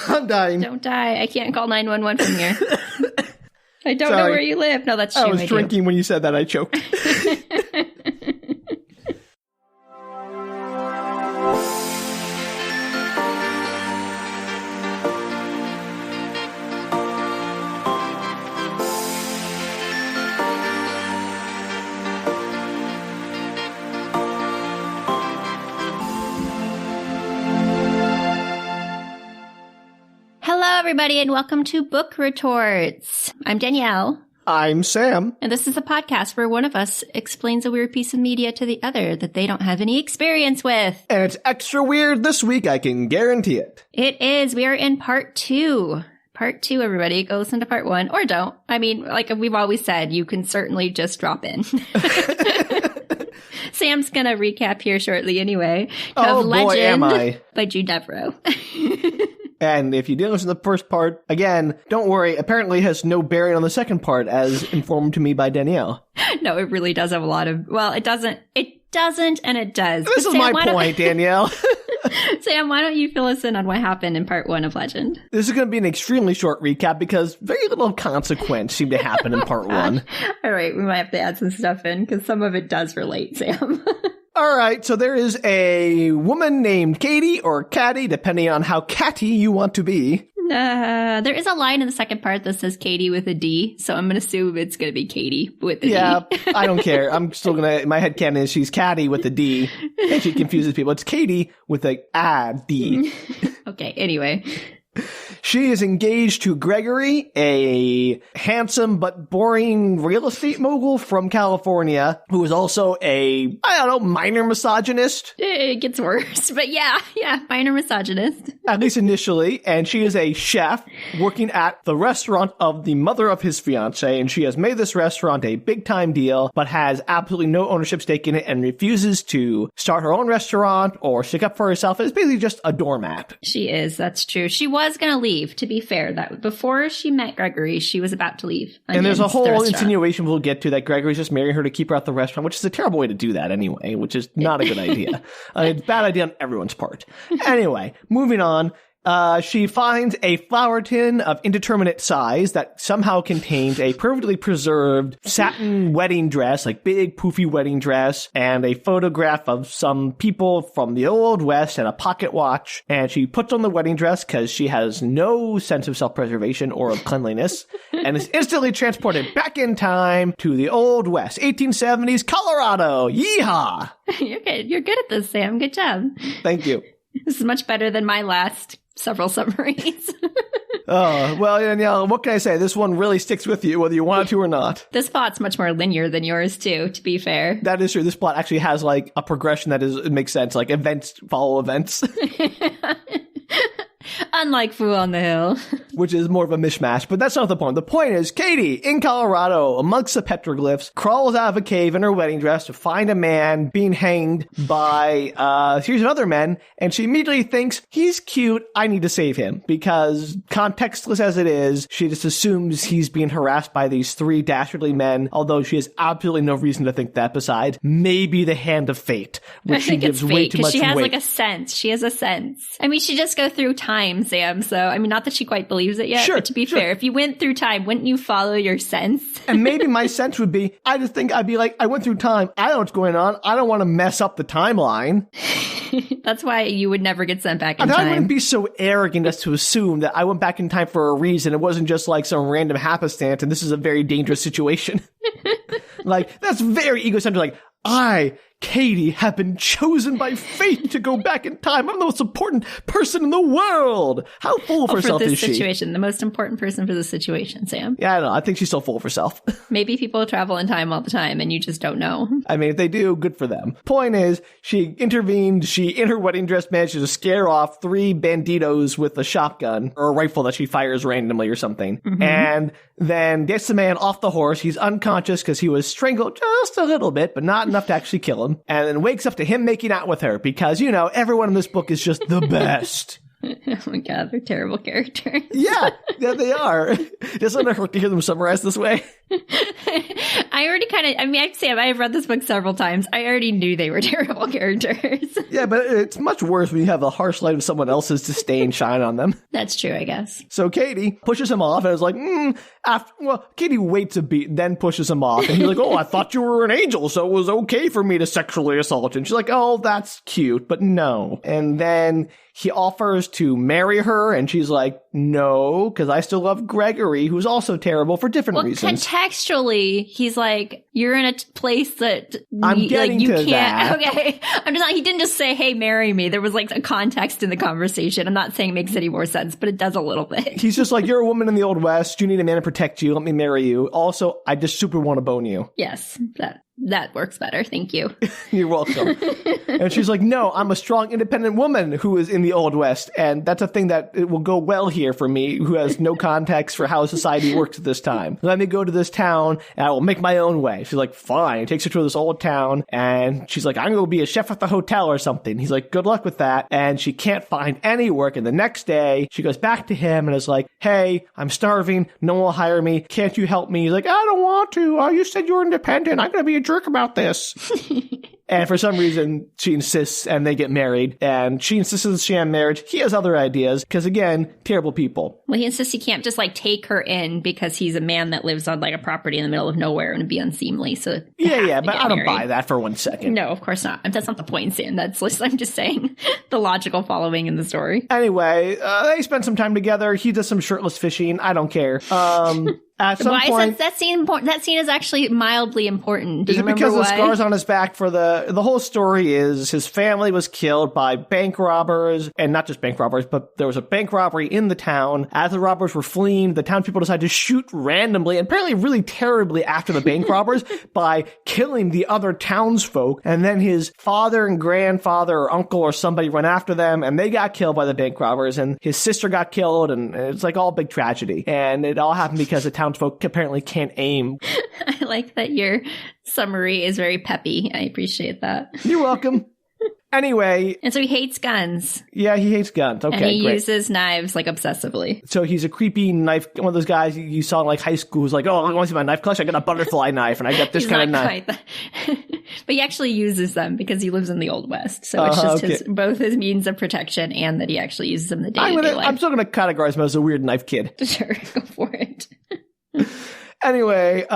I'm dying. Don't die. I can't call 911 from here. I don't know where you live. No, that's true. I was drinking when you said that. I choked. Hello, everybody, and welcome to Book Retorts. I'm Danielle. I'm Sam. And this is a podcast where one of us explains a weird piece of media to the other that they don't have any experience with. And it's extra weird this week, I can guarantee it. It is. We are in part 2. Part 2, everybody. Go listen to part 1, or don't. I mean, like we've always said, you can certainly just drop in. Sam's going to recap here shortly anyway. Oh, boy, am I. By Jude Deveraux. And if you didn't listen to the first part, again, don't worry. Apparently it has no bearing on the second part, as informed to me by Danielle. No, it really does have a lot of... Well, it doesn't, and it does. This is my point, Danielle. Sam, why don't you fill us in on what happened in part 1 of Legend? This is going to be an extremely short recap because very little consequence seemed to happen in part 1. All right, we might have to add some stuff in because some of it does relate, Sam. All right, so there is a woman named Kady or Kady, depending on how catty you want to be. There is a line in the second part that says Kady with a D, so I'm going to assume it's going to be Kady with a D. Yeah, I don't care. I'm still going to, my headcanon is she's Kady with a D, and she confuses people. It's Kady with a D. Okay, anyway. She is engaged to Gregory, a handsome but boring real estate mogul from California, who is also a, minor misogynist. It gets worse, but yeah, minor misogynist. At least initially, and she is a chef working at the restaurant of the mother of his fiancé, and she has made this restaurant a big-time deal, but has absolutely no ownership stake in it and refuses to start her own restaurant or stick up for herself. It's basically just a doormat. She is, that's true. She was going to leave, to be fair. That before she met Gregory, she was about to leave. And there's a whole insinuation we'll get to that Gregory's just marrying her to keep her at the restaurant, which is a terrible way to do that anyway, which is not a good idea. It's a bad idea on everyone's part. Anyway, moving on. She finds a flower tin of indeterminate size that somehow contains a perfectly preserved satin wedding dress, like big poofy wedding dress, and a photograph of some people from the Old West and a pocket watch. And she puts on the wedding dress because she has no sense of self-preservation or of cleanliness, and is instantly transported back in time to the Old West, 1870s Colorado. Yeehaw! You're good at this, Sam. Good job. Thank you. This is much better than my last several summaries. Oh, well, Danielle, what can I say? This one really sticks with you, whether you want it to or not. This plot's much more linear than yours, too, to be fair. That is true. This plot actually has, like, a progression it makes sense. Like, events follow events. Unlike Fool on the Hill. Which is more of a mishmash, but that's not the point. The point is, Kady, in Colorado, amongst the petroglyphs, crawls out of a cave in her wedding dress to find a man being hanged by a series of other men, and she immediately thinks, he's cute, I need to save him. Because, contextless as it is, she just assumes he's being harassed by these 3 dastardly men, although she has absolutely no reason to think that besides maybe the hand of fate, which she gives way too much weight. She has like a sense. She has a sense. I mean, she just go through time, Sam, so, I mean, not that she quite believes it yet, but to be fair, if you went through time, wouldn't you follow your sense? And maybe my sense would be, I just think I'd be like, I went through time, I know what's going on, I don't want to mess up the timeline. That's why you would never get sent back in time. I wouldn't be so arrogant as to assume that I went back in time for a reason. It wasn't just like some random happenstance, and this is a very dangerous situation. Like, that's very egocentric, like, I, Kady, have been chosen by fate to go back in time. I'm the most important person in the world. How full of herself is she? For this situation, the most important person for this situation, Sam. Yeah, I don't know. I think she's so full of herself. Maybe people travel in time all the time and you just don't know. I mean, if they do, good for them. Point is, she intervened. She, in her wedding dress, managed to scare off 3 banditos with a shotgun or a rifle that she fires randomly or something. Mm-hmm. And then gets the man off the horse. He's unconscious because he was strangled just a little bit, but not enough to actually kill him. And then wakes up to him making out with her because, you know, everyone in this book is just the best. Oh my God, they're terrible characters. Yeah, they are. Doesn't it hurt to hear them summarized this way? I I already I've read this book several times. I already knew they were terrible characters. Yeah, but it's much worse when you have the harsh light of someone else's disdain shine on them. That's true, I guess. So Kady pushes him off and is like, Kady waits a beat, then pushes him off. And he's like, oh, I thought you were an angel, so it was okay for me to sexually assault you. And she's like, oh, that's cute, but no. And then he offers to marry her, and she's like, no, because I still love Gregory, who's also terrible for different reasons. Contextually, he's like, you're in a place that I'm getting you to can't. that. Okay, he didn't just say, hey, marry me. There was like a context in the conversation. I'm not saying it makes any more sense, but it does a little bit. He's just like, you're a woman in the Old West. You need a man to protect you. Let me marry you. Also, I just super want to bone you. Yes, that works better. Thank you. You're welcome. And she's like, no, I'm a strong, independent woman who is in the Old West. And that's a thing that it will go well here for me, who has no context for how society works at this time. Let me go to this town and I will make my own way. She's like, fine. He takes her to this old town and she's like, I'm going to be a chef at the hotel or something. He's like, good luck with that. And she can't find any work. And the next day she goes back to him and is like, hey, I'm starving. No one will hire me. Can't you help me? He's like, I don't want to. Oh, you said you were independent. I'm going to be a jerk about this. And for some reason, she insists and they get married. And she insists it's a sham marriage. He has other ideas because, again, terrible people. Well, he insists he can't just like take her in because he's a man that lives on like a property in the middle of nowhere and it'd be unseemly. So yeah, but I don't buy that for 1 second. No, of course not. That's not the point, Sam. I'm just saying the logical following in the story. Anyway, they spend some time together. He does some shirtless fishing. I don't care. At some point, that scene important? That scene is actually mildly important. Is it because of the scars on his back? For the whole story is his family was killed by bank robbers, and not just bank robbers, but there was a bank robbery in the town. As the robbers were fleeing, the townspeople decided to shoot randomly and apparently really terribly after the bank robbers by killing the other townsfolk. And then his father and grandfather or uncle or somebody went after them, and they got killed by the bank robbers. And his sister got killed, and it's like all big tragedy. And it all happened because the townsfolk apparently can't aim. I like that your summary is very peppy. I appreciate that. You're welcome. Anyway. And so he hates guns. Yeah, he hates guns. Okay, and he great. uses knives like obsessively. So he's a creepy knife, one of those guys you saw in like high school who's like, oh, I want to see my knife collection. I got a butterfly knife and I got this kind of knife. But he actually uses them because he lives in the Old West. So it's just both his means of protection and that he actually uses them in the day-to-day life. I'm still going to categorize him as a weird knife kid. Sure, go for it. Anyway,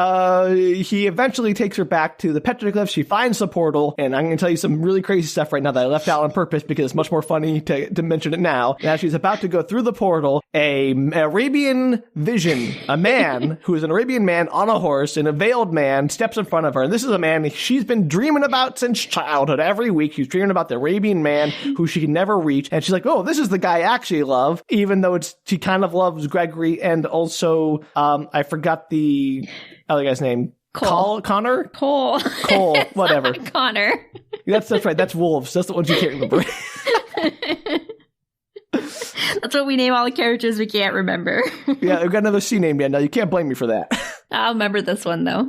he eventually takes her back to the petroglyph. She finds the portal, and I'm going to tell you some really crazy stuff right now that I left out on purpose because it's much more funny to mention it now. And as she's about to go through the portal, a Arabian vision, a man who is an Arabian man on a horse, and a veiled man steps in front of her. And this is a man she's been dreaming about since childhood. Every week she's dreaming about the Arabian man who she can never reach. And she's like, oh, this is the guy I actually love, even though she kind of loves Gregory. And also, I forgot the other guy's name. Connor? Cole, whatever. Connor. That's right. That's wolves. That's the ones you can't remember. That's what we name all the characters we can't remember. Yeah, we've got another C name yet. Now you can't blame me for that. I'll remember this one, though.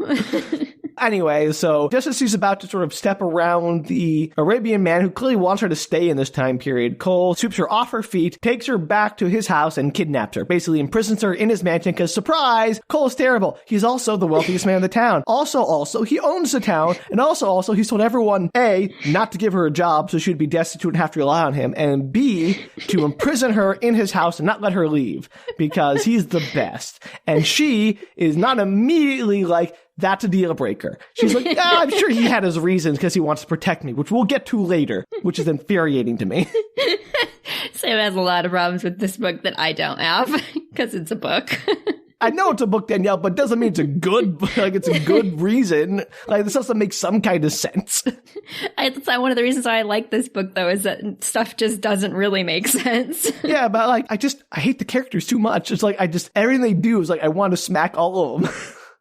Anyway, so just as she's about to sort of step around the Arabian man who clearly wants her to stay in this time period, Cole sweeps her off her feet, takes her back to his house, and kidnaps her. Basically imprisons her in his mansion because, surprise, Cole's terrible. He's also the wealthiest man in the town. Also, he owns the town. And also, he's told everyone, A, not to give her a job so she'd be destitute and have to rely on him, and B, to imprison her in his house and not let her leave because he's the best. And she is not immediately like, that's a deal breaker. She's like, I'm sure he had his reasons because he wants to protect me, which we'll get to later, which is infuriating to me. Sam has a lot of problems with this book that I don't have because it's a book. I know it's a book, Danielle, but doesn't mean it's a good, it's a good reason. Like, this has to make some kind of sense. That's one of the reasons why I like this book, though, is that stuff just doesn't really make sense. Yeah, but like, I hate the characters too much. It's like, everything they do is like, I want to smack all of them.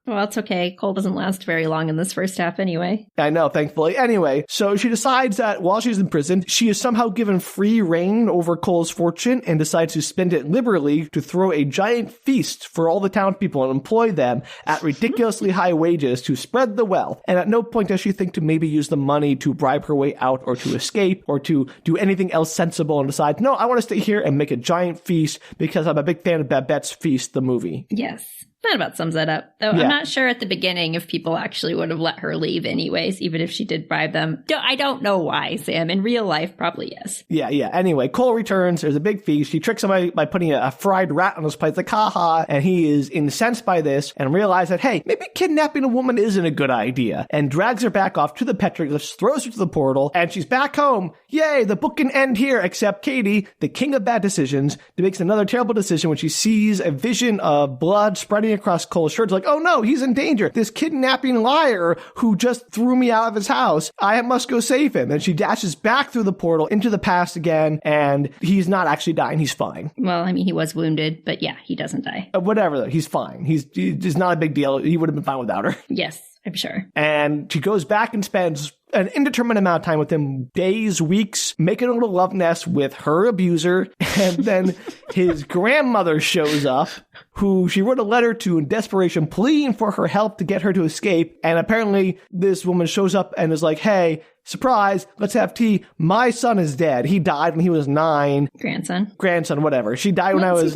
Well, it's okay. Cole doesn't last very long in this first half anyway. I know, thankfully. Anyway, so she decides that while she's in prison, she is somehow given free reign over Cole's fortune and decides to spend it liberally to throw a giant feast for all the townspeople and employ them at ridiculously high wages to spread the wealth. And at no point does she think to maybe use the money to bribe her way out or to escape or to do anything else sensible, and decides, no, I want to stay here and make a giant feast because I'm a big fan of Babette's Feast, the movie. Yes. That about sums that up. Though I'm not sure at the beginning if people actually would have let her leave anyways, even if she did bribe them. I don't know why, Sam. In real life, probably yes. Yeah. Anyway, Cole returns. There's a big feast. She tricks him by putting a fried rat on his plate. It's like, haha. And he is incensed by this and realizes that, hey, maybe kidnapping a woman isn't a good idea. And drags her back off to the petroglyphs, throws her to the portal, and she's back home. Yay, the book can end here, except Kady, the king of bad decisions, makes another terrible decision when she sees a vision of blood spreading across Cole's shirt. It's like, oh no, he's in danger. This kidnapping liar who just threw me out of his house. I must go save him. And she dashes back through the portal into the past again, and he's not actually dying. He's fine. Well, I mean, he was wounded, but yeah, he doesn't die. Whatever, though. He's fine. It's not a big deal. He would have been fine without her. Yes, I'm sure. And she goes back and spends an indeterminate amount of time with him, days, weeks, making a little love nest with her abuser. And then his grandmother shows up, who she wrote a letter to in desperation, pleading for her help to get her to escape. And apparently this woman shows up and is like, hey, surprise, let's have tea. My son is dead. He died when he was 9. Grandson, whatever. She died when I was...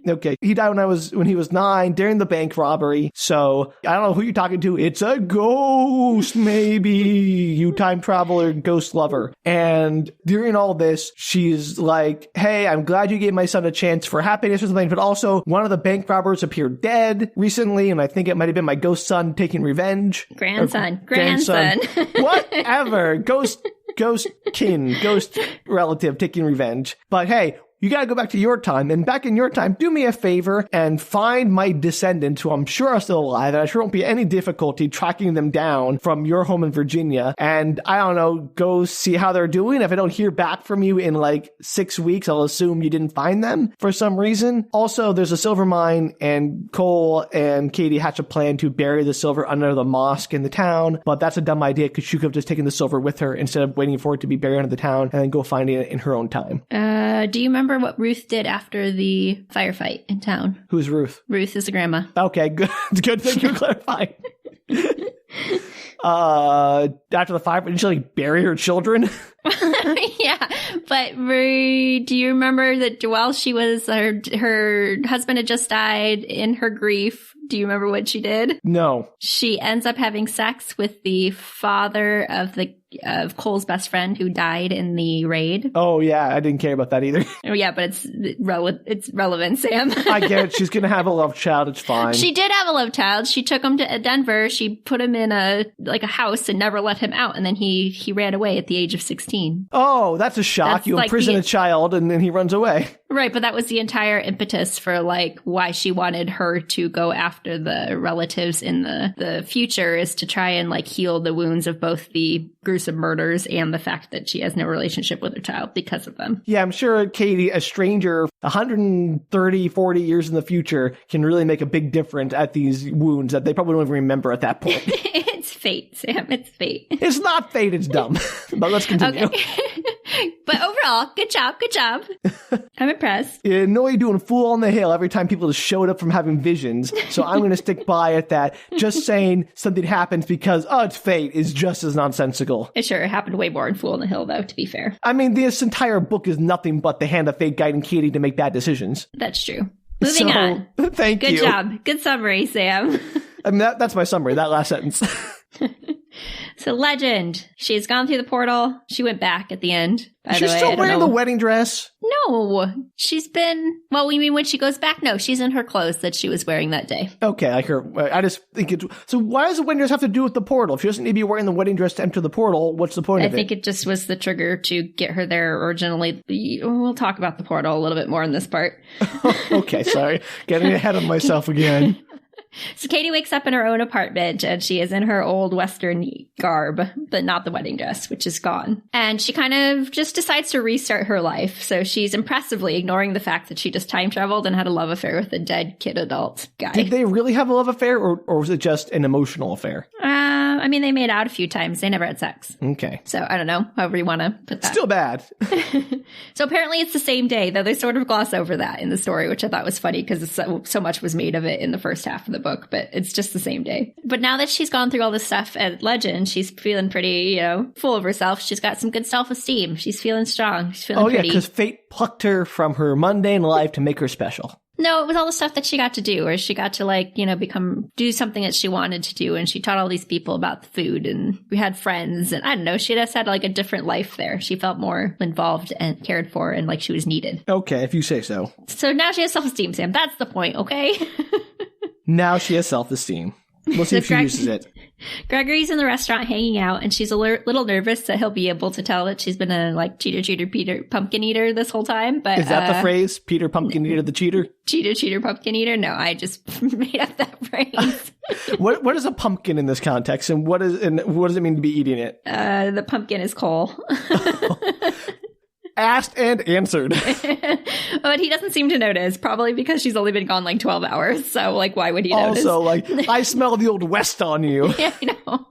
Okay. He died when he was 9 during the bank robbery. So I don't know who you're talking to. It's a ghost, maybe. You time traveler, ghost lover. And during all this, she's like, hey, I'm glad you gave my son a chance for happiness or something. But also, one of the bank robbers appeared dead recently. And I think it might have been my ghost son taking revenge. Grandson. Whatever. Ghost relative taking revenge. But hey, you gotta go back to your time, and back in your time, do me a favor and find my descendants, who I'm sure are still alive, and I sure won't be any difficulty tracking them down from your home in Virginia, and I don't know, go see how they're doing. If I don't hear back from you in like 6 weeks, I'll assume you didn't find them for some reason. Also, there's a silver mine, and Cole and Kady hatch a plan to bury the silver under the mosque in the town, but that's a dumb idea because she could have just taken the silver with her instead of waiting for it to be buried under the town and then go finding it in her own time. Do you remember what Ruth did after the firefight in town? Who's Ruth? Ruth is the grandma. Okay, good. Good. Thank you for clarifying. After the firefight, did she like bury her children? Yeah, but do you remember that while she was her husband had just died, in her grief, do you remember what she did? No. She ends up having sex with the father of Cole's best friend who died in the raid. Oh, yeah. I didn't care about that either. Oh, yeah, but it's relevant, Sam. I get it. She's going to have a love child. It's fine. She did have a love child. She took him to Denver. She put him in a house and never let him out. And then he ran away at the age of 16. Oh, that's a shock. That's you imprison a child and then he runs away. Right, but that was the entire impetus for like why she wanted her to go after the relatives in the future, is to try and like heal the wounds of both the gruesome murders and the fact that she has no relationship with her child because of them. Yeah, I'm sure Kady, a stranger 130, 40 years in the future, can really make a big difference at these wounds that they probably don't even remember at that point. It's fate, Sam. It's fate. It's not fate. It's dumb. But let's continue. Okay. But overall, good job. Good job. I'm impressed. You know you're doing Fool on the Hill every time people just showed up from having visions. So I'm going to stick by at that. Just saying something happens because, it's fate is just as nonsensical. It sure happened way more in Fool on the Hill, though, to be fair. I mean, this entire book is nothing but the hand of fate guiding Kady to make bad decisions. That's true. Moving on. Thank you. Good job. Good summary, Sam. I mean, that's my summary, that last sentence. So Legend, she's gone through the portal. She went back at the end. She's still wearing the wedding dress? No, she's been, well, we mean when she goes back? No, she's in her clothes that she was wearing that day. Okay, I just think so why does the wedding dress have to do with the portal? If she doesn't need to be wearing the wedding dress to enter the portal, what's the point of it? I think it just was the trigger to get her there originally. We'll talk about the portal a little bit more in this part. Okay, sorry. Getting ahead of myself again. So Kady wakes up in her own apartment and she is in her old Western garb, but not the wedding dress, which is gone. And she kind of just decides to restart her life. So she's impressively ignoring the fact that she just time traveled and had a love affair with a dead kid adult guy. Did they really have a love affair or was it just an emotional affair? I mean, they made out a few times. They never had sex. Okay. So I don't know, however you want to put that. Still bad. So apparently it's the same day, though they sort of gloss over that in the story, which I thought was funny because so much was made of it in the first half of the book, but it's just the same day. But now that she's gone through all this stuff at Legend, she's feeling pretty, full of herself. She's got some good self-esteem. She's feeling strong. She's feeling pretty. Oh, yeah, because fate plucked her from her mundane life to make her special. No, it was all the stuff that she got to do, or she got to like, you know, do something that she wanted to do. And she taught all these people about the food, and we had friends, and I don't know, she just had like a different life there. She felt more involved and cared for and like she was needed. Okay, if you say so. So now she has self-esteem, Sam. That's the point, okay? Now she has self-esteem. We'll see if she uses it. Gregory's in the restaurant hanging out, and she's a little nervous that he'll be able to tell that she's been a like cheater, Peter, pumpkin eater this whole time. But is that the phrase? Peter, pumpkin eater, the cheater? Cheater, pumpkin eater? No, I just made up that phrase. What is a pumpkin in this context, and what does it mean to be eating it? The pumpkin is coal. Asked and answered. But he doesn't seem to notice, probably because she's only been gone like 12 hours. So, like, why would he notice? Also, like, I smell the Old West on you. Yeah, I know.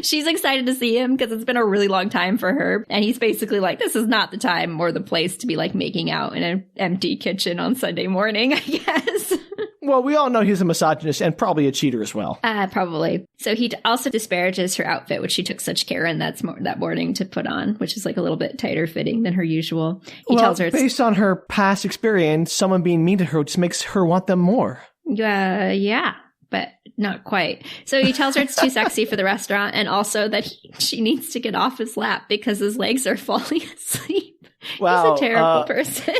She's excited to see him because it's been a really long time for her. And he's basically like, this is not the time or the place to be like making out in an empty kitchen on Sunday morning, I guess. Well, we all know he's a misogynist and probably a cheater as well. Probably. So he also disparages her outfit, which she took such care in that morning to put on, which is like a little bit tighter fitting than her usual. He tells her based on her past experience, someone being mean to her just makes her want them more. Yeah, but not quite. So he tells her it's too sexy for the restaurant, and also that she needs to get off his lap because his legs are falling asleep. Wow, he's a terrible person.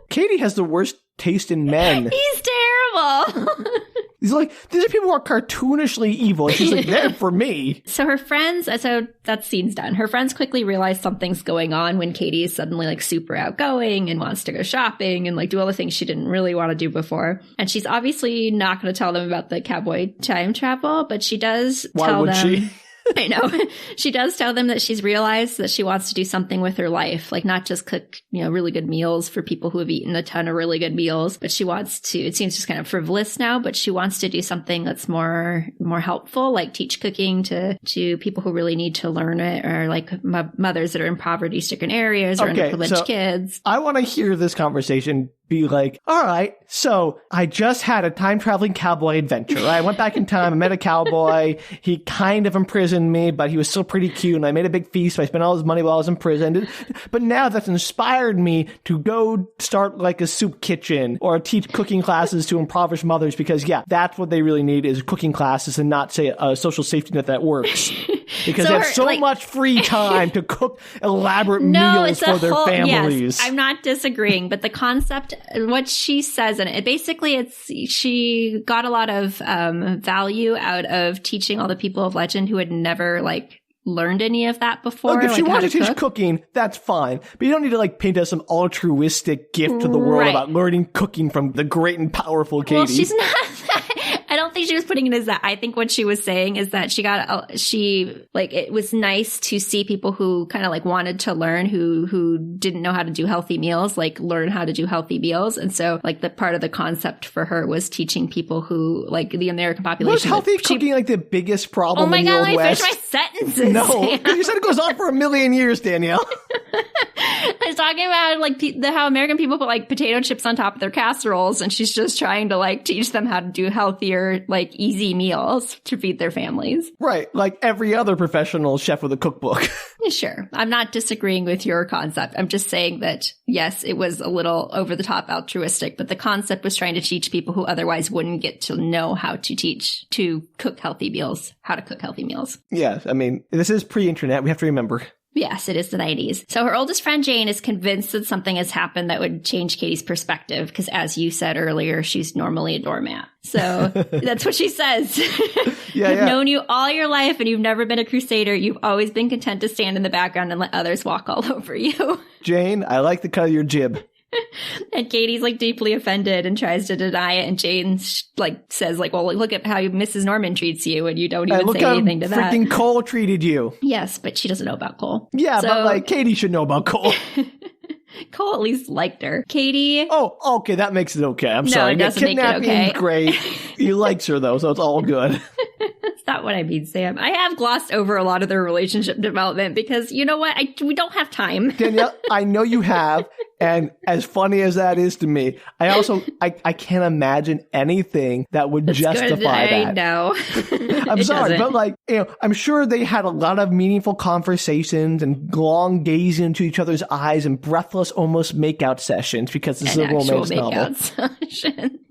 Kady has the worst taste in men. He's terrible. He's like, these are people who are cartoonishly evil. And she's like, they're for me. So her friends, so that scene's done. Her friends quickly realize something's going on when Kady is suddenly like super outgoing and wants to go shopping and like do all the things she didn't really want to do before. And she's obviously not going to tell them about the cowboy time travel, but she does tell them. Why would she? I know. She does tell them that she's realized that she wants to do something with her life, like not just cook, you know, really good meals for people who have eaten a ton of really good meals, but she wants to, it seems just kind of frivolous now, but she wants to do something that's more helpful, like teach cooking to people who really need to learn it, or like mothers that are in poverty-stricken areas or underprivileged kids. I want to hear this conversation be like, all right, so I just had a time-traveling cowboy adventure. I went back in time, I met a cowboy, he kind of imprisoned me, but he was still pretty cute, and I made a big feast, so I spent all his money while I was imprisoned. But now that's inspired me to go start like a soup kitchen or teach cooking classes to impoverished mothers, because yeah, that's what they really need, is cooking classes and not, say, a social safety net that works. Because they have so much free time to cook elaborate meals for their families. Yes, I'm not disagreeing, but the concept, what she says in it, basically she got a lot of value out of teaching all the people of legend who had never like learned any of that before. Look, if she wants to teach cooking, that's fine. But you don't need to like paint us some altruistic gift to the world about learning cooking from the great and powerful Kady. Well, she's not I don't think she was putting it as that. I think what she was saying is that it was nice to see people who kind of like wanted to learn, who didn't know how to do healthy meals, like learn how to do healthy meals. And so like the part of the concept for her was teaching people who like the American population. Was healthy cooking like the biggest problem in the Old West? Oh my God, let me finish my sentences. No, because you said it goes on for 1,000,000 years, Danielle. I was talking about like how American people put like potato chips on top of their casseroles, and she's just trying to like teach them how to do healthier, like easy meals to feed their families. Right, like every other professional chef with a cookbook. Sure, I'm not disagreeing with your concept. I'm just saying that yes, it was a little over the top altruistic, but the concept was trying to teach people who otherwise wouldn't get to know how to cook healthy meals, how to cook healthy meals. Yes, I mean, this is pre-internet. We have to remember. Yes, it is the 90s. So her oldest friend, Jane, is convinced that something has happened that would change Kady's perspective because, as you said earlier, she's normally a doormat. So that's what she says. I've known you all your life and you've never been a crusader. You've always been content to stand in the background and let others walk all over you. Jane, I like the cut of your jib. And Kady's like deeply offended and tries to deny it. And Jane like says like, well, look at how Mrs. Norman treats you, and you don't even say anything to that. Freaking Cole treated you. Yes, but she doesn't know about Cole. Yeah, but like Kady should know about Cole. Cole at least liked her. Kady. Oh, okay, that makes it okay. I'm sorry. No, it doesn't make it okay. Great. He likes her though, so it's all good. not what I mean, Sam. I have glossed over a lot of their relationship development because you know what? We don't have time. Danielle, I know you have. And as funny as that is to me, I can't imagine anything that would justify that. I know. I'm sorry, but like, I'm sure they had a lot of meaningful conversations and long gazing into each other's eyes and breathless, almost makeout sessions because this is a romance novel.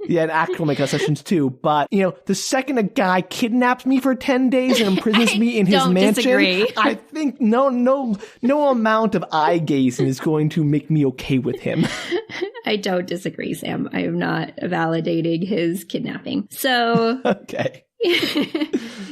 Yeah, and actual makeout sessions too. But, the second a guy kidnaps me for 10 days and imprisons me in his mansion, disagree. I think no amount of eye gazing is going to make me okay with him. I don't disagree, Sam. I am not validating his kidnapping. So, okay.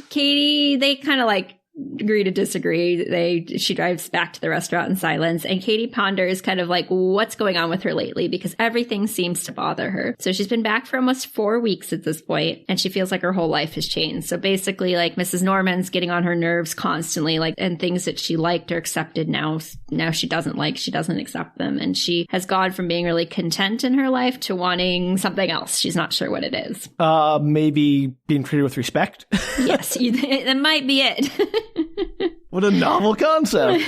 Kady, they kind of like agree to disagree. She drives back to the restaurant in silence, and Kady ponders kind of like what's going on with her lately because everything seems to bother her. So she's been back for almost 4 weeks at this point, and she feels like her whole life has changed. So basically, like Mrs. Norman's getting on her nerves constantly, like, and things that she liked are accepted now she doesn't like, she doesn't accept them, and she has gone from being really content in her life to wanting something else. She's not sure what it is. Maybe being treated with respect. Yes, that might be it. What a novel concept.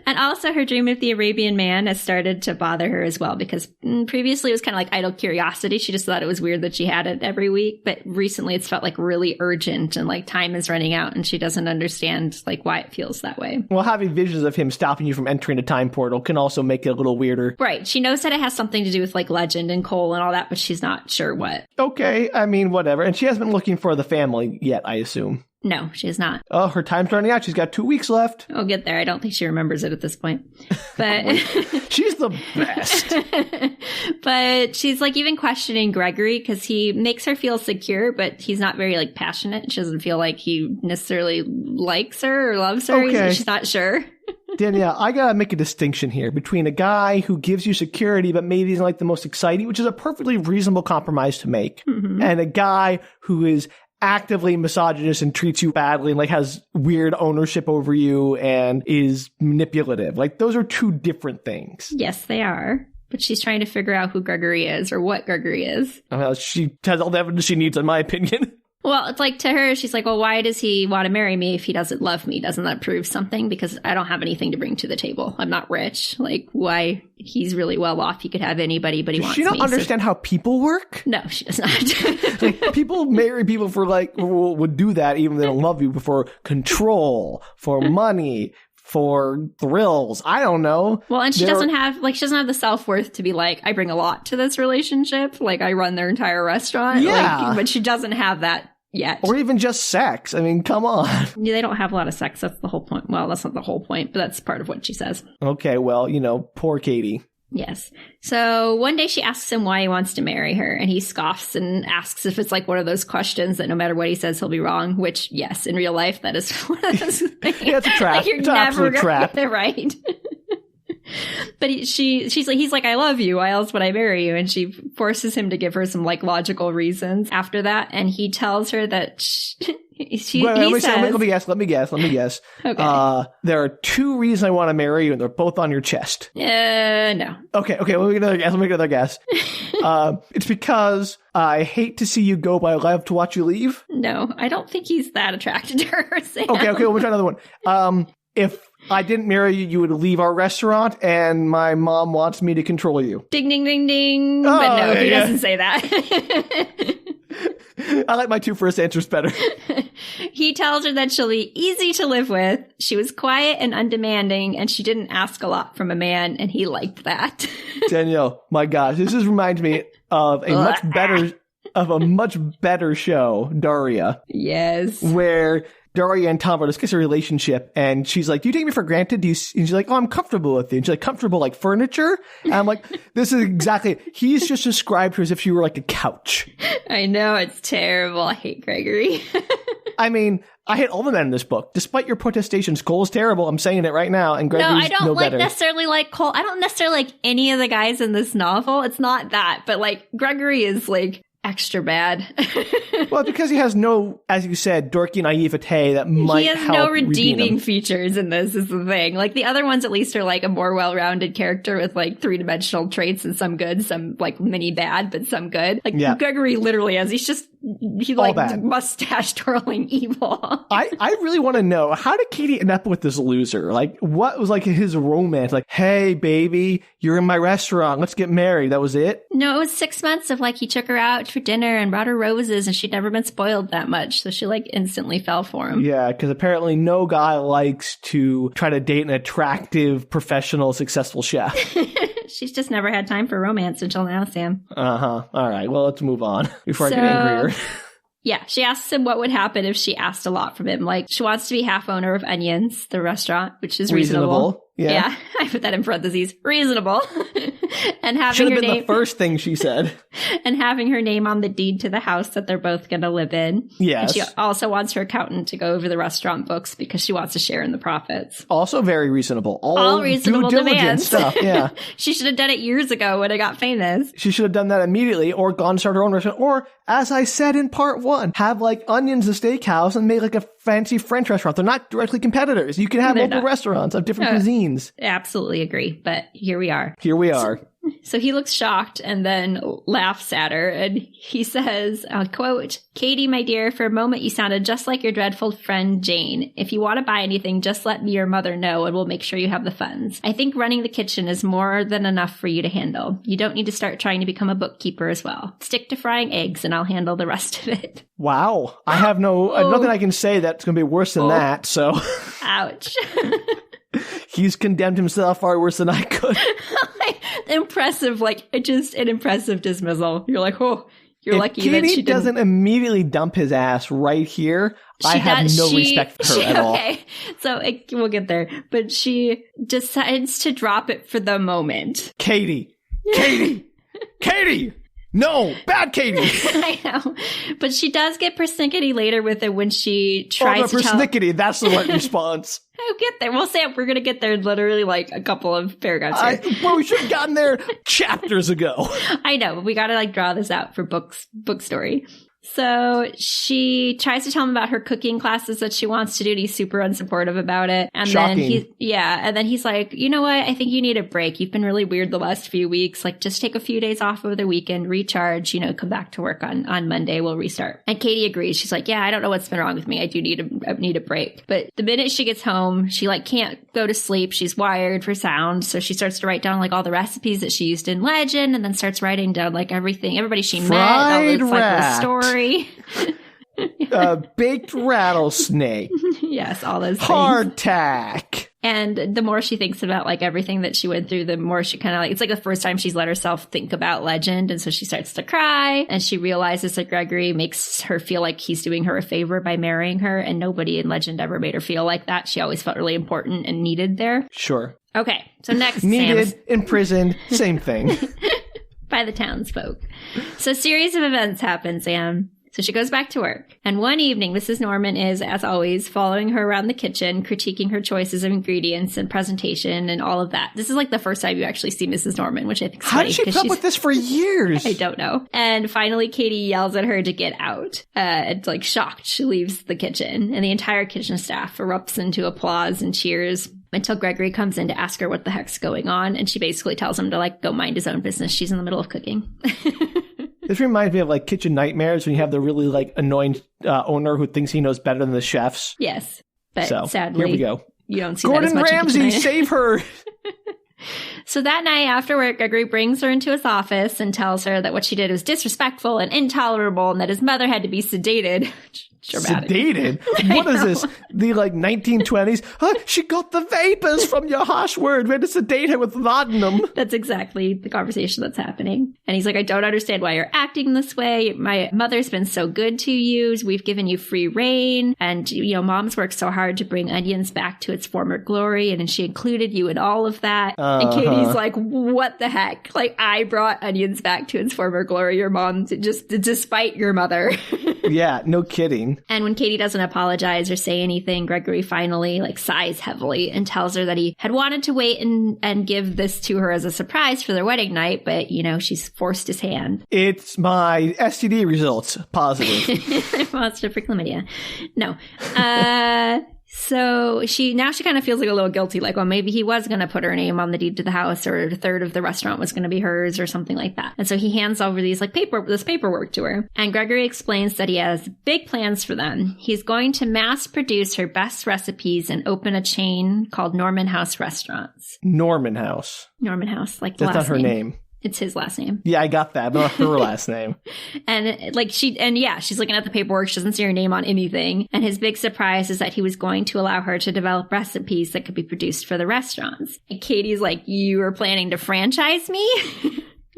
And also her dream of the Arabian man has started to bother her as well because previously it was kind of like idle curiosity. She just thought it was weird that she had it every week. But recently it's felt like really urgent and like time is running out and she doesn't understand like why it feels that way. Well, having visions of him stopping you from entering a time portal can also make it a little weirder. Right. She knows that it has something to do with like legend and coal and all that, but she's not sure what. Okay. I mean, whatever. And she hasn't been looking for the family yet, I assume. No, she is not. Oh, her time's running out. She's got 2 weeks left. I'll get there. I don't think she remembers it at this point. But she's the best. But she's like even questioning Gregory because he makes her feel secure, but he's not very like passionate. She doesn't feel like he necessarily likes her or loves her. Okay. She's not sure. Danielle, I gotta make a distinction here between a guy who gives you security but maybe isn't like the most exciting, which is a perfectly reasonable compromise to make, and a guy who is actively misogynist and treats you badly and like has weird ownership over you and is manipulative. Like those are two different things. Yes, they are. But she's trying to figure out who Gregory is or what Gregory is. Well, she has all the evidence she needs, in my opinion. Well, it's like to her, she's like, well, why does he want to marry me if he doesn't love me? Doesn't that prove something? Because I don't have anything to bring to the table. I'm not rich. Like, why? He's really well off. He could have anybody, but he wants me. Does she not understand how people work? No, she does not. Like, people marry people for like, would do that even if they don't love you, for control, for money, for thrills. I don't know. Well, and she doesn't have the self-worth to be like, I bring a lot to this relationship. Like, I run their entire restaurant. Yeah. Like, but she doesn't have that yet. Or even just sex. I mean, come on. Yeah, they don't have a lot of sex. That's the whole point. Well, that's not the whole point, but that's part of what she says. Okay, well, poor Kady. Yes. So one day she asks him why he wants to marry her, and he scoffs and asks if it's like one of those questions that no matter what he says, he'll be wrong, which, yes, in real life, that is one of those things. Yeah, it's a trap. Like, you're it's an absolute trap. Right. But he's like, I love you. Why else would I marry you? And she forces him to give her some like logical reasons after that. And he tells her that let me guess. Okay. There are 2 reasons I want to marry you, and they're both on your chest. No. Okay. Let me get another guess. It's because I hate to see you go, but I love to watch you leave. No, I don't think he's that attracted to her, Sam. Okay, we'll try another one. If I didn't marry you, you would leave our restaurant, and my mom wants me to control you. Ding, ding, ding, ding. Oh, but no, he doesn't say that. I like my 2 first answers better. He tells her that she'll be easy to live with. She was quiet and undemanding, and she didn't ask a lot from a man, and he liked that. Danielle, my gosh, this reminds me of a much better show, Daria. Yes. Where Daria and Tom are discussing a relationship, and she's like, do you take me for granted? And she's like, oh, I'm comfortable with you. And she's like, comfortable like furniture? And I'm like, this is exactly, he's just described her as if she were like a couch. I know, it's terrible. I hate Gregory. I mean, I hate all the men in this book. Despite your protestations, Cole's terrible. I'm saying it right now. And Gregory's no better. Necessarily like Cole. I don't necessarily like any of the guys in this novel. It's not that. But like Gregory is like extra bad. Well, because he has no, as you said, dorky naivete that might help. He has no redeeming features in this is the thing. Like the other ones at least are like a more well-rounded character with like 3-dimensional traits and some good, some like mini bad, but some good. Like Gregory literally he's just he like mustache twirling evil. I really want to know, how did Kady end up with this loser? Like, what was like his romance? Like, hey, baby, you're in my restaurant. Let's get married. That was it? No, it was 6 months of like, he took her out for dinner and brought her roses, and she'd never been spoiled that much. So she like instantly fell for him. Yeah, because apparently no guy likes to try to date an attractive, professional, successful chef. She's just never had time for romance until now, Sam. Uh-huh. All right. Well, let's move on before I get angrier. Yeah, she asks him what would happen if she asked a lot from him. Like, she wants to be half owner of Onions, the restaurant, which is reasonable. Yeah, I put that in parentheses. Reasonable. And having should have her been name, the first thing she said. And having her name on the deed to the house that they're both going to live in. Yes. And she also wants her accountant to go over the restaurant books because she wants to share in the profits. Also very reasonable. All reasonable demands. Stuff, yeah. She should have done it years ago when it got famous. She should have done that immediately, or gone start her own restaurant, or, as I said in part 1, have like Onions, the steakhouse, and make like a fancy French restaurant. They're not directly competitors. You can have multiple restaurants of different cuisines. Absolutely agree. But here we are. Here we are. So he looks shocked and then laughs at her, and he says, quote, "Kady, my dear, for a moment you sounded just like your dreadful friend Jane. If you want to buy anything, just let me or mother know and we'll make sure you have the funds. I think running the kitchen is more than enough for you to handle. You don't need to start trying to become a bookkeeper as well. Stick to frying eggs and I'll handle the rest of it." Wow. I have nothing I can say that's going to be worse than that, so. Ouch. He's condemned himself far worse than I could. Impressive, like, just an impressive dismissal. You're like, oh, you're lucky that she doesn't immediately dump his ass right here. I have no respect for her at all. Okay, so we'll get there. But she decides to drop it for the moment. Kady! No, bad Kady. I know, but she does get persnickety later with it when she tries to persnickety. That's the right response. I'll get there. We'll say we're going to get there in literally like a couple of paragraphs here. Well, we should have gotten there chapters ago. I know, but we got to like draw this out for book story. So she tries to tell him about her cooking classes that she wants to do, and he's super unsupportive about it. And Shocking. then he's like, you know what? I think you need a break. You've been really weird the last few weeks. Like, just take a few days off over the weekend, recharge, come back to work on Monday. We'll restart. And Kady agrees. She's like, yeah, I don't know what's been wrong with me. I do need a break. But the minute she gets home, she like can't go to sleep. She's wired for sound. So she starts to write down like all the recipes that she used in Legend, and then starts writing down like everybody she met, all this like the story. Baked rattlesnake. Yes, all those things. Hardtack. And the more she thinks about like everything that she went through, the more she kind of like, it's like the first time she's let herself think about Legend. And so she starts to cry, and she realizes that Gregory makes her feel like he's doing her a favor by marrying her. And nobody in Legend ever made her feel like that. She always felt really important and needed there. Sure. Okay. So next, needed, imprisoned, same thing. By the townsfolk. So a series of events happen, Sam. So she goes back to work. And one evening, Mrs. Norman is, as always, following her around the kitchen, critiquing her choices of ingredients and presentation and all of that. This is like the first time you actually see Mrs. Norman, which I think is funny. How did she put up with this for years? I don't know. And finally, Kady yells at her to get out. It's like shocked. She leaves the kitchen, and the entire kitchen staff erupts into applause and cheers until Gregory comes in to ask her what the heck's going on. And she basically tells him to like go mind his own business. She's in the middle of cooking. This reminds me of like Kitchen Nightmares when you have the really like annoying owner who thinks he knows better than the chefs. Yes. But sadly, here we go. You don't see Gordon that as much. Ramsay, save her. So that night after work, Gregory brings her into his office and tells her that what she did was disrespectful and intolerable, and that his mother had to be sedated. Dramatic. Sedated? What is this? The like 1920s? She got the vapors from your harsh word. We had to sedate her with laudanum. That's exactly the conversation that's happening. And he's like, I don't understand why you're acting this way. My mother's been so good to you. We've given you free reign. And, mom's worked so hard to bring Onions back to its former glory. And she included you in all of that. And Kady's like, what the heck? Like, I brought Onions back to its former glory. Your mom, just despite your mother. Yeah, no kidding. And when Kady doesn't apologize or say anything, Gregory finally sighs heavily and tells her that he had wanted to wait and give this to her as a surprise for their wedding night, but she's forced his hand. It's my STD results positive. Positive for chlamydia. No. So she kind of feels like a little guilty, like, well, maybe he was going to put her name on the deed to the house, or a third of the restaurant was going to be hers or something like that. And so he hands over these this paperwork to her. And Gregory explains that he has big plans for them. He's going to mass produce her best recipes and open a chain called Norman House Restaurants. Norman House, like the that's not her name. It's his last name. Yeah, I got that, but not her last name. And she's looking at the paperwork. She doesn't see her name on anything. And his big surprise is that he was going to allow her to develop recipes that could be produced for the restaurants. And Kady's like, you are planning to franchise me?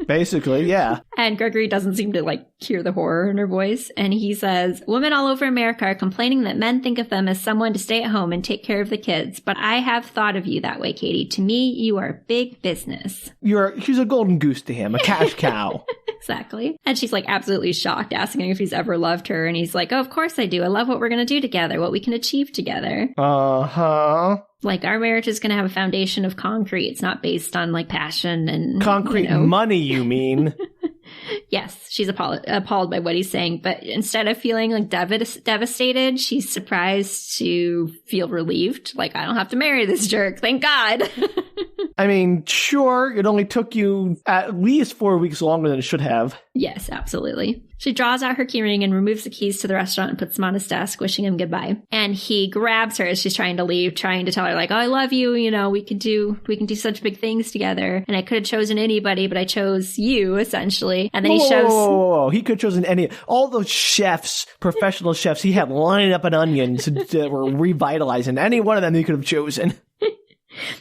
Basically, yeah. And Gregory doesn't seem to hear the horror in her voice. And he says, women all over America are complaining that men think of them as someone to stay at home and take care of the kids. But I have thought of you that way, Kady. To me, you are big business. She's a golden goose to him, a cash cow. Exactly. And she's absolutely shocked, asking him if he's ever loved her. And he's like, oh, of course I do. I love what we're going to do together, what we can achieve together. Uh-huh. Our marriage is going to have a foundation of concrete. It's not based on passion and concrete money, you mean? Yes, she's appalled by what he's saying. But instead of feeling devastated, she's surprised to feel relieved. I don't have to marry this jerk. Thank God. I mean, sure, it only took you at least 4 weeks longer than it should have. Yes, absolutely. She draws out her keyring and removes the keys to the restaurant and puts them on his desk, wishing him goodbye. And he grabs her as she's trying to leave, trying to tell her, oh, I love you. We can do such big things together. And I could have chosen anybody, but I chose you, essentially. And then he shows... Whoa. He could have chosen all those chefs, professional chefs he had lining up an onion to were revitalizing. Any one of them he could have chosen.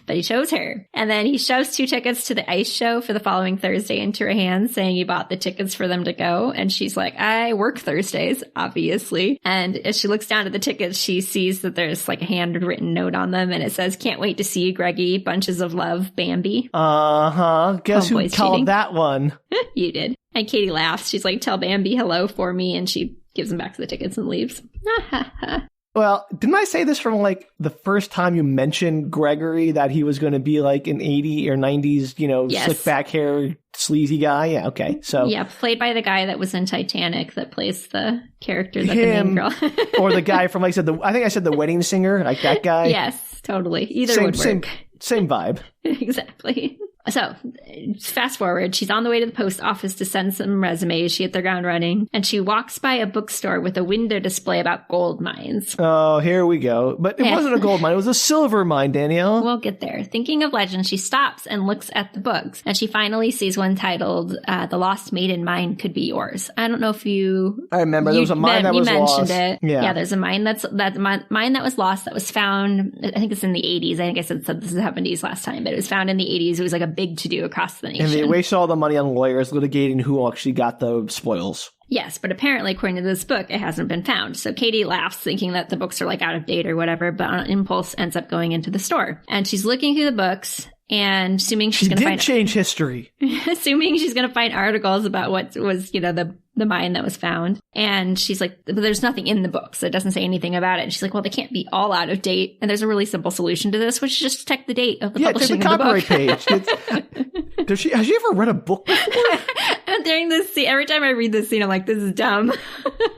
But he chose her. And then he shoves 2 tickets to the ice show for the following Thursday into her hands, saying he bought the tickets for them to go. And she's like, I work Thursdays, obviously. And as she looks down at the tickets, she sees that there's a handwritten note on them. And it says, can't wait to see you, Greggy. Bunches of love, Bambi. Uh-huh. Guess who called that one? You did. And Kady laughs. She's like, tell Bambi hello for me. And she gives him back the tickets and leaves. Well, didn't I say this from the first time you mentioned Gregory, that he was going to be an 80s or 90s, yes, slick back hair, sleazy guy? Yeah, okay. So yeah, played by the guy that was in Titanic that plays the character that the main girl. Or the guy from I think I said the wedding singer, that guy. Yes, totally. Either would work. Same vibe. Exactly. So, fast forward, she's on the way to the post office to send some resumes. She hit the ground running, and she walks by a bookstore with a window display about gold mines. Oh, here we go. But it wasn't a gold mine, it was a silver mine, Danielle. We'll get there. Thinking of legends, she stops and looks at the books, and she finally sees one titled, The Lost Maiden Mine Could Be Yours. I don't know if you... I remember, there was a mine that was lost. You mentioned it. Yeah, there's a mine mine that was lost that was found, I think it's in the 80s. I think I said this is the 70s last time, but it was found in the 80s. It was a big to-do across the nation. And they waste all the money on lawyers litigating who actually got the spoils. Yes, but apparently, according to this book, it hasn't been found. So Kady laughs, thinking that the books are out of date or whatever, but on impulse ends up going into the store. And she's looking through the books and assuming she's going to find... change history. Assuming she's going to find articles about what was, the mine that was found. And she's like, but there's nothing in the books. It doesn't say anything about it. And she's like, well, they can't be all out of date. And there's a really simple solution to this, which is just check the date of the publishing of the book. Check the copyright page. Has she ever read a book before? And during this scene, every time I read this scene, I'm like, this is dumb.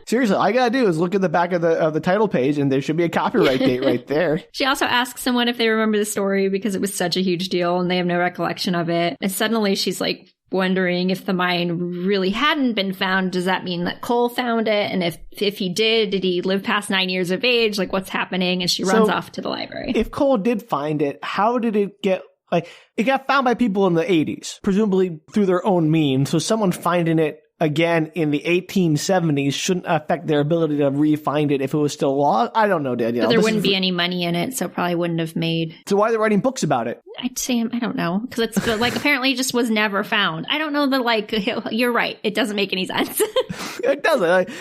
Seriously, all I gotta do is look at the back of the title page, and there should be a copyright date right there. She also asks someone if they remember the story because it was such a huge deal and they have no recollection of it. And suddenly she's wondering if the mine really hadn't been found. Does that mean that Cole found it? And if he did he live past 9 years of age? What's happening? And she runs off to the library. If Cole did find it, how did it get... it got found by people in the 80s, presumably through their own means. So someone finding it again in the 1870s shouldn't affect their ability to re-find it if it was still lost. I don't know, Danielle. But there wouldn't be any money in it, so it probably wouldn't have made... So why are they writing books about it? I'd say, I don't know. Because it's apparently it just was never found. I don't know you're right. It doesn't make any sense. It doesn't.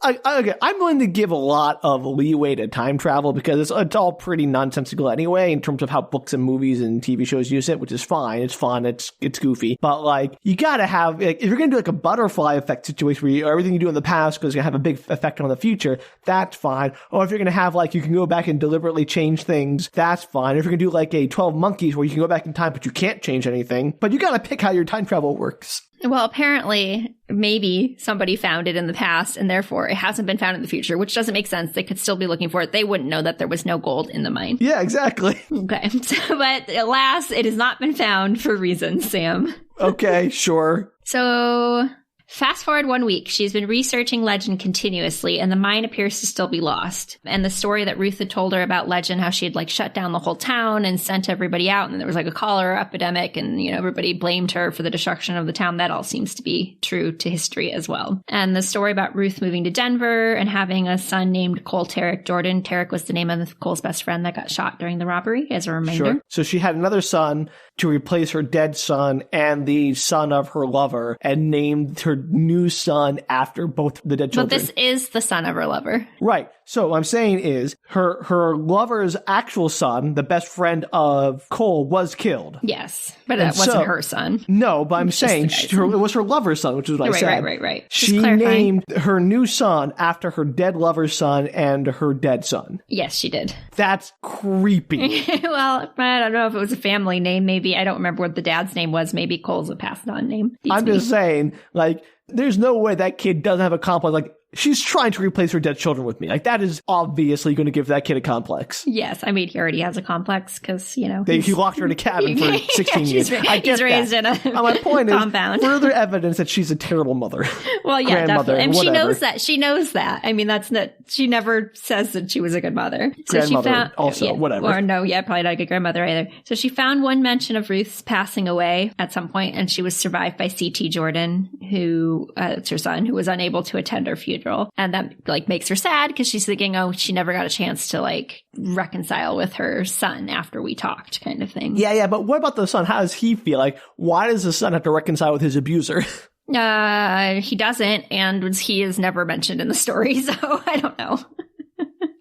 I'm willing to give a lot of leeway to time travel because it's all pretty nonsensical anyway in terms of how books and movies and TV shows use it, which is fine. It's fun. It's goofy. But you gotta have, if you're gonna do a butterfly butterfly effect situation where everything you do in the past is going to have a big effect on the future, that's fine. Or if you're going to have like, you can go back and deliberately change things, that's fine. If you're going to do like a 12 Monkeys where you can go back in time, but you can't change anything, but you got to pick how your time travel works. Well, apparently, maybe somebody found it in the past and therefore it hasn't been found in the future, which doesn't make sense. They could still be looking for it. They wouldn't know that there was no gold in the mine. Yeah, exactly. Okay. But alas, it has not been found for reasons, Sam. Okay, sure. So fast forward 1 week, she's been researching Legend continuously, and the mine appears to still be lost. And the story that Ruth had told her about Legend, how she had like shut down the whole town and sent everybody out, and there was like a cholera epidemic, and everybody blamed her for the destruction of the town. That all seems to be true to history as well. And the story about Ruth moving to Denver and having a son named Cole Tarek Jordan. Tarek was the name of Cole's best friend that got shot during the robbery, as a reminder. Sure. So she had another son to replace her dead son and the son of her lover, and named her new son after both the dead children. But this is the son of her lover. Right. So what I'm saying is her lover's actual son, the best friend of Cole, was killed. Yes, but that wasn't her son. No, but I'm saying it was her lover's son, which is what I said. Right. She named her new son after her dead lover's son and her dead son. Yes, she did. That's creepy. Well, I don't know if it was a family name. Maybe. I don't remember what the dad's name was. Maybe Cole's a passed on name. I'm just saying, like, there's no way that kid doesn't have a complex. Like, she's trying to replace her dead children with me. Like, that is obviously going to give that kid a complex. Yes. I mean, he already has a complex because, he locked her in a cabin for 16 years. I get he's raised in a my point compound. Is further evidence that she's a terrible mother. Well, yeah, grandmother, definitely. And whatever. she knows that. She knows that. I mean, that's not, she never says that she was a good mother. So grandmother she found, also, whatever. Or no, probably not a good grandmother either. So she found one mention of Ruth's passing away at some point, and she was survived by C.T. Jordan, who, it's her son, who was unable to attend her funeral. And that makes her sad because she's thinking, oh, she never got a chance to reconcile with her son after we talked, kind of thing. Yeah. But what about the son? How does he feel? Like, why does the son have to reconcile with his abuser? He doesn't, and he is never mentioned in the story, so I don't know.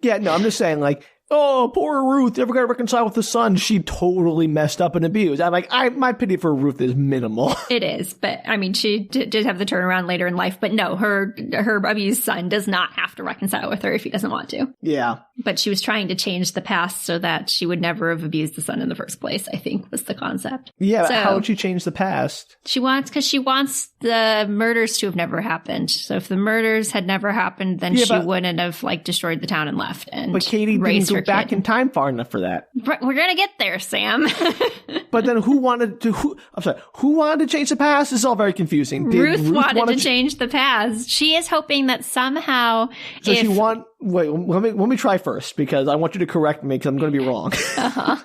Yeah, no, I'm just saying, oh, poor Ruth, never got to reconcile with the son. She totally messed up and abused. I'm like, my pity for Ruth is minimal. It is, but I mean, she did have the turnaround later in life. But no, her abused son does not have to reconcile with her if he doesn't want to. Yeah. But she was trying to change the past so that she would never have abused the son in the first place, I think was the concept. Yeah, so, how would she change the past? Because she wants the murders to have never happened. So if the murders had never happened, then she wouldn't have destroyed the town and left. And but Kady didn't go back in time far enough for that. We're going to get there, Sam. But then who wanted to change the past? This is all very confusing. Ruth wanted to change the past. She is hoping that somehow wait, let me try first, because I want you to correct me because I'm going to be wrong. Uh-huh.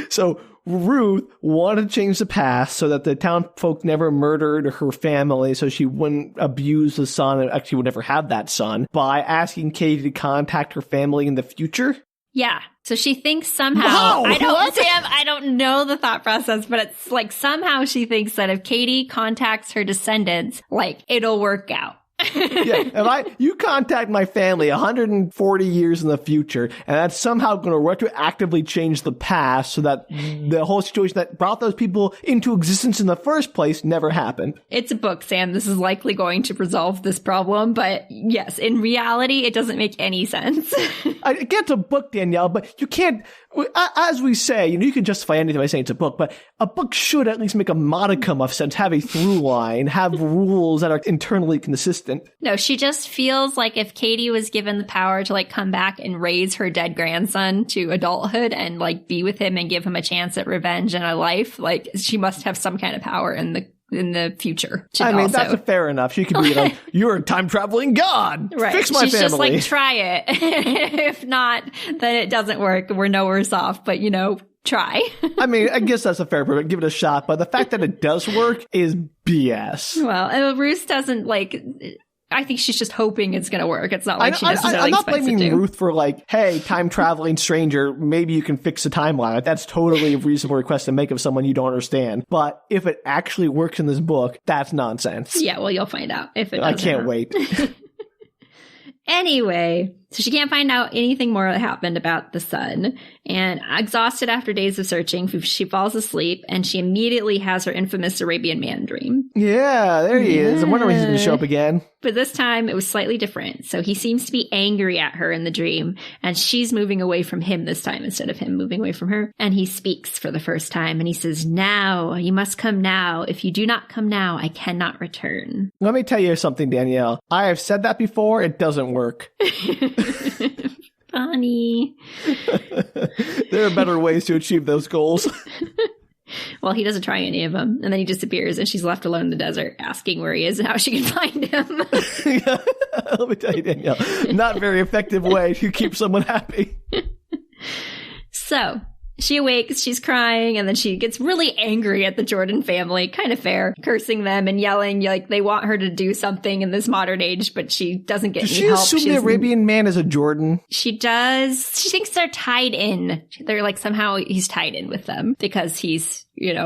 So Ruth wanted to change the past so that the town folk never murdered her family, so she wouldn't abuse the son and actually would never have that son, by asking Kady to contact her family in the future. Yeah. So she thinks somehow, wow, Sam, I don't know the thought process, but it's somehow she thinks that if Kady contacts her descendants, it'll work out. Yeah, if you contact my family 140 years in the future, and that's somehow going to retroactively change the past so that the whole situation that brought those people into existence in the first place never happened. It's a book, Sam. This is likely going to resolve this problem, but yes, in reality, it doesn't make any sense. I get it's a book, Danielle, but you can't, as we say, you can justify anything by saying it's a book, but a book should at least make a modicum of sense, have a through line, have rules that are internally consistent. No, she just feels like if Kady was given the power to come back and raise her dead grandson to adulthood and be with him and give him a chance at revenge and a life, she must have some kind of power in the future. That's fair enough. She could be you're a time traveling god. Right. Fix my She's family. Just try it. If not, then it doesn't work. We're no worse off. But try. I guess that's a fair point. Give it a shot. But the fact that it does work is BS. Well, Ruth doesn't I think she's just hoping it's going to work. It's not she necessarily I'm not expects blaming it to. Ruth for hey, time traveling stranger, maybe you can fix the timeline. That's totally a reasonable request to make of someone you don't understand. But if it actually works in this book, that's nonsense. Yeah, well, you'll find out if it doesn't. I can't wait. Anyway, So she can't find out anything more that happened about the son. And exhausted after days of searching, she falls asleep and she immediately has her infamous Arabian man dream. Yeah, there he is. I wonder when he's going to show up again. But this time it was slightly different. So he seems to be angry at her in the dream, and she's moving away from him this time instead of him moving away from her. And he speaks for the first time and he says, "Now, you must come now. If you do not come now, I cannot return." Let me tell you something, Danielle. I have said that before. It doesn't work. Funny. There are better ways to achieve those goals. Well, he doesn't try any of them, and then he disappears, and she's left alone in the desert asking where he is and how she can find him. Yeah. Let me tell you, Danielle, not very effective way to keep someone happy. So she awakes, she's crying, and then she gets really angry at the Jordan family, kind of fair, cursing them and yelling like they want her to do something in this modern age, but she doesn't get any help. Does she assume the Arabian man is a Jordan? She does. She thinks they're tied in. They're like somehow he's tied in with them because he's,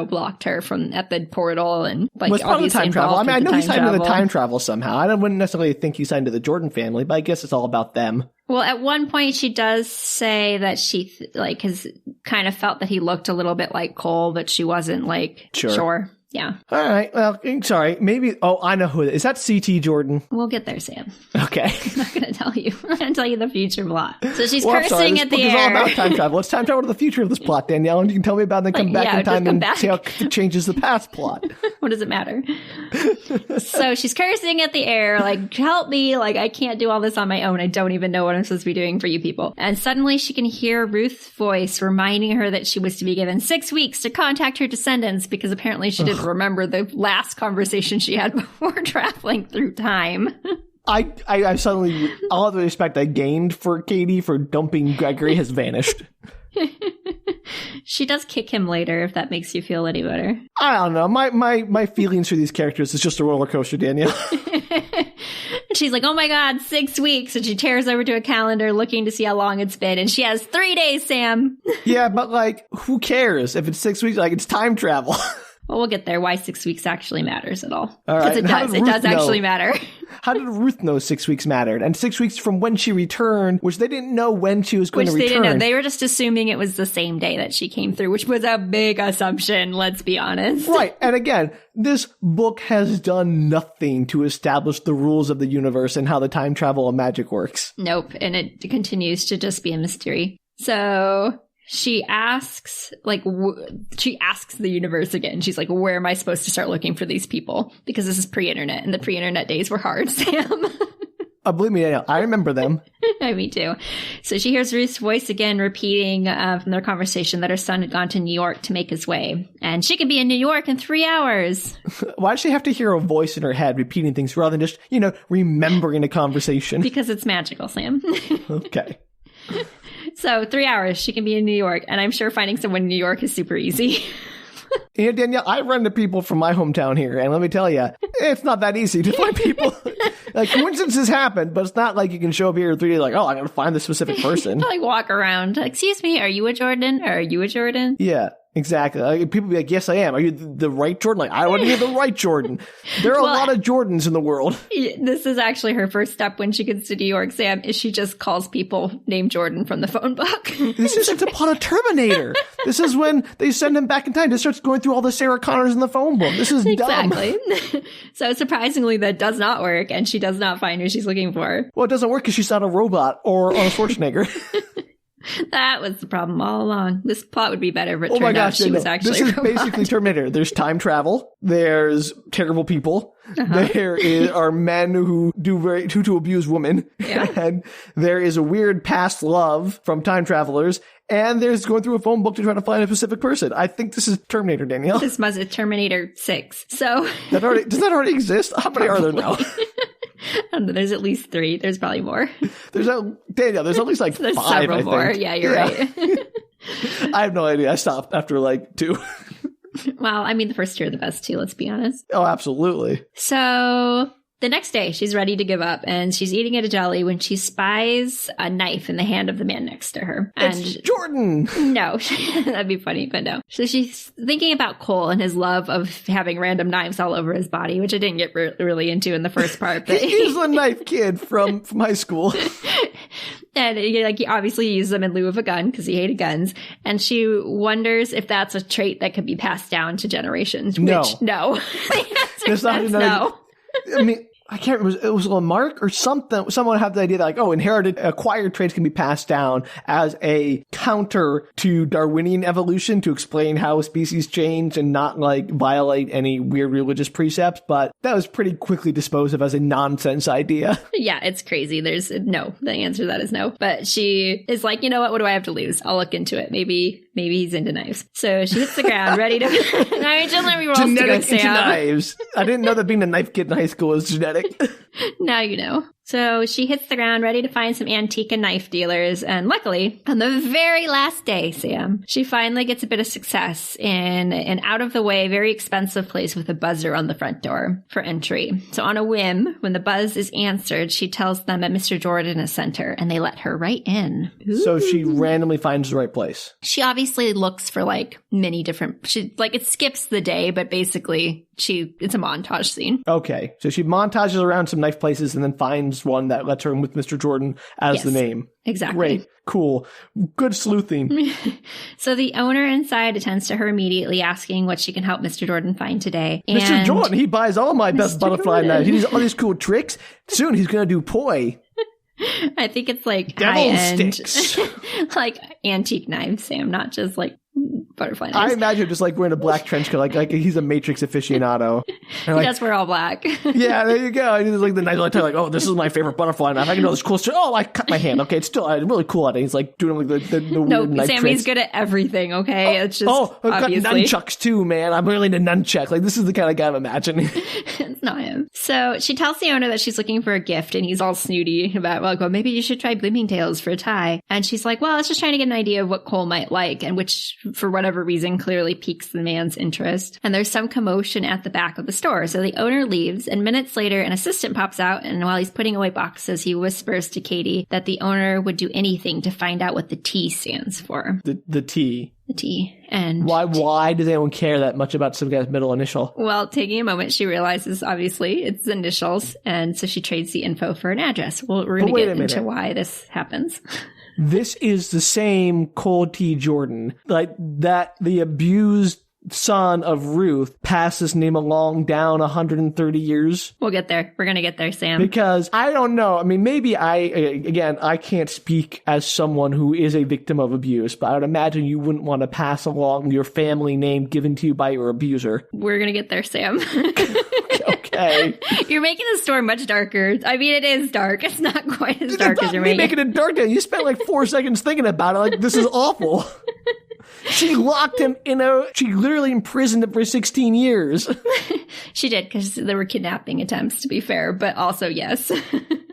blocked her from at the portal and like was part of the time travel. I mean, I know he's tied into the time travel somehow. I wouldn't necessarily think he's tied into the Jordan family, but I guess it's all about them. Well, at one point she does say that she has kind of felt that he looked a little bit like Cole, but she wasn't like sure. Yeah. All right. Well, sorry. Maybe. Oh, I know who it is. Is that C.T. Jordan? We'll get there, Sam. Okay. I'm not going to tell you. I'm going to tell you the future plot. So she's cursing at the air. It's all about time travel. Let's time travel to the future of this plot, Danielle, and you can tell me about it and then come back in time and see how it changes the past plot. What does it matter? So she's cursing at the air, like, help me. Like, I can't do all this on my own. I don't even know what I'm supposed to be doing for you people. And suddenly she can hear Ruth's voice reminding her that she was to be given 6 weeks to contact her descendants because apparently she didn't remember the last conversation she had before traveling through time. I suddenly, all of the respect I gained for Kady for dumping Gregory has vanished. She does kick him later, if that makes you feel any better. I don't know. My feelings for these characters is just a roller coaster, Danielle. And she's like, oh my God, 6 weeks. And she tears over to a calendar looking to see how long it's been. And she has 3 days, Sam. Yeah, but like, who cares if it's 6 weeks? Like, it's time travel. Well, we'll get there. Why 6 weeks actually matters at all. All right. Because it does actually matter. How did Ruth know 6 weeks mattered? And 6 weeks from when she returned, which they didn't know when she was going to return. Which they didn't know. They were just assuming it was the same day that she came through, which was a big assumption, let's be honest. Right. And again, this book has done nothing to establish the rules of the universe and how the time travel and magic works. Nope. And it continues to just be a mystery. So she asks, she asks the universe again. She's like, where am I supposed to start looking for these people? Because this is pre-internet, and the pre-internet days were hard, Sam. Believe me, I remember them. Me too. So she hears Ruth's voice again repeating from their conversation that her son had gone to New York to make his way. And she could be in New York in 3 hours. Why does she have to hear a voice in her head repeating things rather than just, remembering a conversation? Because it's magical, Sam. Okay. So 3 hours, she can be in New York, and I'm sure finding someone in New York is super easy. Danielle, I run into people from my hometown here, and let me tell you, it's not that easy to find people. Like, coincidences happen, but it's not like you can show up here in 3 days like, oh, I gotta find this specific person. Like, walk around. Excuse me, are you a Jordan? Or are you a Jordan? Yeah. Exactly. Like, people be like, yes, I am. Are you the right Jordan? Like, I want to be the right Jordan. There are a lot of Jordans in the world. This is actually her first step when she gets to New York, Sam, is she just calls people named Jordan from the phone book. This is the plot of Terminator. This is when they send him back in time. This starts going through all the Sarah Connors in the phone book. This is dumb. Exactly. So surprisingly, that does not work, and she does not find who she's looking for. Well, it doesn't work because she's not a robot or a Schwarzenegger. That was the problem all along. This plot would be better if it turned out she was actually This is basically Terminator. There's time travel. There's terrible people. There are men who to abuse women. Yeah. And there is a weird past love from time travelers. And there's going through a phone book to try to find a specific person. I think this is Terminator, Danielle. This must be Terminator 6. So does that already exist? How many are there now? I don't know, there's at least 3. There's probably more. Danielle, there's at least like there's 5, several I think. more. Yeah, you're right. I have no idea. I stopped after 2. Well, I mean, the first 2 are the best too, let's be honest. Oh, absolutely. So the next day, she's ready to give up, and she's eating at a deli when she spies a knife in the hand of the man next to her. It's Jordan! No, that'd be funny, but no. So she's thinking about Cole and his love of having random knives all over his body, which I didn't get really into in the first part. But he's the knife kid from high school. And he obviously used them in lieu of a gun because he hated guns. And she wonders if that's a trait that could be passed down to generations. No. Which, no. The answer is no. I mean, I can't remember. It was Lamarck or something. Someone had the idea that inherited acquired traits can be passed down as a counter to Darwinian evolution to explain how species change and not violate any weird religious precepts. But that was pretty quickly disposed of as a nonsense idea. Yeah, it's crazy. There's no. The answer to that is no. But she is like, you know what? What do I have to lose? I'll look into it. Maybe he's into knives. So she hits the ground, ready to. I just let me roll genetic to go, into Sam. knives. I didn't know that being a knife kid in high school was genetic. Now you know. So she hits the ground ready to find some antique and knife dealers. And luckily, on the very last day, Sam, she finally gets a bit of success in an out-of-the-way, very expensive place with a buzzer on the front door for entry. So on a whim, when the buzz is answered, she tells them that Mr. Jordan is sent her, and they let her right in. Ooh. So she randomly finds the right place. She obviously looks for many different, it skips the day, but basically it's a montage scene. Okay. So she montages around some knife places and then finds one that lets her in with Mr. Jordan as the name. Exactly. Great. Cool. Good sleuthing. So the owner inside attends to her immediately, asking what she can help Mr. Jordan find today. And Mr. Jordan, he buys all my best Mr. butterfly Jordan. knives. He does all these cool tricks. Soon he's going to do poi. I think it's Devil high-end, sticks. antique knives, Sam, not just butterfly knives. I imagine just wearing a black trench coat, like he's a Matrix aficionado. He does wear all black. Yeah, there you go. And he's the knife, this is my favorite butterfly knife. I can do this cool stuff. Oh, I cut my hand. Okay, it's still really cool at it. He's doing the No, weird knife Sam, tricks. he's good at everything, okay? It's just I've got obviously nunchucks too, man. I'm really into nunchuck. This is the kind of guy I'm imagining. It's not him. So she tells the owner that she's looking for a gift, and he's all snooty about, maybe you should try Bloomingdale's for a tie. And she's like, well, I was just trying to get an idea of what Cole might like, and which, for whatever reason, clearly piques the man's interest. And there's some commotion at the back of the store. So the owner leaves, and minutes later, an assistant pops out, and while he's putting away boxes, he whispers to Kady that the owner would do anything to find out what the T stands for. The T. The T. And why does anyone care that much about some guy's middle initial? Well, taking a moment, she realizes, obviously, it's initials, and so she trades the info for an address. Well, we're going to get into why this happens. This is the same Cole T. Jordan, that the abused son of Ruth passed his name along down 130 years. We'll get there. We're going to get there, Sam. Because I don't know. I mean, maybe I can't speak as someone who is a victim of abuse, but I would imagine you wouldn't want to pass along your family name given to you by your abuser. We're going to get there, Sam. Okay. You're making the story much darker. I mean, it is dark. It's not quite as dark as you're making it dark. You spent 4 seconds thinking about it. This is awful. She locked him she literally imprisoned him for 16 years. She did, because there were kidnapping attempts, to be fair, but also yes.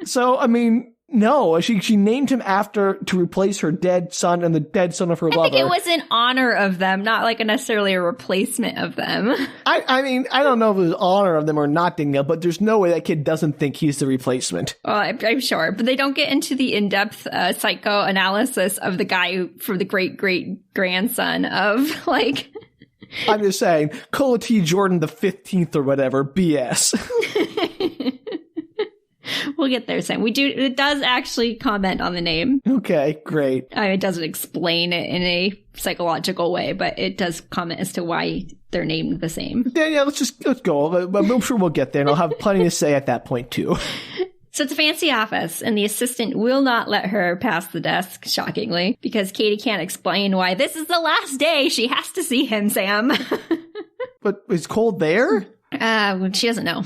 So, I mean, no, she named him to replace her dead son and the dead son of her lover. I think it was in honor of them, not necessarily a replacement of them. I mean, I don't know if it was honor of them or not, Danielle, but there's no way that kid doesn't think he's the replacement. Well, I'm sure, but they don't get into the in-depth psychoanalysis of the guy for the great-great-grandson of, I'm just saying, Cole T. Jordan the 15th or whatever, BS. We'll get there, Sam. It does actually comment on the name. Okay, great. It doesn't explain it in a psychological way, but it does comment as to why they're named the same. Danielle, let's go. I'm sure we'll get there, and I'll have plenty to say at that point, too. So it's a fancy office, and the assistant will not let her pass the desk, shockingly, because Kady can't explain why this is the last day she has to see him, Sam. But is Cole there? She doesn't know.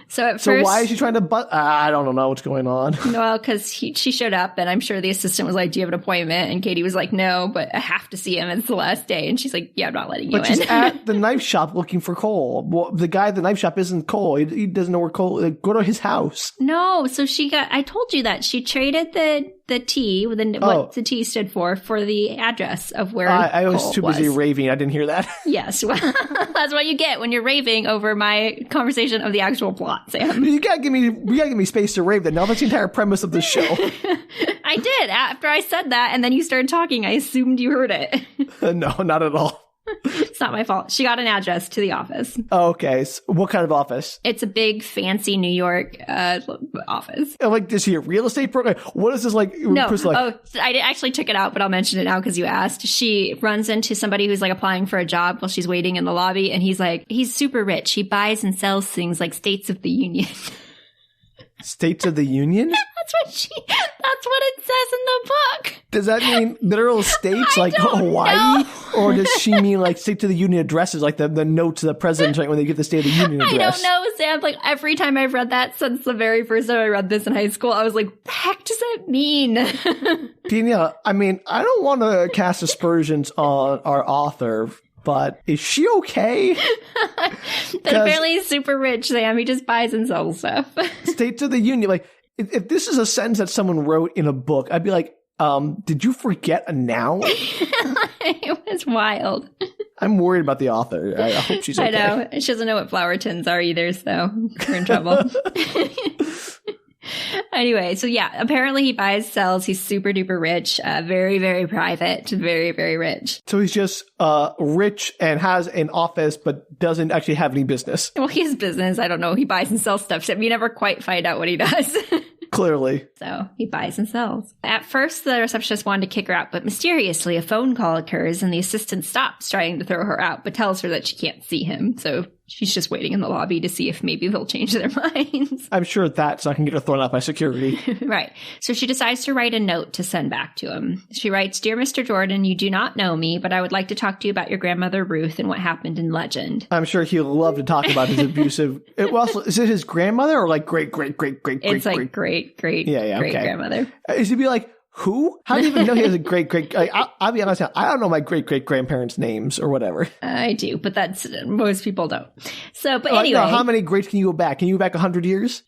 So at first, why is she trying to I don't know what's going on. Well, because she showed up, and I'm sure the assistant was like, do you have an appointment? And Kady was like, no, but I have to see him. It's the last day. And she's like, yeah, I'm not letting you in. But she's at the knife shop looking for Cole. Well, the guy at the knife shop isn't Cole. He doesn't know where Cole is. Go to his house. No, so I told you that. She traded the T, what the T stood for the address of where I was Cole too busy raving. I didn't hear that. Yes, well, that's what you get when you're raving over my conversation of the actual plot, Sam. You gotta give me space to rave. Then now that's the entire premise of the show. I did. After I said that, and then you started talking, I assumed you heard it. No, not at all. It's not my fault. She got an address to the office. Oh, okay. So what kind of office? It's a big, fancy New York office. Like, is he a real estate broker? What is this like? No. Like? I actually took it out, but I'll mention it now because you asked. She runs into somebody who's like applying for a job while she's waiting in the lobby. And he's like, he's super rich. He buys and sells things like States of the Union. States of the Union? That's what it says in the book. Does that mean literal states like Hawaii? Or does she mean like State of the Union addresses, like the note to the president right when they give the State of the Union address? I don't know, Sam. Like every time I've read that since the very first time I read this in high school, I was like, what the heck does that mean? Danielle, I mean, I don't want to cast aspersions on our author, but is she okay? But apparently he's super rich, Sam. He just buys and sells stuff. States of the Union, like, if this is a sentence that someone wrote in a book, I'd be like, did you forget a noun? It was wild. I'm worried about the author. I hope she's okay. I know. She doesn't know what flower tins are either, so we're in trouble. Anyway, so yeah, apparently he buys, sells. He's super duper rich, very, very private, very, very rich. So he's just rich and has an office, but doesn't actually have any business. Well, he has business. I don't know. He buys and sells stuff. So you never quite find out what he does. Clearly. So he buys and sells. At first, the receptionist wanted to kick her out, but mysteriously, a phone call occurs and the assistant stops trying to throw her out, but tells her that she can't see him. So she's just waiting in the lobby to see if maybe they'll change their minds. I'm sure that's not going to get her thrown out by security. Right. So she decides to write a note to send back to him. She writes, "Dear Mr. Jordan, you do not know me, but I would like to talk to you about your grandmother Ruth and what happened in legend." I'm sure he'll love to talk about his abusive... Well, is it his grandmother or like great? It's like great grandmother. Is he be like, who? How do you even know he has a great? I'll be honest now, I don't know my great-great-grandparents' names or whatever. I do, but that's most people don't. So, but anyway. No, how many greats can you go back? Can you go back 100 years?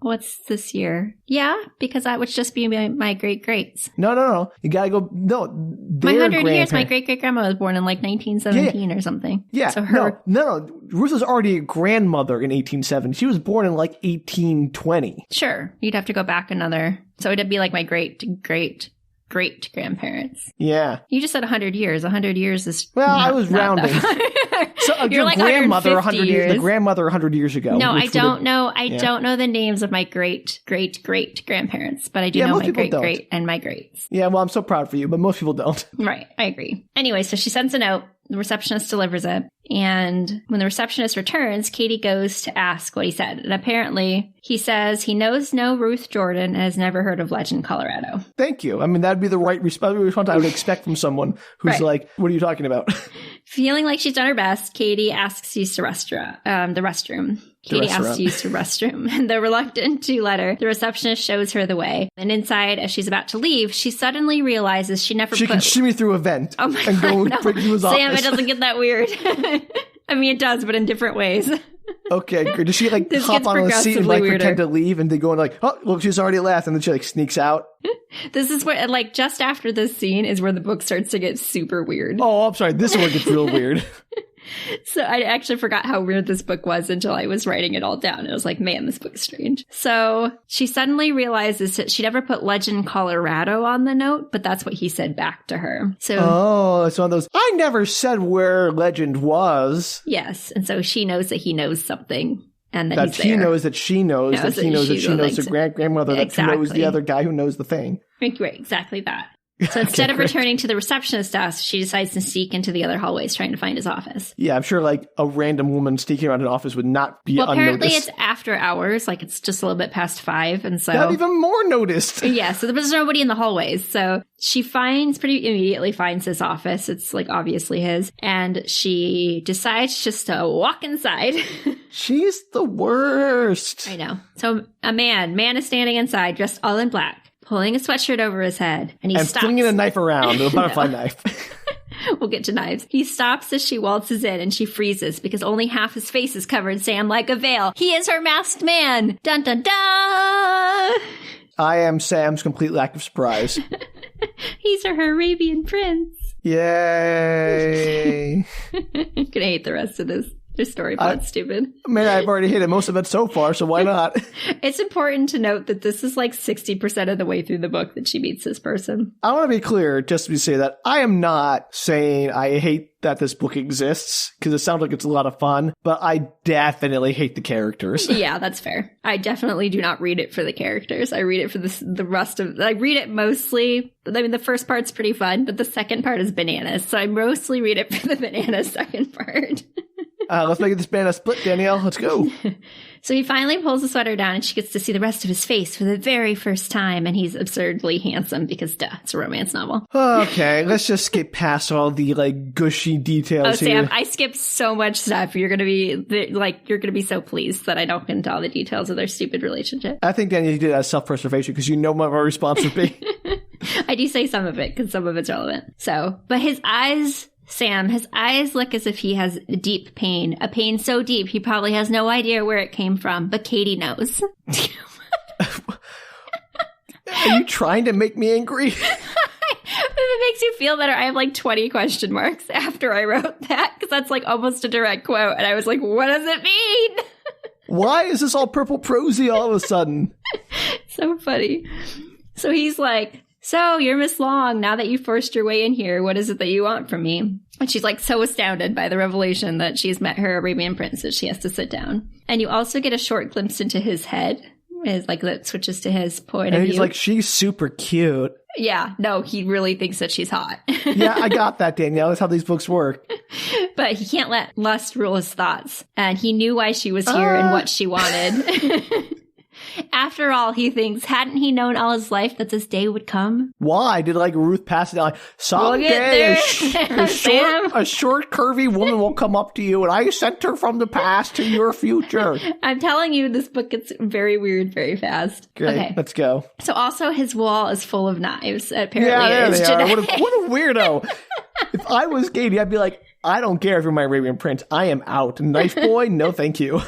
What's this year? Yeah, because that would just be my great-greats. No. You gotta go, no. My 100 years, my great-great-grandma was born in like 1917 or something. Yeah, so her... No. Ruth was already a grandmother in 1870. She was born in like 1820. Sure. You'd have to go back another. So it'd be like my great-great-grandparents. Yeah. You just said 100 years. 100 years is I was rounding. So you're like grandmother 100 years. The grandmother 100 years ago. No, I don't know. I don't know the names of my great-great-great-grandparents, but I do know my great-great and my greats. Yeah, well, I'm so proud for you, but most people don't. Right. I agree. Anyway, so she sends a note. The receptionist delivers it. And when the receptionist returns, Kady goes to ask what he said. And apparently he says he knows no Ruth Jordan and has never heard of Legend, Colorado. Thank you. I mean, that'd be the right response I would expect from someone who's like, what are you talking about? Feeling like she's done her best, Kady asks to use the restroom. Kady asks to use the restroom. And though reluctant to let her, the receptionist shows her the way. And inside, as she's about to leave, she suddenly realizes she can shimmy through a vent and go to his office. Sam, it doesn't get that weird. I mean, it does, but in different ways. Okay, great. Does she like hop on a seat and like pretend to leave and they go and like, oh, look, she's already left, and then she like sneaks out? This is where, like, just after this scene is where the book starts to get super weird. Oh, I'm sorry. This is where it gets real weird. So I actually forgot how weird this book was until I was writing it all down. And I was like, man, this book is strange. So she suddenly realizes that she never put Legend, Colorado on the note, but that's what he said back to her. So it's one of those, I never said where Legend was. Yes. And so she knows that he knows something. And that he knows that she knows that he knows that she knows the grandmother that knows the other guy who knows the thing. Right, exactly that. So instead of returning to the receptionist's desk, she decides to sneak into the other hallways trying to find his office. Yeah, I'm sure like a random woman sneaking around an office would not be unnoticed. Apparently it's after hours, like it's just a little bit past 5, and so... Not even more noticed! Yeah, so there's nobody in the hallways, so she pretty immediately finds his office. It's like obviously his, and she decides just to walk inside. She's the worst! I know. So a man is standing inside, dressed all in black, pulling a sweatshirt over his head, and he stops. Flinging a knife around, a butterfly knife. We'll get to knives. He stops as she waltzes in, and she freezes because only half his face is covered, Sam, like a veil. He is her masked man! Dun dun dun! I am Sam's complete lack of surprise. He's her Arabian prince. Yay! I'm gonna hate the rest of this. Their story plot's stupid. I mean, I've already hated most of it so far, so why not? It's important to note that this is like 60% of the way through the book that she meets this person. I want to be clear, just to say that I am not saying I hate that this book exists, because it sounds like it's a lot of fun, but I definitely hate the characters. Yeah, that's fair. I definitely do not read it for the characters. I read it for the rest of... I read it mostly... I mean, the first part's pretty fun, but the second part is bananas, so I mostly read it for the bananas second part. Let's make this banana split, Danielle. Let's go. So he finally pulls the sweater down and she gets to see the rest of his face for the very first time. And he's absurdly handsome because, duh, it's a romance novel. Okay, let's just skip past all the, like, gushy details here. Sam, I skipped so much stuff. You're going to be so pleased that I don't get into all the details of their stupid relationship. I think, Danielle, you did that as self-preservation because you know what my response would be. I do say some of it because some of it's relevant. So, but his eyes... Sam, his eyes look as if he has deep pain, a pain so deep he probably has no idea where it came from, but Kady knows. Are you trying to make me angry? If it makes you feel better, I have like 20 question marks after I wrote that, because that's like almost a direct quote, and I was like, what does it mean? Why is this all purple prosy all of a sudden? So funny. So he's like... So, you're Miss Long. Now that you forced your way in here, what is it that you want from me? And she's like so astounded by the revelation that she's met her Arabian prince that she has to sit down. And you also get a short glimpse into his head. Is like that switches to his point of view. And he's like, she's super cute. Yeah, no, he really thinks that she's hot. Yeah, I got that, Danielle. That's how these books work. But he can't let lust rule his thoughts. And he knew why she was here and what she wanted. After all, he thinks, hadn't he known all his life that this day would come? Why? Did like Ruth pass it down? Like, someday a short, curvy woman will come up to you and I sent her from the past to your future. I'm telling you, this book gets very weird very fast. Great, okay. Let's go. So also his wall is full of knives. Apparently, yeah, there they are. What a weirdo. If I was Kady, I'd be like, I don't care if you're my Arabian prince. I am out. Knife boy, no thank you.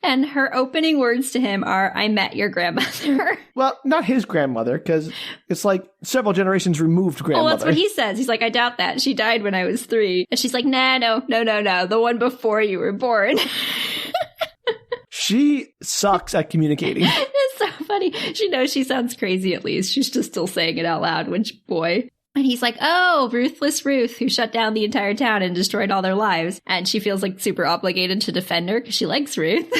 And her opening words to him are, I met your grandmother. Well, not his grandmother, because it's like several generations removed grandmother. Well, that's what he says. He's like, I doubt that. She died when I was 3. And she's like, no. The one before you were born. She sucks at communicating. It's so funny. She knows she sounds crazy at least. She's just still saying it out loud, which, boy... And he's like, oh, ruthless Ruth, who shut down the entire town and destroyed all their lives. And she feels like super obligated to defend her because she likes Ruth.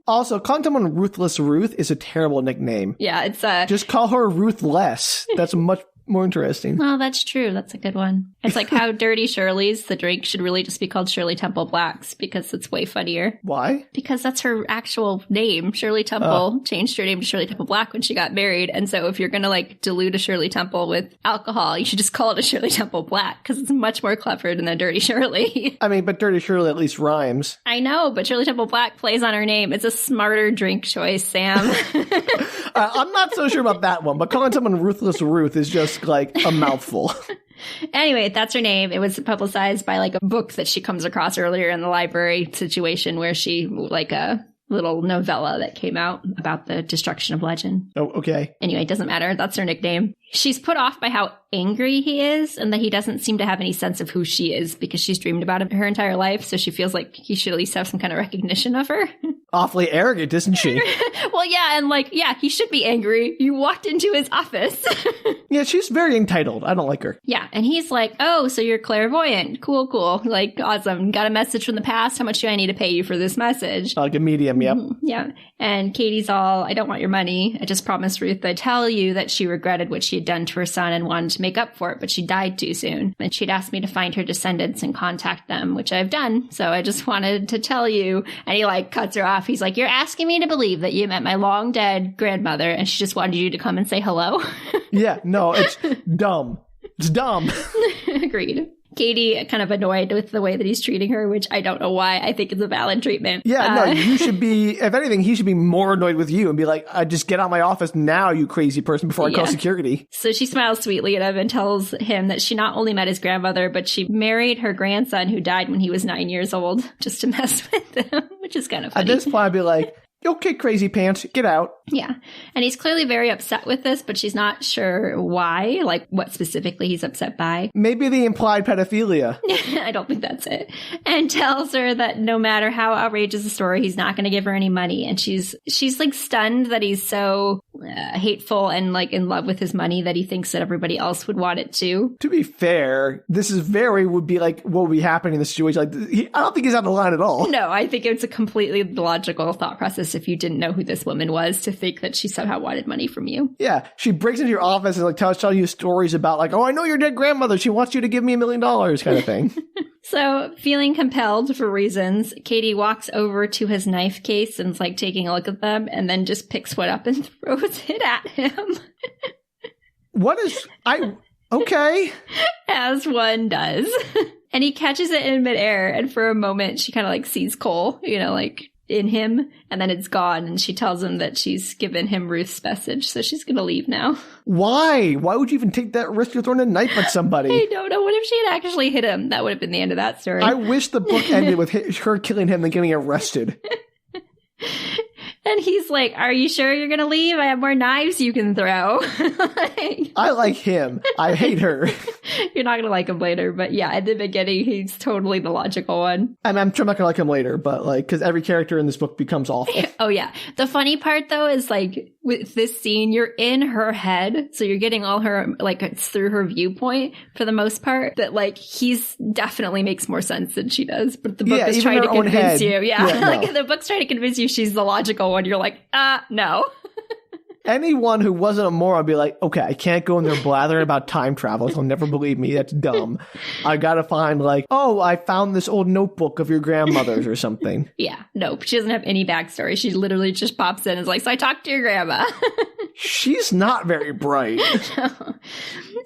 Also, calling someone Ruthless Ruth is a terrible nickname. Yeah, it's just call her Ruthless. That's much more interesting. Oh, that's true. That's a good one. It's like how Dirty Shirley's, the drink, should really just be called Shirley Temple Blacks because it's way funnier. Why? Because that's her actual name. Shirley Temple changed her name to Shirley Temple Black when she got married. And so if you're going to like dilute a Shirley Temple with alcohol, you should just call it a Shirley Temple Black because it's much more clever than a Dirty Shirley. I mean, but Dirty Shirley at least rhymes. I know, but Shirley Temple Black plays on her name. It's a smarter drink choice, Sam. I'm not so sure about that one, but calling someone Ruthless Ruth is just like a mouthful. Anyway, that's her name. It was publicized by like a book that she comes across earlier in the library situation where she like a little novella that came out about the destruction of legend. Oh, okay. Anyway, it doesn't matter. That's her nickname. She's put off by how angry he is and that he doesn't seem to have any sense of who she is because she's dreamed about it her entire life. So she feels like he should at least have some kind of recognition of her. Awfully arrogant, isn't she? Well, yeah. And like, yeah, he should be angry. You walked into his office. Yeah, she's very entitled. I don't like her. Yeah. And he's like, oh, so you're clairvoyant. Cool. Like, awesome. Got a message from the past. How much do I need to pay you for this message? Like a medium, yep. Yeah. And Kady's all, I don't want your money. I just promised Ruth I'd tell you that she regretted what she had done to her son and wanted to make up for it, but she died too soon. And she'd asked me to find her descendants and contact them, which I've done. So I just wanted to tell you. And he like cuts her off. He's like, you're asking me to believe that you met my long dead grandmother and she just wanted you to come and say hello. Yeah, no, it's dumb. It's dumb. Agreed. Kady kind of annoyed with the way that he's treating her, which I don't know why. I think it's a valid treatment. Yeah, no, you should be, if anything, he should be more annoyed with you and be like, just get out of my office now, you crazy person, before I call security. So she smiles sweetly at him and tells him that she not only met his grandmother, but she married her grandson who died when he was 9 years old just to mess with him, which is kind of funny. At this point, I'd be like, Okay, crazy pants, get out. Yeah. And he's clearly very upset with this, but she's not sure why, like what specifically he's upset by. Maybe the implied pedophilia. I don't think that's it. And tells her that no matter how outrageous the story, he's not going to give her any money. And she's like stunned that he's so hateful and like in love with his money that he thinks that everybody else would want it too. To be fair, this is would be like what would be happening in this situation. Like, I don't think he's out of line at all. No, I think it's a completely logical thought process if you didn't know who this woman was to think that she somehow wanted money from you. Yeah, she breaks into your office and like telling you stories about like, oh, I know your dead grandmother. She wants you to give me $1 million kind of thing. So, feeling compelled for reasons, Kady walks over to his knife case and is like taking a look at them and then just picks one up and throws it at him. Okay. As one does. And he catches it in midair, and for a moment she kind of like sees Cole, like in him, and then it's gone, and she tells him that she's given him Ruth's message, so she's gonna leave now. Why? Why would you even take that risk of throwing a knife at somebody? I don't know. What if she had actually hit him? That would have been the end of that story. I wish the book ended with her killing him and getting arrested. And he's like, are you sure you're going to leave? I have more knives you can throw. I like him. I hate her. You're not going to like him later. But yeah, at the beginning, he's totally the logical one. And I'm sure I'm not going to like him later, but like, because every character in this book becomes awful. Oh, yeah. The funny part, though, is like with this scene, you're in her head. So you're getting all her, like, it's through her viewpoint for the most part. But like, he's definitely makes more sense than she does. But the book is trying to convince you. Yeah. Like the book's trying to convince you she's the logical one. You're like, no. Anyone who wasn't a moron would be like, okay, I can't go in there blathering about time travel. They'll never believe me. That's dumb. I gotta find like, oh, I found this old notebook of your grandmother's or something. Yeah, nope. She doesn't have any backstory. She literally just pops in and is like, so I talked to your grandma. She's not very bright. No.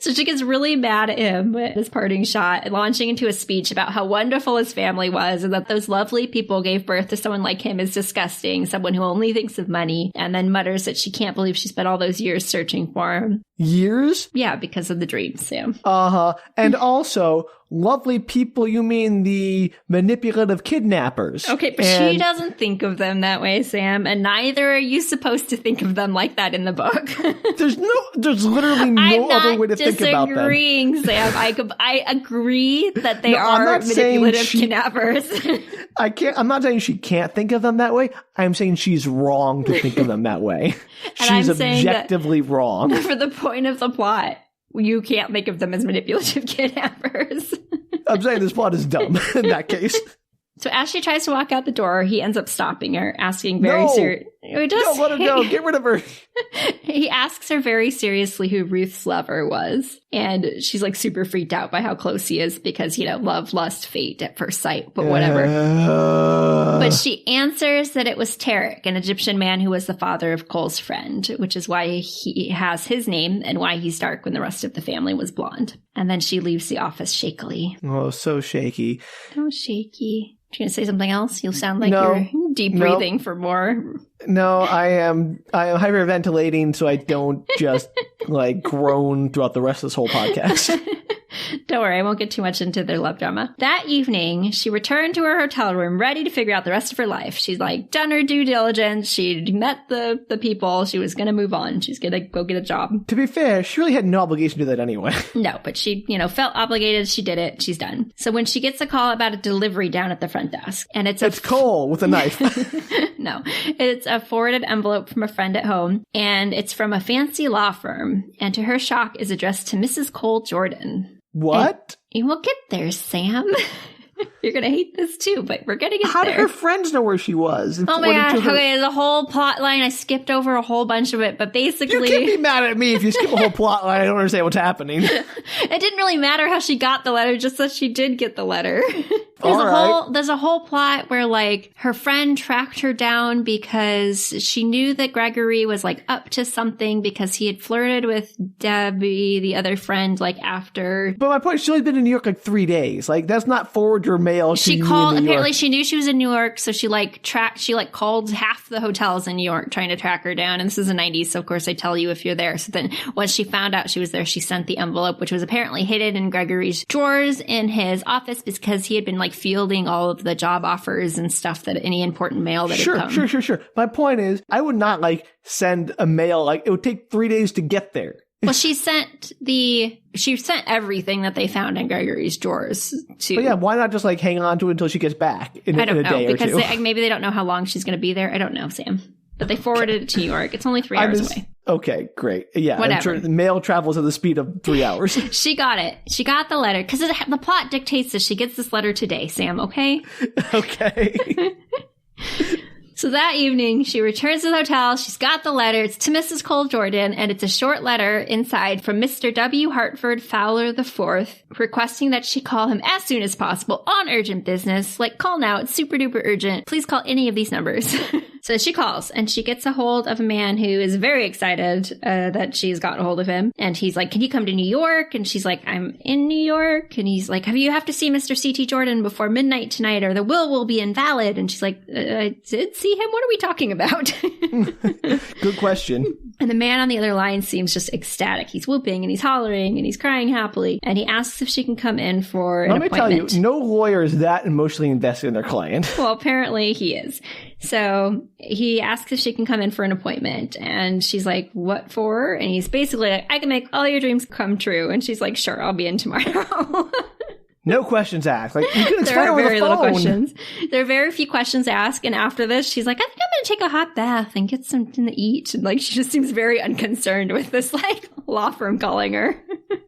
So she gets really mad at him at his parting shot, launching into a speech about how wonderful his family was and that those lovely people gave birth to someone like him is disgusting, someone who only thinks of money, and then mutters that she can't believe she spent all those years searching for him. Years? Yeah, because of the dreams, Sam. Uh-huh. And also, lovely people, you mean the manipulative kidnappers. Okay, but she doesn't think of them that way, Sam, and neither are you supposed to think of them like that in the book. There's literally no other way to think about them. I'm not disagreeing, Sam. I agree that they are manipulative kidnappers. I'm not saying she can't think of them that way. I'm saying she's wrong to think of them that way. She's objectively wrong. For the point of the plot, you can't think of them as manipulative kidnappers. I'm saying this plot is dumb in that case. So as she tries to walk out the door, he ends up stopping her, asking very seriously. Don't let her go. Get rid of her. He asks her very seriously who Ruth's lover was. And she's like super freaked out by how close he is because, love, lust, fate at first sight, but whatever. But she answers that it was Tarek, an Egyptian man who was the father of Cole's friend, which is why he has his name and why he's dark when the rest of the family was blonde. And then she leaves the office shakily. Oh, so shaky. So shaky. You going to say something else? You sound like you're deep breathing for more. No, I am hyperventilating so I don't just like groan throughout the rest of this whole podcast. Don't worry, I won't get too much into their love drama. That evening, she returned to her hotel room ready to figure out the rest of her life. She's like done her due diligence. She'd met the people. She was going to move on. She's going to go get a job. To be fair, she really had no obligation to do that anyway. No, but she, felt obligated. She did it. She's done. So when she gets a call about a delivery down at the front desk, and it's Cole with a knife. No, it's a forwarded envelope from a friend at home, and it's from a fancy law firm, and to her shock is addressed to Mrs. Cole Jordan. What? And we'll get there, Sam. You're going to hate this too, but we're going to get there. How did her friends know where she was? Oh my gosh. Okay, the whole plot line, I skipped over a whole bunch of it, but basically... You can't be mad at me if you skip a whole plot line. I don't understand what's happening. It didn't really matter how she got the letter, just that she did get the letter. There's a whole plot where like her friend tracked her down because she knew that Gregory was like up to something because he had flirted with Debbie, the other friend, like after. But my point, she's only been in New York like 3 days. Like that's not forward your your mail to She you called, in New apparently York. she knew she was in New York, so she called half the hotels in New York trying to track her down. And this is the 90s, so of course they tell you if you're there. So then once she found out she was there, she sent the envelope, which was apparently hidden in Gregory's drawers in his office because he had been like fielding all of the job offers and stuff, that any important mail that had come. Sure. My point is, I would not like send a mail, like it would take 3 days to get there. Well, she sent everything that they found in Gregory's drawers to. But yeah, why not just like hang on to it until she gets back in a day or two? I don't know, because maybe they don't know how long she's going to be there. I don't know, Sam. But they forwarded it to New York. It's only 3 hours away. Okay, great. Yeah, whatever. I'm sure the mail travels at the speed of 3 hours. She got it. She got the letter because the plot dictates that she gets this letter today, Sam, okay? Okay. So that evening, she returns to the hotel. She's got the letter. It's to Mrs. Cole Jordan, and it's a short letter inside from Mr. W. Hartford Fowler IV, requesting that she call him as soon as possible on urgent business. Like, call now. It's super duper urgent. Please call any of these numbers. So she calls, and she gets a hold of a man who is very excited that she's gotten a hold of him. And he's like, can you come to New York? And she's like, I'm in New York. And he's like, you have to see Mr. C.T. Jordan before midnight tonight, or the will be invalid. And she's like, I did see him. What are we talking about? Good question. And the man on the other line seems just ecstatic. He's whooping and he's hollering and he's crying happily. And he asks if she can come in for an appointment. Let me tell you, no lawyer is that emotionally invested in their client. Well, apparently he is. So he asks if she can come in for an appointment. And she's like, what for? And he's basically like, I can make all your dreams come true. And she's like, sure, I'll be in tomorrow. No questions asked. Like, you can explain there are over very the phone. little questions. There are very few questions asked. And after this, she's like, I think I'm going to take a hot bath and get something to eat. And like, she just seems very unconcerned with this like law firm calling her.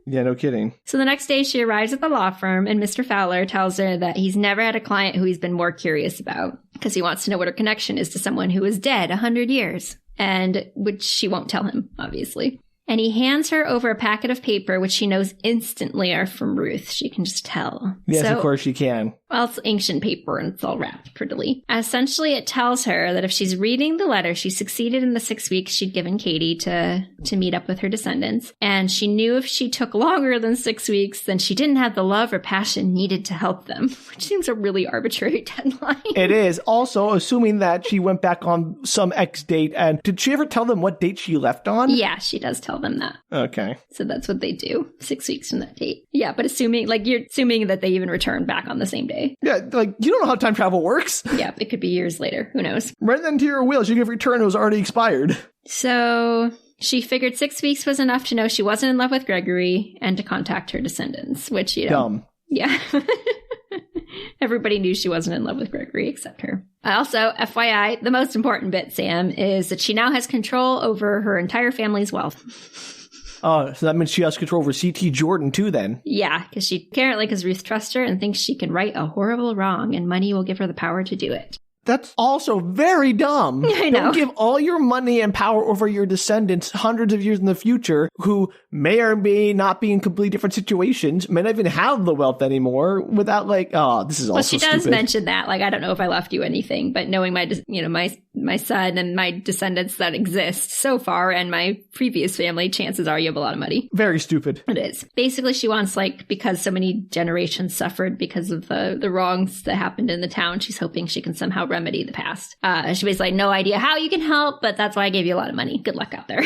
Yeah, no kidding. So the next day she arrives at the law firm, and Mr. Fowler tells her that he's never had a client who he's been more curious about, because he wants to know what her connection is to someone who is dead 100 years. And which she won't tell him, obviously. And he hands her over a packet of paper, which she knows instantly are from Ruth. She can just tell. Yes, of course she can. Well, it's ancient paper and it's all wrapped prettily. Essentially, it tells her that if she's reading the letter, she succeeded in the 6 weeks she'd given Kady to meet up with her descendants. And she knew if she took longer than 6 weeks, then she didn't have the love or passion needed to help them, which seems a really arbitrary deadline. It is. Also, assuming that she went back on some X date. And did she ever tell them what date she left on? Yeah, she does tell them that. Okay. So that's what they do 6 weeks from that date. Yeah, but you're assuming that they even return back on the same day. Yeah, like, you don't know how time travel works. Yeah, it could be years later. Who knows? Right into your will, she could return. It was already expired. So she figured 6 weeks was enough to know she wasn't in love with Gregory and to contact her descendants, which, you know. Dumb. Yeah. Everybody knew she wasn't in love with Gregory except her. Also, FYI, the most important bit, Sam, is that she now has control over her entire family's wealth. Oh, so that means she has control over C.T. Jordan, too, then. Yeah, because Ruth trusts her and thinks she can right a horrible wrong, and money will give her the power to do it. That's also very dumb. I know. Don't give all your money and power over your descendants hundreds of years in the future who may or may not be in completely different situations, may not even have the wealth anymore without like, oh, this is also stupid. Well, she does mention that, like, I don't know if I left you anything, but knowing my son and my descendants that exist so far and my previous family, chances are you have a lot of money. Very stupid. It is. Basically, she wants, like, because so many generations suffered because of the wrongs that happened in the town, she's hoping she can somehow remedy the past. She basically had no idea how you can help, but that's why I gave you a lot of money. Good luck out there.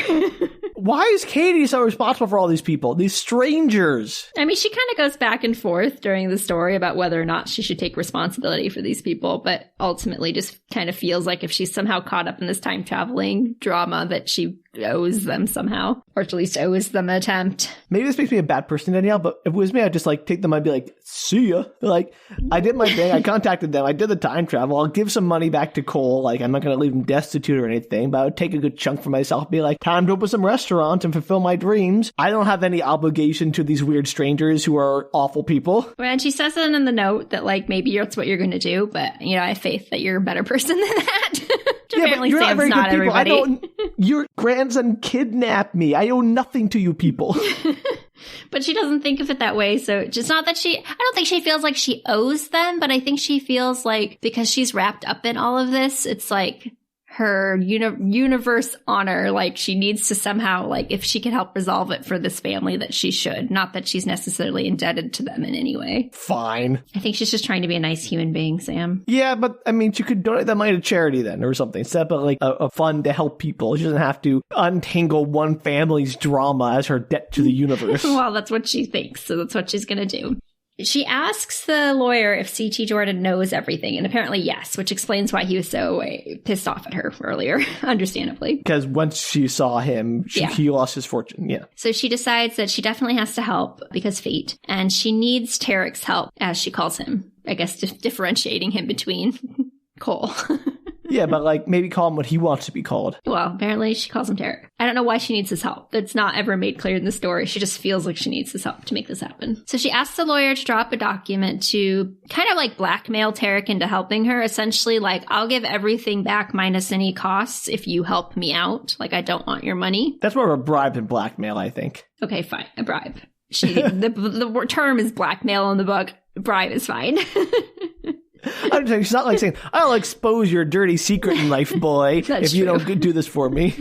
Why is Kady so responsible for all these people? These strangers? I mean, she kind of goes back and forth during the story about whether or not she should take responsibility for these people, but ultimately just kind of feels like if she's somehow caught up in this time traveling drama that she owes them somehow, or at least owes them an attempt. Maybe this makes me a bad person, Danielle, but if it was me, I'd just like take them and be like, see ya. Like, I did my thing. I contacted them. I did the time travel. I'll give some money back to Cole. Like, I'm not going to leave him destitute or anything, but I would take a good chunk for myself, be like, time to open some restaurants and fulfill my dreams. I don't have any obligation to these weird strangers who are awful people. And she says it in the note that, like, maybe that's what you're going to do, but, you know, I have faith that you're a better person than that. Yeah, apparently but you're Sam's not very good not people. everybody. Your grandson kidnapped me. I owe nothing to you people. But she doesn't think of it that way. So just not that I don't think she feels like she owes them, but I think she feels like because she's wrapped up in all of this, it's like her universe honor. Like, she needs to somehow, like, if she can help resolve it for this family, that she should. Not that she's necessarily indebted to them in any way. Fine. I think she's just trying to be a nice human being, Sam. Yeah, but I mean, she could donate that money to charity then or something. Set up like a fund to help people. She doesn't have to untangle one family's drama as her debt to the universe. Well, that's what she thinks, so that's what she's going to do. She asks the lawyer if C.T. Jordan knows everything, and apparently yes, which explains why he was so pissed off at her earlier, understandably. Because once she saw him, he lost his fortune, yeah. So she decides that she definitely has to help because fate, and she needs Tarek's help, as she calls him, I guess differentiating him between Cole. Yeah, but like maybe call him what he wants to be called. Well, apparently she calls him Tarek. I don't know why she needs his help. That's not ever made clear in the story. She just feels like she needs his help to make this happen. So she asks the lawyer to drop a document to kind of like blackmail Tarek into helping her. Essentially, like, I'll give everything back minus any costs if you help me out. Like, I don't want your money. That's more of a bribe than blackmail, I think. Okay, fine. A bribe. The term is blackmail in the book. Bribe is fine. I'm saying, she's not like saying, I'll expose your dirty secret in life, boy, if you don't do this for me.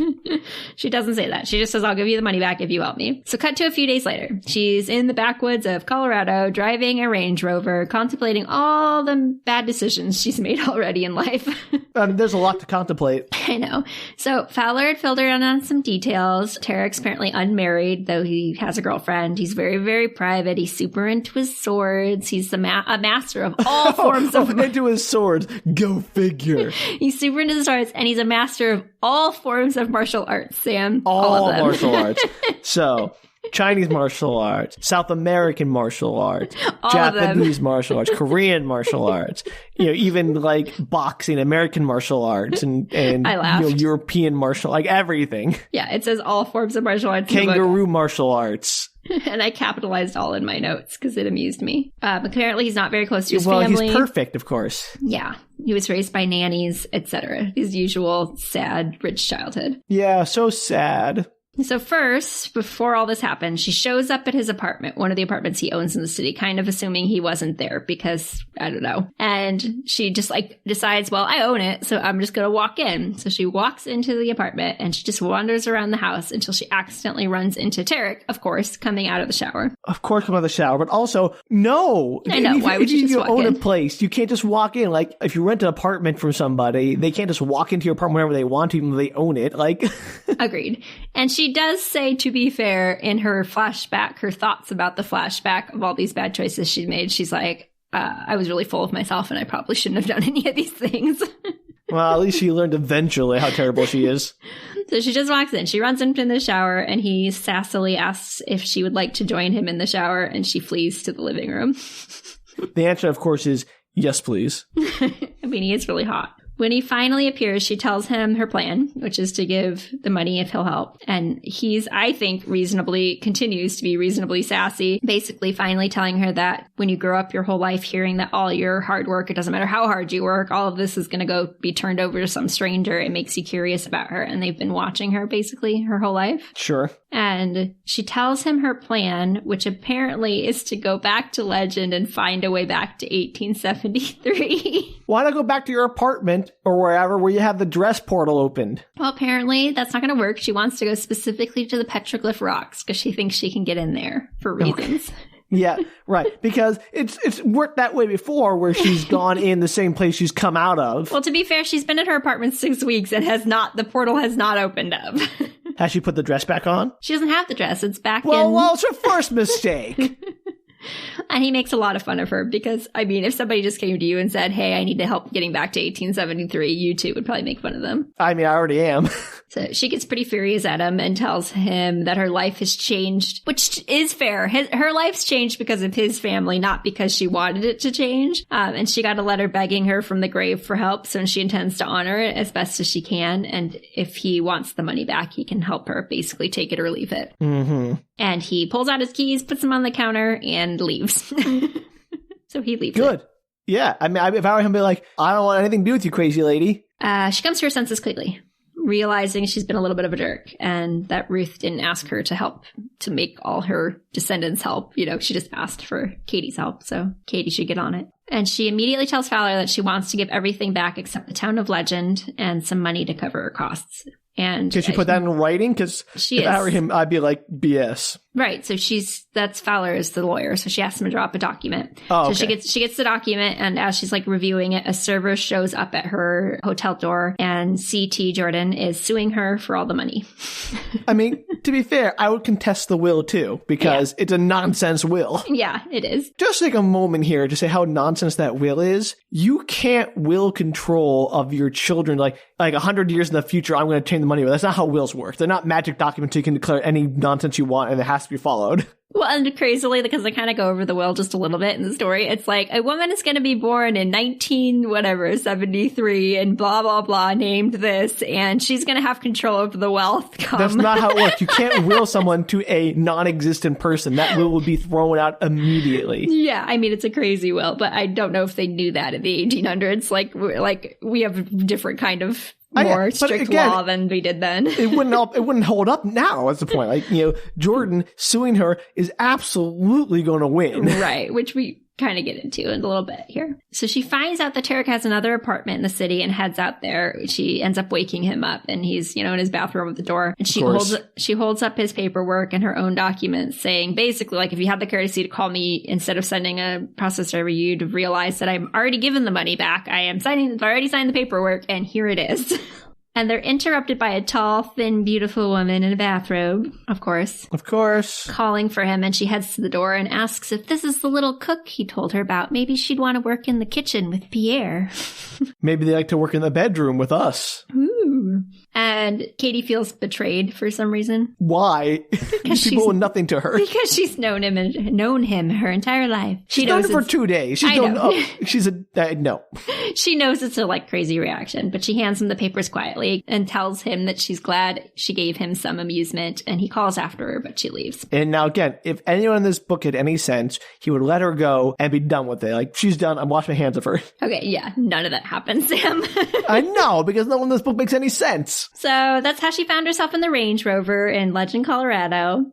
She doesn't say that. She just says, I'll give you the money back if you help me. So cut to a few days later. She's in the backwoods of Colorado, driving a Range Rover, contemplating all the bad decisions she's made already in life. There's a lot to contemplate. I know. So Fowler had filled her in on some details. Tarek's apparently unmarried, though he has a girlfriend. He's very, very private. He's super into his swords. He's a master of all forms of... into his swords. Go figure. He's super into the swords, and he's a master of all forms of martial arts, Sam. All of martial arts. So, Chinese martial arts, South American martial arts, Japanese martial arts, Korean martial arts, even like boxing, American martial arts, and European martial, like everything. Yeah, it says all forms of martial arts. Kangaroo martial arts. And I capitalized all in my notes because it amused me. Apparently, he's not very close to his family. Well, he's perfect, of course. Yeah. He was raised by nannies, etc. His usual sad, rich childhood. Yeah, so sad. So first, before all this happened, she shows up at his apartment, one of the apartments he owns in the city, kind of assuming he wasn't there because, I don't know. And she just decides, well, I own it, so I'm just going to walk in. So she walks into the apartment and she just wanders around the house until she accidentally runs into Tarek, of course, coming out of the shower. Of course, coming out of the shower, but also, no. I know, why would you just walk in? If you own a place, you can't just walk in. Like, if you rent an apartment from somebody, they can't just walk into your apartment whenever they want to, even though they own it. Like, agreed. And she does say, to be fair, in her flashback, her thoughts about the flashback of all these bad choices she made, she's like, I was really full of myself and I probably shouldn't have done any of these things. Well, at least she learned eventually how terrible she is. So she just walks in. She runs into the shower and he sassily asks if she would like to join him in the shower, and she flees to the living room. The answer, of course, is yes, please. I mean, he is really hot. When he finally appears, she tells him her plan, which is to give the money if he'll help. And he's, I think, continues to be reasonably sassy, basically finally telling her that when you grow up your whole life hearing that all your hard work, it doesn't matter how hard you work, all of this is going to be turned over to some stranger. It makes you curious about her. And they've been watching her basically her whole life. Sure. And she tells him her plan, which apparently is to go back to legend and find a way back to 1873. Why not go back to your apartment or wherever where you have the dress portal opened? Well, apparently that's not going to work. She wants to go specifically to the petroglyph rocks because she thinks she can get in there for reasons. Okay. Yeah, right. Because it's worked that way before where she's gone in the same place she's come out of. Well, to be fair, she's been in her apartment 6 weeks and the portal has not opened up. Has she put the dress back on? She doesn't have the dress. It's back in. Well, it's her first mistake. And he makes a lot of fun of her because, I mean, if somebody just came to you and said, hey, I need to help getting back to 1873, you too would probably make fun of them. I mean, I already am. So she gets pretty furious at him and tells him that her life has changed, which is fair. Her life's changed because of his family, not because she wanted it to change. And she got a letter begging her from the grave for help, so she intends to honor it as best as she can. And if he wants the money back, he can help her basically take it or leave it. Mm-hmm. And he pulls out his keys, puts them on the counter, and leaves. So he leaves. Good. Yeah. I mean, if I were him, I'd be like, I don't want anything to do with you, crazy lady. She comes to her senses quickly, realizing she's been a little bit of a jerk and that Ruth didn't ask her to help to make all her descendants help. She just asked for Kady's help. So Kady should get on it. And she immediately tells Fowler that she wants to give everything back except the town of Legend and some money to cover her costs. And can she put that in writing? Because if I were him, I'd be like, BS. Right. So that's Fowler is the lawyer. So she asks him to drop a document. Oh, so okay. she gets the document, and as she's like reviewing it, a server shows up at her hotel door, and C.T. Jordan is suing her for all the money. I mean, to be fair, I would contest the will too, because it's a nonsense will. Yeah, it is. Just take a moment here to say how nonsense that will is. You can't will control of your children like 100 years in the future, I'm going to change the money. That's not how wills work. They're not magic documents you can declare any nonsense you want and it has to be followed. Well, and crazily, because I kind of go over the will just a little bit in the story, it's like a woman is going to be born in 73 and blah, blah, blah, named this, and she's going to have control over the wealth. That's not how it works. You can't will someone to a non-existent person. That will be thrown out immediately. Yeah, I mean, it's a crazy will, but I don't know if they knew that in the 1800s. Like we have a different kind of more strict law than we did then. It wouldn't hold up now. That's the point. Jordan suing her is absolutely going to win. Right, which we kind of get into in a little bit here. So she finds out that Tarek has another apartment in the city and heads out there. She ends up waking him up, and he's, in his bathroom at the door. And she holds up his paperwork and her own documents, saying basically, if you had the courtesy to call me instead of sending a process over, you'd realize that I'm already given the money back. I've already signed the paperwork, and here it is. And they're interrupted by a tall, thin, beautiful woman in a bathrobe, of course. Of course. Calling for him, and she heads to the door and asks if this is the little cook he told her about. Maybe she'd want to work in the kitchen with Pierre. Maybe they like to work in the bedroom with us. Ooh. And Kady feels betrayed for some reason. Why? These people owe nothing to her. Because she's known him her entire life. She's known him for 2 days. She knows it's a crazy reaction, but she hands him the papers quietly and tells him that she's glad she gave him some amusement, and he calls after her, but she leaves. And now again, if anyone in this book had any sense, he would let her go and be done with it. She's done. I'm washing my hands of her. Okay, yeah. None of that happens, Sam. I know, because no one in this book makes any sense. So that's how she found herself in the Range Rover in Legend, Colorado.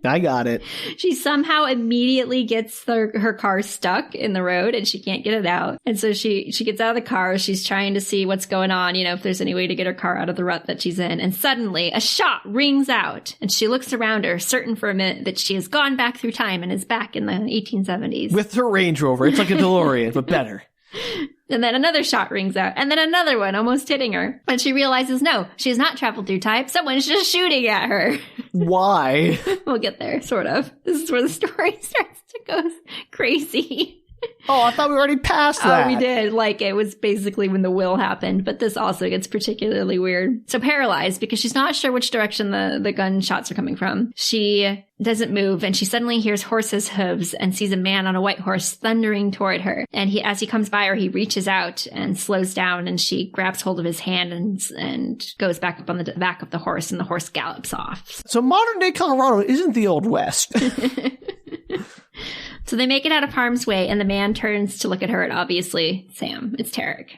I got it. She somehow immediately gets her car stuck in the road, and she can't get it out. And so she gets out of the car. She's trying to see what's going on, if there's any way to get her car out of the rut that she's in. And suddenly a shot rings out, and she looks around her, certain for a minute that she has gone back through time and is back in the 1870s. With her Range Rover. It's like a DeLorean, but better. And then another shot rings out, and then another one, almost hitting her. And she realizes, no, she has not traveled through time. Someone's just shooting at her. Why? We'll get there, sort of. This is where the story starts to go crazy. Oh, I thought we already passed that. Oh, we did. It was basically when the will happened, but this also gets particularly weird. So paralyzed, because she's not sure which direction the gunshots are coming from. She doesn't move, and she suddenly hears horses' hooves and sees a man on a white horse thundering toward her. And as he comes by her, he reaches out and slows down, and she grabs hold of his hand and goes back up on the back of the horse, and the horse gallops off. So modern day Colorado isn't the Old West. So they make it out of harm's way, and the man turns to look at her, and obviously, Sam, it's Tarek.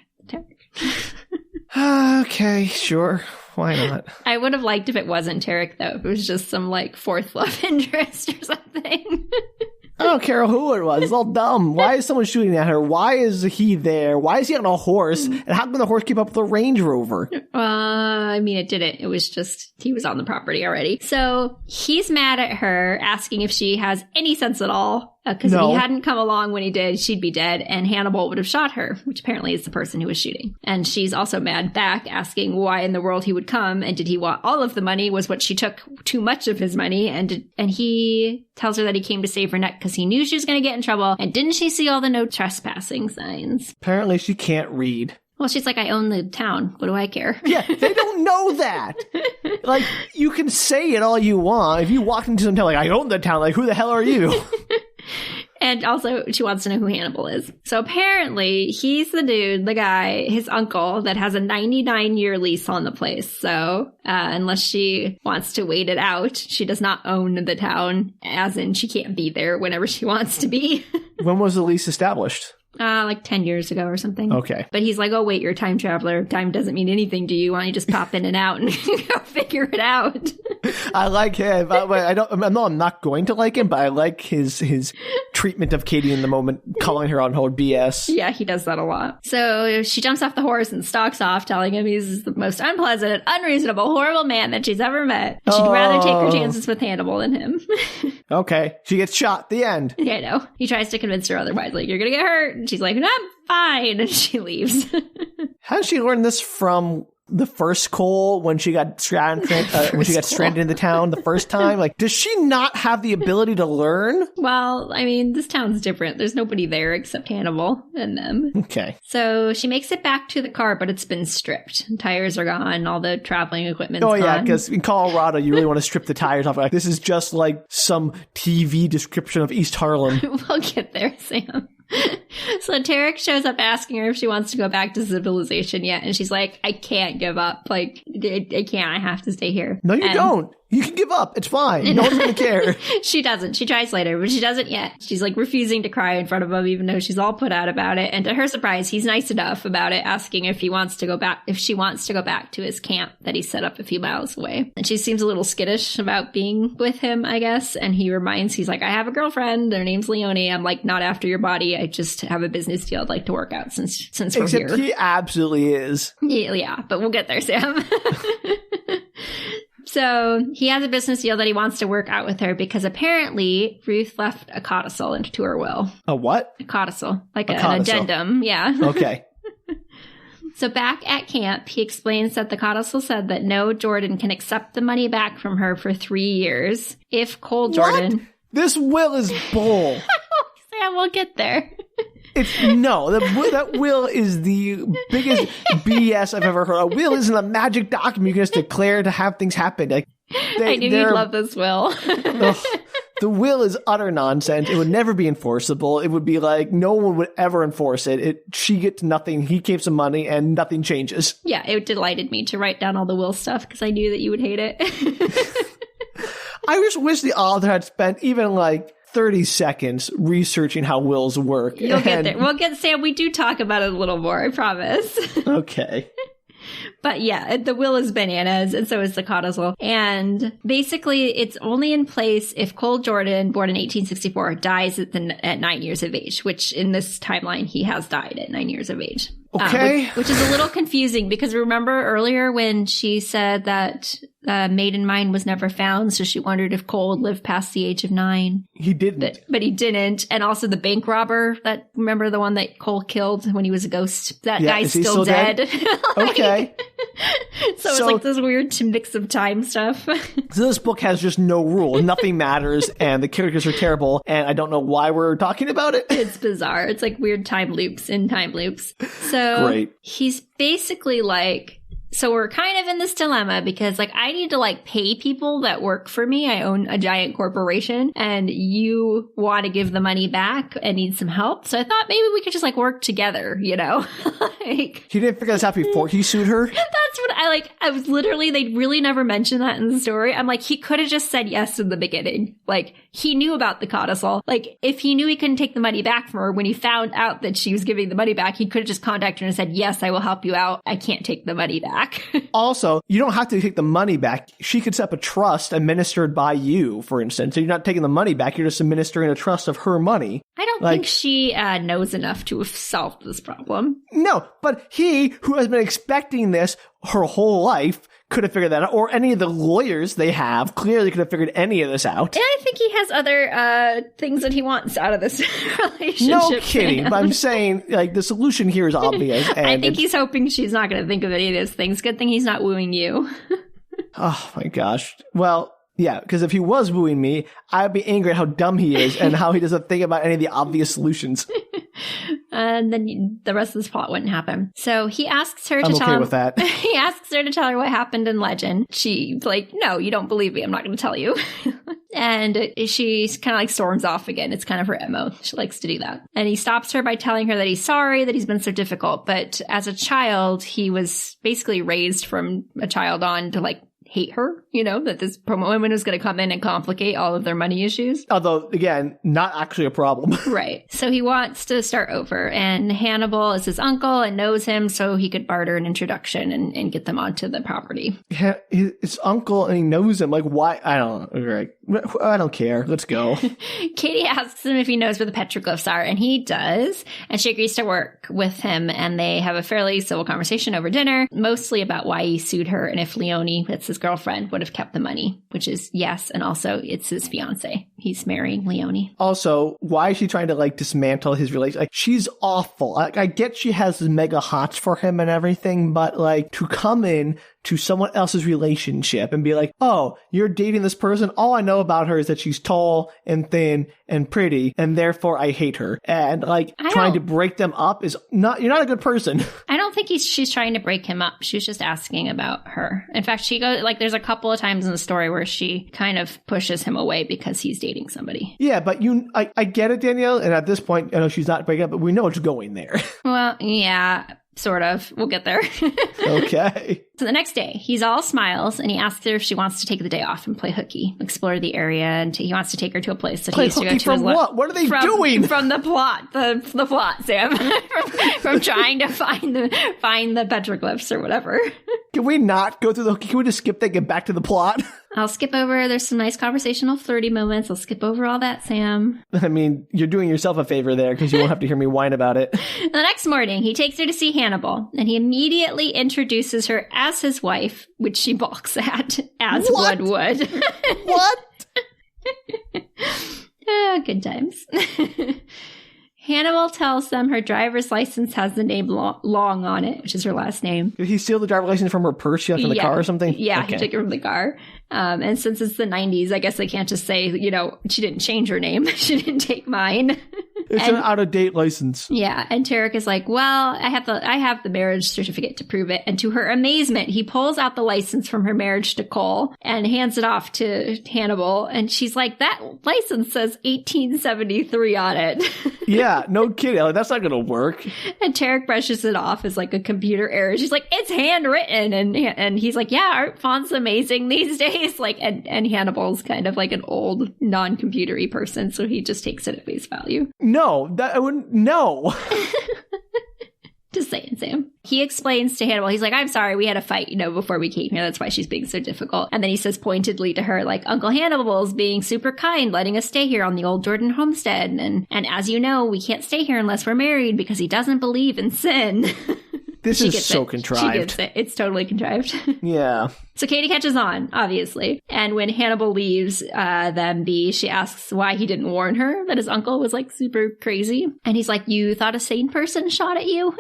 Okay, sure. Why not? I would have liked if it wasn't Tarek, though. If it was just some, fourth love interest or something. I don't care who it was. It's all dumb. Why is someone shooting at her? Why is he there? Why is he on a horse? And how can the horse keep up with a Range Rover? I mean, it didn't. It was just, he was on the property already. So he's mad at her, asking if she has any sense at all. Because if he hadn't come along when he did, she'd be dead, and Hannibal would have shot her, which apparently is the person who was shooting. And she's also mad back, asking why in the world he would come, and did he want all of the money? Was what she took too much of his money? And he tells her that he came to save her neck because he knew she was going to get in trouble. And didn't she see all the no trespassing signs? Apparently she can't read. Well, she's like, I own the town. What do I care? Yeah, they don't know that. You can say it all you want. If you walk into some town, I own the town, who the hell are you? And also, she wants to know who Hannibal is. So apparently, he's the dude, the guy, his uncle, that has a 99-year lease on the place. So unless she wants to wait it out, she does not own the town, as in she can't be there whenever she wants to be. When was the lease established? Like 10 years ago or something. Okay. But he's like, oh, wait, you're a time traveler. Time doesn't mean anything to you. Why don't you just pop in and out and go figure it out? I like him. I'm not going to like him, but I like his treatment of Kady in the moment, calling her on her BS. Yeah, he does that a lot. So she jumps off the horse and stalks off, telling him he's the most unpleasant, unreasonable, horrible man that she's ever met. She'd rather take her chances with Hannibal than him. Okay. She gets shot. The end. Yeah, I know. He tries to convince her otherwise. Like, you're going to get hurt. And she's like, no, I'm fine. And she leaves. How did she learn this from the first Cole when she got stranded in the town the first time? Like, does she not have the ability to learn? Well, I mean, this town's different. There's nobody there except Hannibal and them. Okay. So she makes it back to the car, but it's been stripped. Tires are gone. All the traveling equipment's gone. Oh, yeah, because in Colorado, you really want to strip the tires off. Like, this is just like some TV description of East Harlem. We'll get there, Sam. So Tarek shows up asking her if she wants to go back to civilization yet. And she's like, I can't give up. Like, I can't. I have to stay here. No, you don't. You can give up. It's fine. No one's going to care. She doesn't. She tries later, but she doesn't yet. She's like refusing to cry in front of him, even though she's all put out about it. And to her surprise, he's nice enough about it, asking if she wants to go back to his camp that he set up a few miles away. And she seems a little skittish about being with him, I guess. And he's like, I have a girlfriend. Her name's Leonie. I'm like, not after your body. I just have a business deal I'd like to work out since we're here. Except he absolutely is. Yeah, but we'll get there, Sam. So he has a business deal that he wants to work out with her because apparently Ruth left a codicil into her will. A what? A codicil. Like an codicil. addendum. Yeah. Okay. So back at camp, he explains that the codicil said that no Jordan can accept the money back from her for 3 years if Cole Jordan... What? This will is bull. Sam, we'll get there. That will is the biggest BS I've ever heard. A will isn't a magic document you can just declare to have things happen. Like, I knew you'd love this will. The will is utter nonsense. It would never be enforceable. It would be like no one would ever enforce it. She gets nothing. He keeps some money and nothing changes. Yeah, it delighted me to write down all the will stuff because I knew that you would hate it. I just wish the author had spent even like 30 seconds researching how wills work. You'll get there. We'll get, Sam, we do talk about it a little more, I promise. Okay. But yeah, the will is bananas, and so is the codicil. And basically, it's only in place if Cole Jordan, born in 1864, dies at 9 years of age, which in this timeline, he has died at 9 years of age. Okay. Which is a little confusing because remember earlier when she said that maiden mine was never found, so she wondered if Cole would live past the age of 9. He didn't. But he didn't. And also the bank robber, remember the one that Cole killed when he was a ghost? That guy's still dead. Okay. So it's like this weird mix of time stuff. So this book has just no rule. Nothing matters, and the characters are terrible, and I don't know why we're talking about it. It's bizarre. It's like weird time loops in time loops. So Great. He's basically like, so we're kind of in this dilemma because like I need to like pay people that work for me. I own a giant corporation and you want to give the money back and need some help. So I thought maybe we could just like work together, you know? Like, he didn't figure this out before he sued her? That's what I was literally, they really never mentioned that in the story. I'm like, he could have just said yes in the beginning. Like he knew about the codicil. Like if he knew he couldn't take the money back from her when he found out that she was giving the money back, he could have just contacted her and said, yes, I will help you out. I can't take the money back. Also, you don't have to take the money back. She could set up a trust administered by you, for instance. So you're not taking the money back. You're just administering a trust of her money. I don't think she knows enough to have solved this problem. No, but he, who has been expecting this her whole life, could have figured that out. Or any of the lawyers they have clearly could have figured any of this out. And I think he has other things that he wants out of this relationship. No kidding. But I'm saying, like, the solution here is obvious. And I think he's hoping she's not going to think of any of those things. Good thing he's not wooing you. Oh, my gosh. Well, yeah, because if he was wooing me, I'd be angry at how dumb he is and how he doesn't think about any of the obvious solutions. And then the rest of this plot wouldn't happen. So he asks her to tell him with that. He asks her to tell her what happened in legend. She's like, no, you don't believe me. I'm not going to tell you. And she's kind of like storms off again. It's kind of her MO. She likes to do that. And he stops her by telling her that he's sorry that he's been so difficult. But as a child, he was basically raised from a child on to like, hate her, that this woman is going to come in and complicate all of their money issues. Although, again, not actually a problem. Right. So he wants to start over, and Hannibal is his uncle and knows him, so he could barter an introduction and get them onto the property. Yeah, his uncle, and he knows him. Like, why? I don't know. Right. I don't care. Let's go. Kady asks him if he knows where the petroglyphs are, and he does. And she agrees to work with him, and they have a fairly civil conversation over dinner, mostly about why he sued her and if Leonie, that's his girlfriend, would have kept the money, which is yes. And also, it's his fiancé. He's marrying Leonie. Also, why is she trying to, like, dismantle his relationship? Like, she's awful. Like, I get she has mega hots for him and everything, but, like, to come in to someone else's relationship and be like, oh, you're dating this person? All I know about her is that she's tall and thin and pretty, and therefore I hate her. And, like, trying to break them up is not, you're not a good person. I don't think she's trying to break him up. She was just asking about her. In fact, she goes, like, there's a couple of times in the story where she kind of pushes him away because he's dating somebody. Yeah, but I get it, Danielle, and at this point, I know she's not breaking up, but we know it's going there. Well, yeah. Sort of. We'll get there. Okay. So the next day, he's all smiles, and he asks her if she wants to take the day off and play hooky, explore the area, and he wants to take her to a place that he used to go to. From what? What are they doing? From the plot. The plot, Sam. from trying to find the petroglyphs or whatever. Can we not go through the hooky? Can we just skip that and get back to the plot? I'll skip over. There's some nice conversational flirty moments. I'll skip over all that, Sam. I mean, you're doing yourself a favor there because you won't have to hear me whine about it. The next morning, he takes her to see Hannibal, and he immediately introduces her as his wife, which she balks at, as one would. What? Good times. Hannibal tells them her driver's license has the name Long on it, which is her last name. Did he steal the driver's license from her purse she left in the car or something? Yeah, okay. He took it from the car. And since it's the 90s, I guess they can't just say, she didn't change her name. She didn't take mine. It's an out-of-date license. Yeah, and Tarek is like, well, I have the marriage certificate to prove it. And to her amazement, he pulls out the license from her marriage to Cole and hands it off to Hannibal. And she's like, that license says 1873 on it. Yeah, no kidding. Like, that's not going to work. And Tarek brushes it off as like a computer error. She's like, it's handwritten. And he's like, yeah, art font's amazing these days. Like, and Hannibal's kind of like an old non-computer-y person. So he just takes it at face value. No, I wouldn't. No. Just saying, Sam. He explains to Hannibal, he's like, I'm sorry, we had a fight, before we came here. That's why she's being so difficult. And then he says pointedly to her, like, Uncle Hannibal's being super kind, letting us stay here on the old Jordan homestead. And as you know, we can't stay here unless we're married because he doesn't believe in sin. This is so contrived. She gets it. It's totally contrived. Yeah. So Kady catches on, obviously. And when Hannibal leaves them be, she asks why he didn't warn her that his uncle was, like, super crazy. And he's like, you thought a sane person shot at you?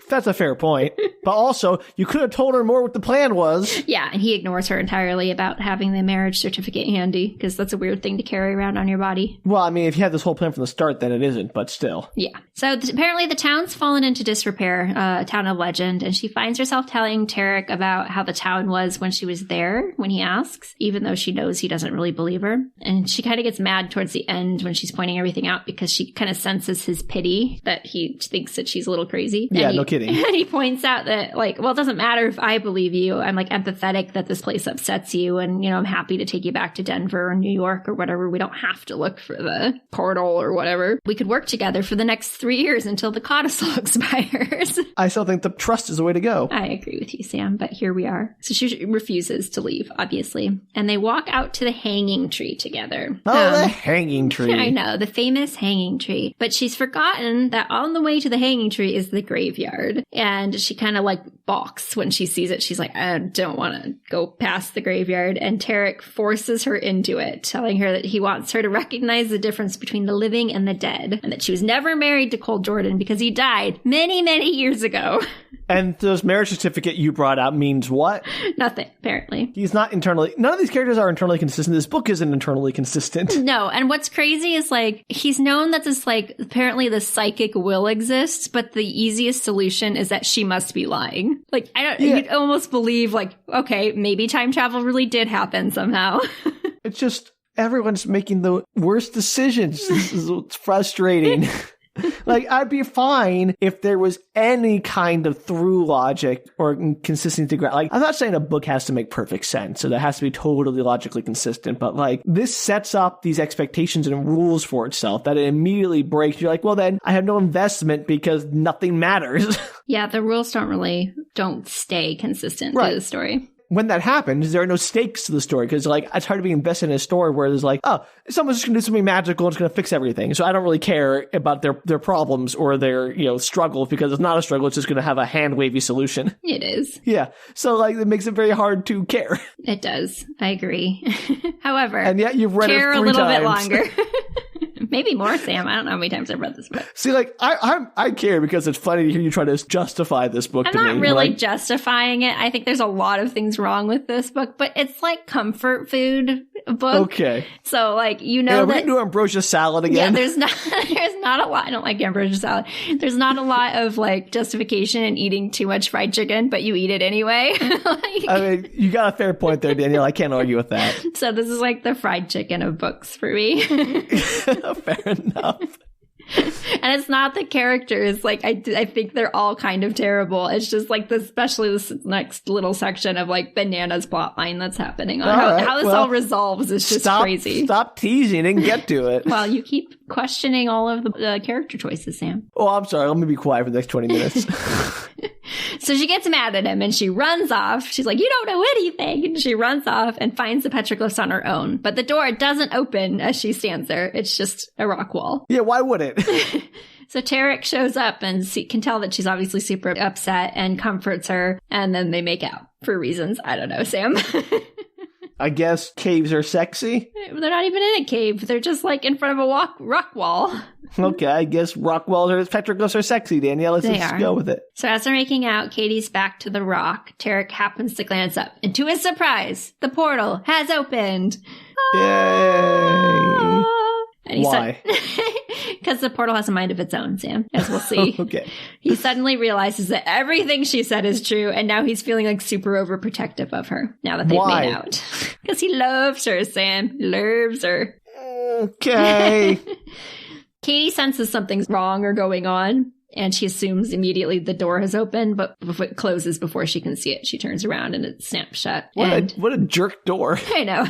That's a fair point. But also, you could have told her more what the plan was. Yeah, and he ignores her entirely about having the marriage certificate handy, because that's a weird thing to carry around on your body. Well, I mean, if you had this whole plan from the start, then it isn't, but still. Yeah. So apparently the town's fallen into disrepair, a town of legend, and she finds herself telling Tarek about how the town was when she was there, when he asks, even though she knows he doesn't really believe her. And she kind of gets mad towards the end when she's pointing everything out, because she kind of senses his pity that he thinks that she's a little crazy. Yeah, no kidding. And he points out that, like, well, it doesn't matter if I believe you. I'm, like, empathetic that this place upsets you, and, I'm happy to take you back to Denver or New York or whatever. We don't have to look for the portal or whatever. We could work together for the next 3 years until the codicil expires. I still think the trust is the way to go. I agree with you, Sam, but here we are. So she refuses to leave, obviously. And they walk out to the hanging tree together. Oh, the hanging tree. I know, the famous hanging tree. But she's forgotten that on the way to the hanging tree is the graveyard. And she kind of, like, balks when she sees it. She's like, I don't want to go past the graveyard. And Tarek forces her into it, telling her that he wants her to recognize the difference between the living and the dead, and that she was never married to Cole Jordan because he died many, many years ago. And this marriage certificate you brought out means what? Nothing, apparently. He's not internally... None of these characters are internally consistent. This book isn't internally consistent. No, and what's crazy is, like, he's known that this, like, apparently the psychic will exist, but the easiest solution is that she must be lying. Like, you'd almost believe, like, okay, maybe time travel really did happen somehow. It's just, everyone's making the worst decisions. This is what's frustrating. Like, I'd be fine if there was any kind of through logic or consistency. Like, I'm not saying a book has to make perfect sense, so that has to be totally logically consistent, but like, this sets up these expectations and rules for itself that it immediately breaks. You're like, well, then I have no investment because nothing matters. Yeah, the rules don't stay consistent through the story. When that happens, there are no stakes to the story because, like, it's hard to be invested in a story where there's like, oh, someone's just going to do something magical and it's going to fix everything. So I don't really care about their problems or their, struggles because it's not a struggle. It's just going to have a hand-wavy solution. It is. Yeah. So, like, it makes it very hard to care. It does. I agree. However, and yet you've read care it 3 a little times. bit longer. Maybe more, Sam. I don't know how many times I've read this book. See, like, I care because it's funny to hear you try to justify this book to me. I'm not really justifying it. I think there's a lot of things wrong with this book, but it's like comfort food book. Okay. So, like, that... we can do ambrosia salad again. Yeah, there's not a lot. I don't like ambrosia salad. There's not a lot of, like, justification in eating too much fried chicken, but you eat it anyway. I mean, you got a fair point there, Danielle. I can't argue with that. So this is like the fried chicken of books for me. Fair enough. And it's not the characters. Like, I think they're all kind of terrible. It's just like especially this next little section of like bananas plotline that's happening on how this all resolves is just crazy. Stop teasing and get to it. Well, you keep questioning all of the character choices, Sam. Oh, I'm sorry. Let me be quiet for the next 20 minutes. So she gets mad at him and she runs off. She's like, you don't know anything. And she runs off and finds the petroglyphs on her own. But the door doesn't open as she stands there. It's just a rock wall. Yeah, why would it? So Tarek shows up and can tell that she's obviously super upset and comforts her. And then they make out for reasons. I don't know, Sam. I guess caves are sexy. They're not even in a cave. They're just like in front of a rock wall. Okay, I guess rock walls or petroglyphs are sexy, Danielle. Let's just go with it. So as they're making out, Kady's back to the rock. Tarek happens to glance up. And to his surprise, the has opened. Yay! And why? Because the portal has a mind of its own, Sam, as we'll see. Okay. He suddenly realizes that everything she said is true, and now he's feeling like super overprotective of her, now that they've made out. Because he loves her, Sam. Loves her. Okay. Kady senses something's wrong or going on, and she assumes immediately the door has opened, but before it closes before she can see it, she turns around and it snaps shut. What a jerk door. I know.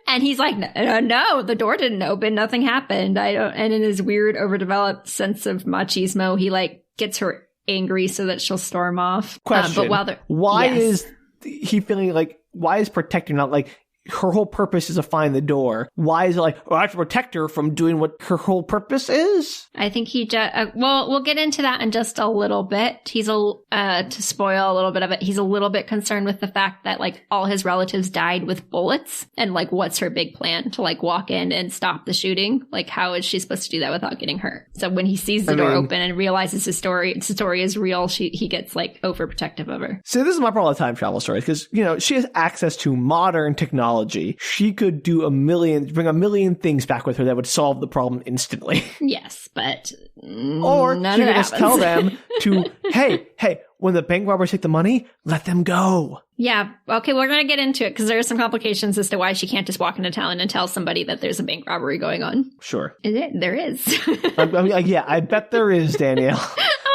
And he's like, no, the door didn't open. Nothing happened. And in his weird, overdeveloped sense of machismo, he like gets her angry so that she'll storm off. Question. But why is he feeling like, why is protecting not like, her whole purpose is to find the door. Why is it like, I have to protect her from doing what her whole purpose is? I think he just, well, we'll get into that in just a little bit. He's to spoil a little bit of it. He's a little bit concerned with the fact that like all his relatives died with bullets, and like, what's her big plan to like walk in and stop the shooting? Like, how is she supposed to do that without getting hurt? So when he sees the door open and realizes his story is real, he gets like overprotective of her. So this is my problem with time travel stories, because, she has access to modern technology. She could do bring a million things back with her that would solve the problem instantly. Yes, but or she could just tell them to, hey, when the bank robbers take the money, let them go. Yeah. Okay, we're going to get into it because there are some complications as to why she can't just walk into town and tell somebody that there's a bank robbery going on. Sure. There is. I bet there is, Danielle.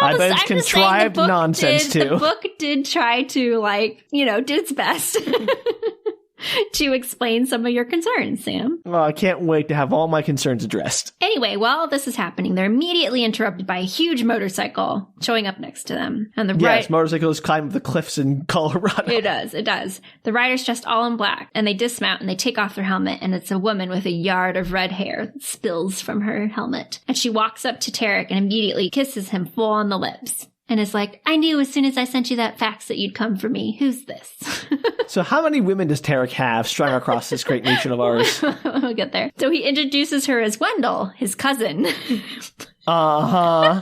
I bet it's contrived nonsense, too. The book did try to, did its best. To explain some of your concerns, Sam. Oh, I can't wait to have all my concerns addressed. Anyway, while this is happening, they're immediately interrupted by a huge motorcycle showing up next to them. And motorcycles climb the cliffs in Colorado. It does. The rider's dressed all in black, and they dismount and they take off their helmet, and it's a woman with a yard of red hair that spills from her helmet. And she walks up to Tarek and immediately kisses him full on the lips. And is like, I knew as soon as I sent you that fax that you'd come for me. Who's this? So how many women does Tarek have strung across this great nation of ours? We'll get there. So he introduces her as Wendell, his cousin. Uh-huh.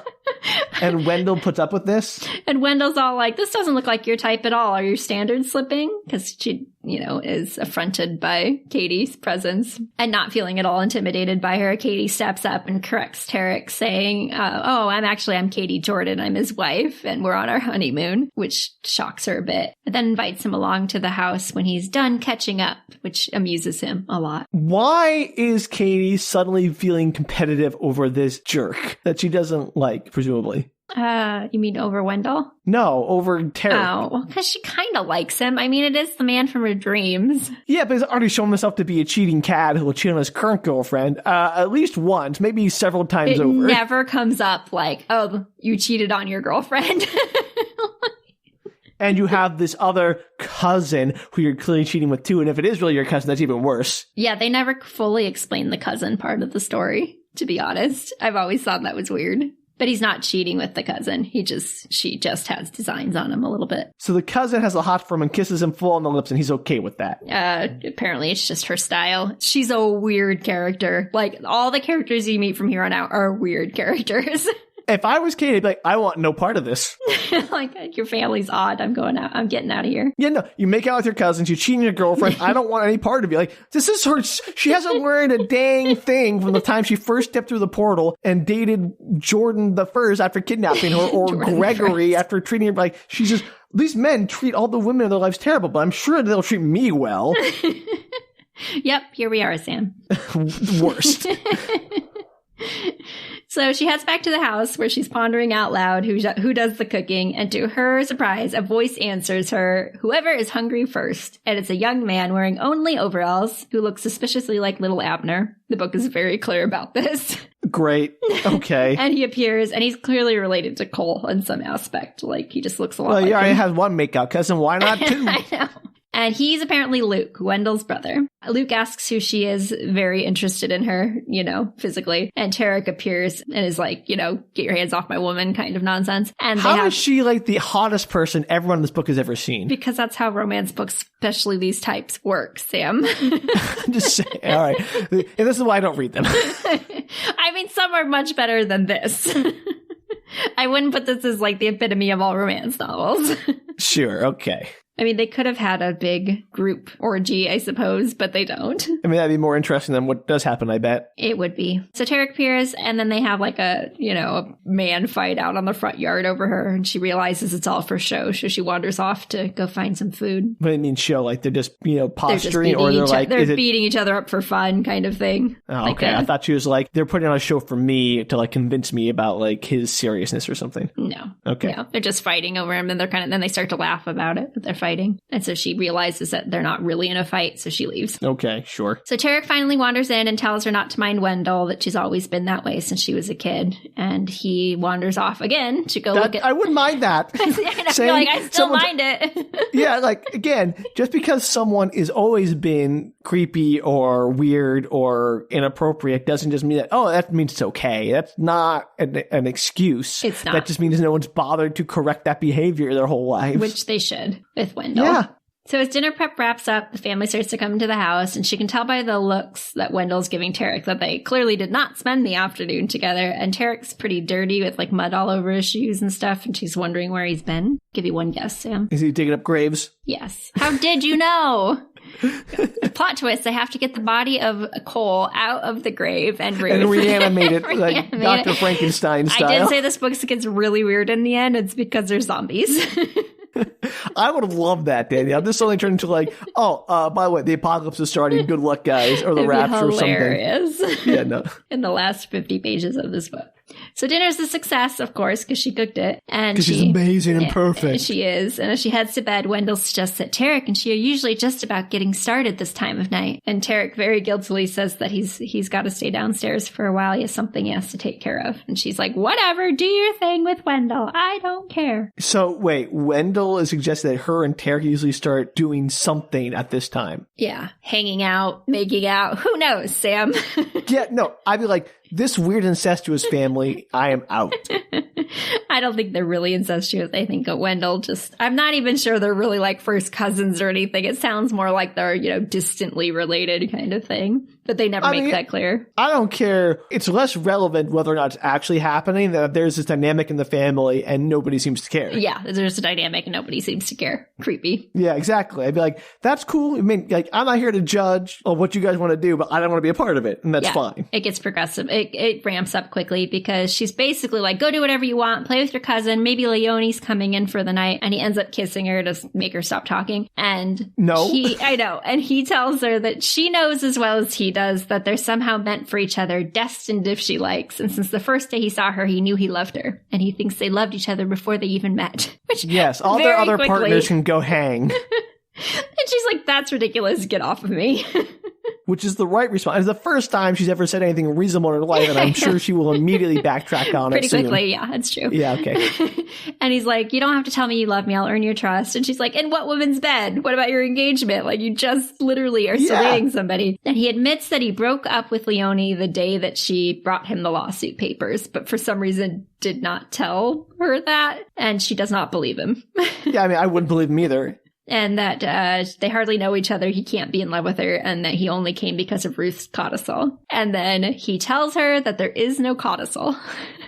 And Wendell puts up with this? And Wendell's all like, this doesn't look like your type at all. Are your standards slipping? Because she, is affronted by Kady's presence and not feeling at all intimidated by her. Kady steps up and corrects Tarek, saying, I'm Kady Jordan. I'm his wife, and we're on our honeymoon, which shocks her a bit. But then invites him along to the house when he's done catching up, which amuses him a lot. Why is Kady suddenly feeling competitive over this jerk that she doesn't like, presumably? You mean over Wendell? No, over Tarek. Oh, because she kind of likes him. I mean, it is the man from her dreams. Yeah, but he's already shown himself to be a cheating cad who will cheat on his current girlfriend at least once, maybe several times over. It never comes up like, oh, you cheated on your girlfriend. And you have this other cousin who you're clearly cheating with too, and if it is really your cousin, that's even worse. Yeah, they never fully explain the cousin part of the story, to be honest. I've always thought that was weird. But he's not cheating with the cousin. She just has designs on him a little bit. So the cousin has a hot for him and kisses him full on the lips, and he's okay with that. Apparently it's just her style. She's a weird character. Like, all the characters you meet from here on out are weird characters. If I was Kady, I'd be like, I want no part of this. Like, your family's odd. I'm going out. I'm getting out of here. Yeah, no. You make out with your cousins. You cheat on your girlfriend. I don't want any part of you. Like, this is her. She hasn't learned a dang thing from the time she first stepped through the portal and dated Jordan the First after kidnapping her, or Gregory after treating her like she's just. These men treat all the women in their lives terrible, but I'm sure they'll treat me well. Yep, here we are, Sam. Worst. So she heads back to the house where she's pondering out loud who does the cooking, and to her surprise, a voice answers her, whoever is hungry first. And it's a young man wearing only overalls who looks suspiciously like little Abner. The book is very clear about this. Great. Okay. And he appears, and he's clearly related to Cole in some aspect. Like, he just looks a lot like him. Well, yeah, I have one makeout cousin. Why not two? I know. And he's apparently Luke, Wendell's brother. Luke asks who she is, very interested in her, physically. And Tarek appears and is like, get your hands off my woman kind of nonsense. And how is she like the hottest person everyone in this book has ever seen? Because that's how romance books, especially these types, work, Sam. I'm just saying. All right. And this is why I don't read them. I mean, some are much better than this. I wouldn't put this as like the epitome of all romance novels. Sure. Okay. I mean, they could have had a big group orgy, I suppose, but they don't. I mean, that'd be more interesting than what does happen, I bet. It would be. So Tarek appears, and then they have like a man fight out on the front yard over her, and she realizes it's all for show, so she wanders off to go find some food. What do you mean show? Like they're just, posturing, or they're like... They're beating each other up for fun kind of thing. Oh, okay. I thought she was like, they're putting on a show for me to like convince me about like his seriousness or something. No. Okay. No, they're just fighting over him, and then they start to laugh about it, but they're fighting. And so she realizes that they're not really in a fight, so she leaves. Okay, sure. So Tarek finally wanders in and tells her not to mind Wendell, that she's always been that way since she was a kid. And he wanders off again to go look at... I wouldn't mind that. I feel like I still mind it. Yeah, like, again, just because someone has always been creepy or weird or inappropriate doesn't just mean that means it's okay. That's not an excuse. It's not. That just means no one's bothered to correct that behavior their whole lives. Which they should with Wendell. Yeah. So as dinner prep wraps up, the family starts to come into the house, and she can tell by the looks that Wendell's giving Tarek that they clearly did not spend the afternoon together, and Tarek's pretty dirty with like mud all over his shoes and stuff, and she's wondering where he's been. Give you one guess, Sam. Is he digging up graves? Yes. How did you know? Plot twist, they have to get the body of Cole out of the grave and Ruth. And reanimate it like Dr. Frankenstein style. I did say this book gets really weird in the end. It's because they're zombies. I would have loved that, Danielle. This only turned into like, by the way, the apocalypse is starting. Good luck, guys. Or the rapture or something. Hilarious. Yeah, no. In the last 50 pages of this book. So dinner's a success, of course, because she cooked it. Because she's amazing and perfect. She is. And as she heads to bed, Wendell suggests that Tarek and she are usually just about getting started this time of night. And Tarek very guiltily says that he's got to stay downstairs for a while. He has something he has to take care of. And she's like, whatever, do your thing with Wendell. I don't care. So wait, Wendell is suggesting that her and Tarek usually start doing something at this time. Yeah. Hanging out, making out. Who knows, Sam? Yeah, no, I'd be like, this weird incestuous family, I am out. I don't think they're really incestuous. I think Wendell I'm not even sure they're really like first cousins or anything. It sounds more like they're, distantly related kind of thing. But they never make that clear. I don't care. It's less relevant whether or not it's actually happening, that there's this dynamic in the family and nobody seems to care. Yeah, there's a dynamic and nobody seems to care. Creepy. Yeah, exactly. I'd be like, that's cool. I mean, like, I'm not here to judge what you guys want to do, but I don't want to be a part of it. And that's fine. It gets progressive. It ramps up quickly because she's basically like, go do whatever you want. Play with your cousin. Maybe Leonie's coming in for the night. And he ends up kissing her to make her stop talking. And no, I know. And he tells her that she knows as well as he does that they're somehow meant for each other, destined if she likes. And since the first day he saw her, he knew he loved her. And he thinks they loved each other before they even met. Which, yes, all their other partners can go hang. And she's like, that's ridiculous. Get off of me. Which is the right response. It's the first time she's ever said anything reasonable in her life, and I'm sure she will immediately backtrack on it soon. Pretty quickly, yeah, that's true. Yeah, okay. And he's like, you don't have to tell me you love me. I'll earn your trust. And she's like, in what woman's bed? What about your engagement? Like, you just literally are still dating somebody. And he admits that he broke up with Leonie the day that she brought him the lawsuit papers, but for some reason did not tell her that. And she does not believe him. Yeah, I mean, I wouldn't believe him either. And that they hardly know each other. He can't be in love with her, and that he only came because of Ruth's codicil. And then he tells her that there is no codicil.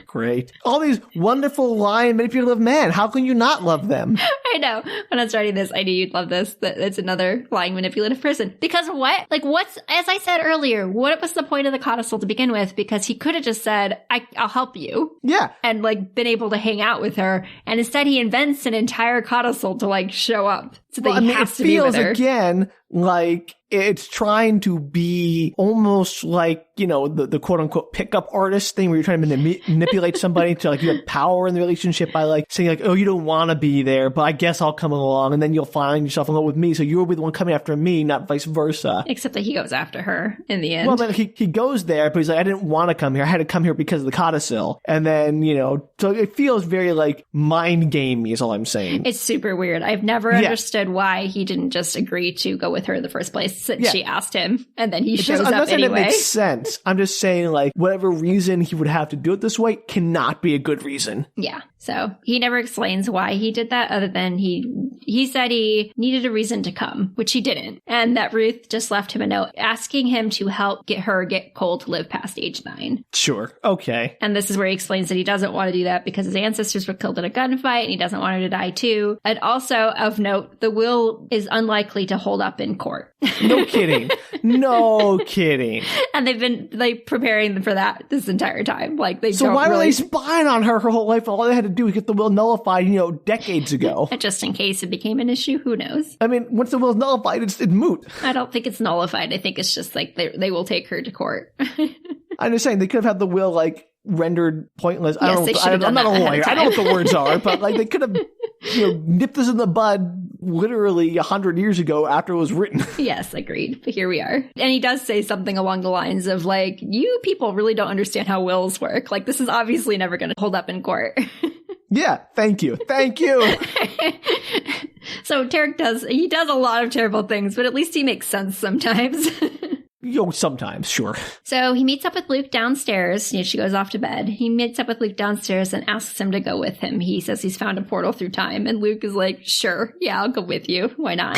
Great. All these wonderful lying manipulative men. How can you not love them? I know. When I was writing this, I knew you'd love this. That it's another lying manipulative person. Because what? Like, as I said earlier, what was the point of the codicil to begin with? Because he could have just said, I'll help you. Yeah. And like been able to hang out with her. And instead he invents an entire codicil to like show up. So that he has to be with her. It feels again like it's trying to be almost like, the quote unquote pickup artist thing where you're trying to manipulate somebody to like you have power in the relationship by like saying like, oh, you don't want to be there, but I guess I'll come along, and then you'll find yourself in love with me. So you'll be the one coming after me, not vice versa. Except that he goes after her in the end. Well, then he goes there, but he's like, I didn't want to come here. I had to come here because of the codicil. And then, so it feels very like mind gamey is all I'm saying. It's super weird. I've never understood why he didn't just agree to go with her in the first place since she asked him, and then he shows up anyway. It makes sense. I'm just saying, like, whatever reason he would have to do it this way cannot be a good reason. Yeah. So he never explains why he did that, other than he said he needed a reason to come, which he didn't. And that Ruth just left him a note asking him to help get Cole to live past age 9. Sure. Okay. And this is where he explains that he doesn't want to do that because his ancestors were killed in a gunfight and he doesn't want her to die too. And also, of note, the will is unlikely to hold up in court. No kidding. No kidding. And they've been preparing for that this entire time. Like So why were they spying on her whole life? All they had to do was get the will nullified, decades ago. Just in case it became an issue, who knows? I mean, once the will's nullified, it's moot. I don't think it's nullified. I think it's just like they will take her to court. I'm just saying they could have had the will rendered pointless. Yes, I'm not a lawyer. I don't know what the words are, but they could have nipped this in the bud literally 100 years ago after it was written. Yes, agreed. But here we are. And he does say something along the lines of like, you people really don't understand how wills work. Like, this is obviously never going to hold up in court. Yeah, thank you. Thank you. So Tarek does a lot of terrible things, but at least he makes sense sometimes. Sometimes, sure. So he meets up with Luke downstairs. She goes off to bed. He meets up with Luke downstairs and asks him to go with him. He says he's found a portal through time. And Luke is like, sure, yeah, I'll go with you. Why not?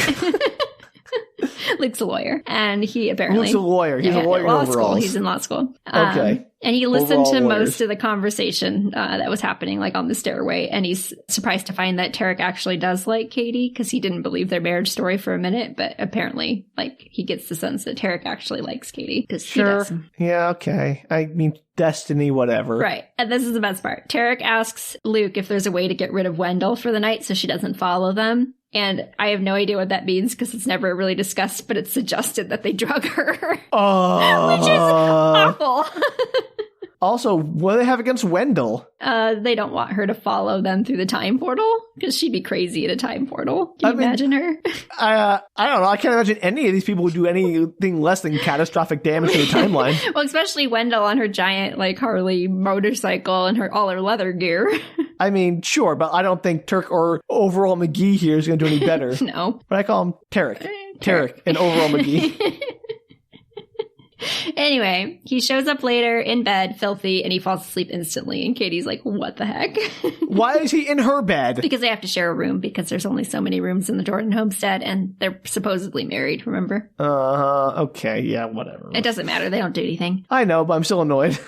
Luke's a lawyer. And he apparently... Luke's a lawyer. He's a lawyer in law overalls. school. He's in law school. Okay. And he listened to most of the conversation that was happening, like on the stairway. And he's surprised to find that Tarek actually does like Kady, because he didn't believe their marriage story for a minute. But apparently, he gets the sense that Tarek actually likes Kady. Sure. Yeah, okay. I mean, destiny, whatever. Right. And this is the best part. Tarek asks Luke if there's a way to get rid of Wendell for the night so she doesn't follow them. And I have no idea what that means because it's never really discussed, but it's suggested that they drug her. Which is awful. Also, what do they have against Wendell? They don't want her to follow them through the time portal because she'd be crazy in a time portal. Can you imagine her? I don't know. I can't imagine any of these people would do anything less than catastrophic damage to the timeline. Well, especially Wendell on her giant Harley motorcycle and all her leather gear. I mean, sure, but I don't think Turk or Overall McGee here is going to do any better. No. But I call him Tarek and Overall McGee. Anyway, he shows up later in bed, filthy, and he falls asleep instantly. And Kady's like, what the heck? Why is he in her bed? Because they have to share a room because there's only so many rooms in the Jordan homestead and they're supposedly married, remember? Okay, yeah, whatever. It doesn't matter. They don't do anything. I know, but I'm still annoyed.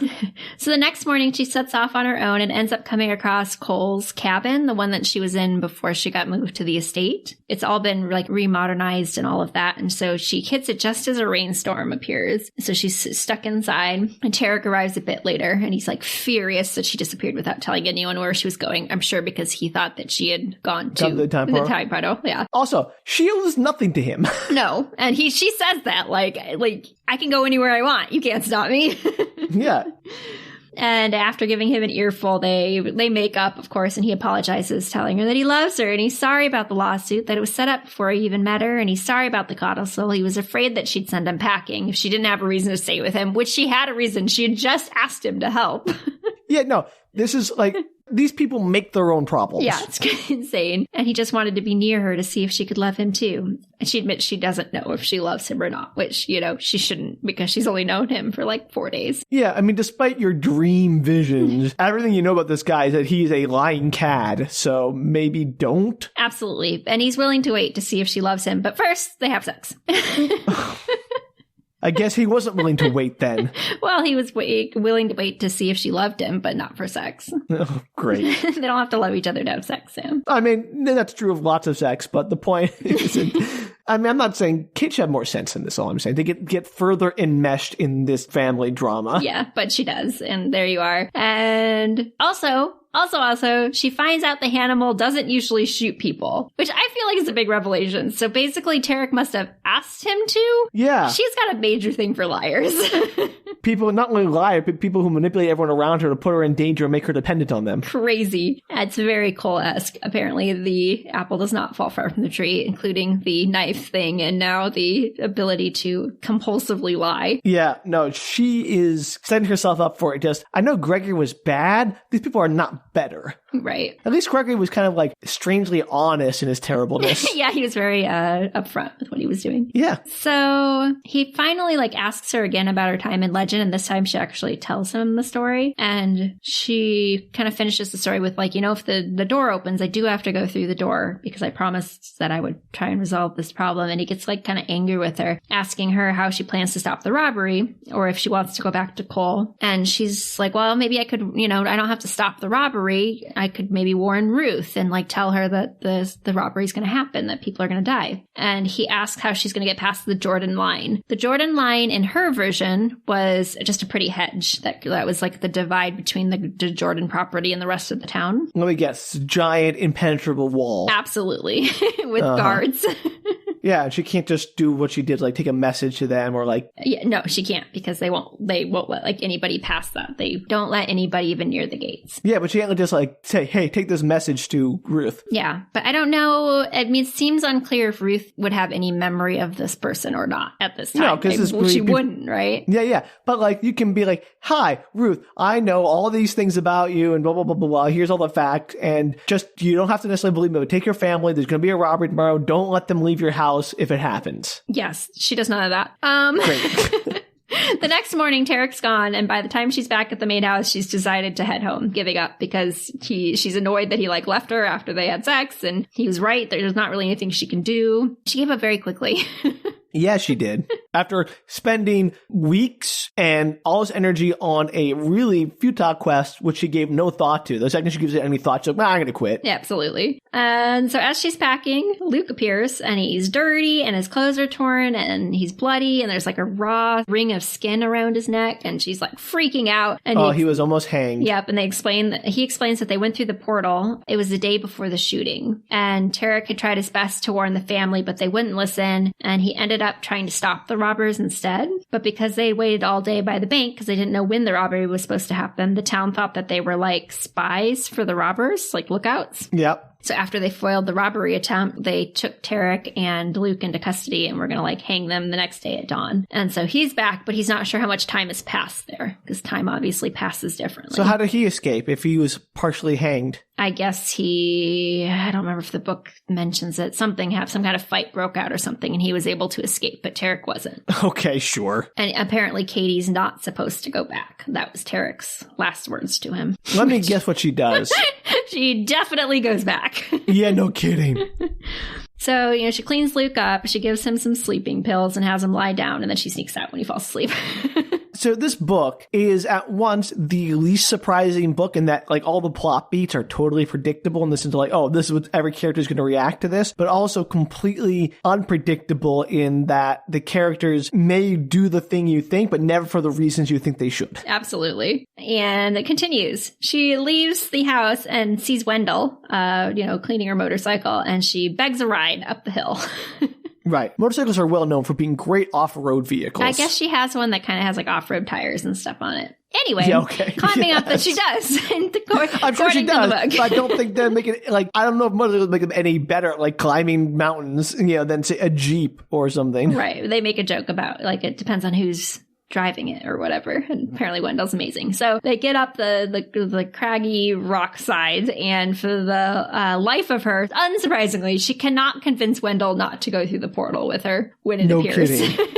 So the next morning, she sets off on her own and ends up coming across Cole's cabin, the one that she was in before she got moved to the estate. It's all been like remodernized and all of that. And so she hits it just as a rainstorm appears. So she's stuck inside and Tarek arrives a bit later and he's like furious that she disappeared without telling anyone where she was going. I'm sure because he thought that she had gone to the time portal. Yeah. Also, she owes nothing to him. No. And she says that like I can go anywhere I want. You can't stop me. Yeah. And after giving him an earful, they make up, of course, and he apologizes, telling her that he loves her and he's sorry about the lawsuit, that it was set up before he even met her, and he's sorry about the codicil. He was afraid that she'd send him packing if she didn't have a reason to stay with him, which she had a reason. She had just asked him to help. Yeah, no, this is like... These people make their own problems. Yeah, it's insane. And he just wanted to be near her to see if she could love him too. And she admits she doesn't know if she loves him or not, which, she shouldn't because she's only known him for like 4 days. Yeah, I mean, despite your dream visions, everything you know about this guy is that he's a lying cad, so maybe don't. Absolutely. And he's willing to wait to see if she loves him. But first, they have sex. I guess he wasn't willing to wait then. Well, he was willing to wait to see if she loved him, but not for sex. Oh, great. They don't have to love each other to have sex, Sam. I mean, that's true of lots of sex, but the point isn't... I mean, I'm not saying kids should have more sense in this, all I'm saying. They get further enmeshed in this family drama. Yeah, but she does, and there you are. And also, she finds out the Hannibal doesn't usually shoot people, which I feel like is a big revelation. So basically, Tarek must have asked him to. Yeah. She's got a major thing for liars. People, not only liars, but people who manipulate everyone around her to put her in danger and make her dependent on them. Crazy. It's very Cole-esque. Apparently, the apple does not fall far from the tree, including the knife thing and now the ability to compulsively lie. Yeah, no, she is setting herself up for it. I know Gregory was bad. These people are not better. Right. At least Gregory was kind of like strangely honest in his terribleness. Yeah, he was very upfront with what he was doing. Yeah. So he finally asks her again about her time in Legend, and this time she actually tells him the story. And she kind of finishes the story with if the door opens, I do have to go through the door because I promised that I would try and resolve this problem. And he gets kind of angry with her, asking her how she plans to stop the robbery or if she wants to go back to Cole. And she's like, well, maybe I could, I don't have to stop the robbery. I could maybe warn Ruth and tell her that the robbery is going to happen, that people are going to die. And he asks how she's going to get past the Jordan line. The Jordan line in her version was just a pretty hedge that was the divide between the Jordan property and the rest of the town. Let me guess, giant impenetrable wall. Absolutely. With guards. Yeah, she can't just do what she did, take a message to them or Yeah, no, she can't because they won't let anybody past that. They don't let anybody even near the gates. Yeah, but she can't just say, hey, take this message to Ruth. Yeah, but I don't know. I mean, it seems unclear if Ruth would have any memory of this person or not at this time. No, because she wouldn't, right? Yeah. But you can be hi, Ruth, I know all these things about you and blah, blah, blah, blah, blah. Here's all the facts. And just, you don't have to necessarily believe me, but take your family. There's going to be a robbery tomorrow. Don't let them leave your house if it happens. Yes, she does none of that. Great. The next morning, Tarek's gone, and by the time she's back at the main house, she's decided to head home, giving up because she's annoyed that he left her after they had sex, and he was right. There's not really anything she can do. She gave up very quickly. Yeah, she did. After spending weeks and all his energy on a really futile quest, which she gave no thought to. The second she gives it any thought, she's like, I'm going to quit. Yeah, absolutely. And so as she's packing, Luke appears, and he's dirty, and his clothes are torn, and he's bloody, and there's a raw ring of skin around his neck, and she's freaking out. And he was almost hanged. Yep, and he explains that they went through the portal. It was the day before the shooting, and Tarek had tried his best to warn the family, but they wouldn't listen, and he ended up trying to stop the robbers instead. But because they had waited all day by the bank because they didn't know when the robbery was supposed to happen, the town thought that they were spies for the robbers, lookouts. Yep. So after they foiled the robbery attempt, they took Tarek and Luke into custody and were going to like hang them the next day at dawn. And so he's back, but he's not sure how much time has passed there because time obviously passes differently. So how did he escape if he was partially hanged? I guess I don't remember if the book mentions it. Something happened, some kind of fight broke out or something, and he was able to escape, but Tarek wasn't. Okay, sure. And apparently Kady's not supposed to go back. That was Tarek's last words to him. Let me guess what she does. She definitely goes back. Yeah, no kidding. So, she cleans Luke up, she gives him some sleeping pills and has him lie down, and then she sneaks out when he falls asleep. So this book is at once the least surprising book in that, like, all the plot beats are totally predictable in the sense of, like, oh, this is what every character is going to react to this, but also completely unpredictable in that the characters may do the thing you think, but never for the reasons you think they should. Absolutely. And it continues. She leaves the house and sees Wendell, cleaning her motorcycle, and she begs a ride up the hill. Right. Motorcycles are well known for being great off-road vehicles. I guess she has one that kind of has like off-road tires and stuff on it. Anyway, yeah, okay. climbing up that she does. I'm sure she does, but I don't think they're making it, like, I don't know if motorcycles make them any better at, like, climbing mountains, than, say, a Jeep or something. Right. They make a joke about, like, it depends on who's driving it or whatever. And apparently Wendell's amazing. So they get up the craggy rock sides, and for the life of her, unsurprisingly, she cannot convince Wendell not to go through the portal with her when it appears. Kidding.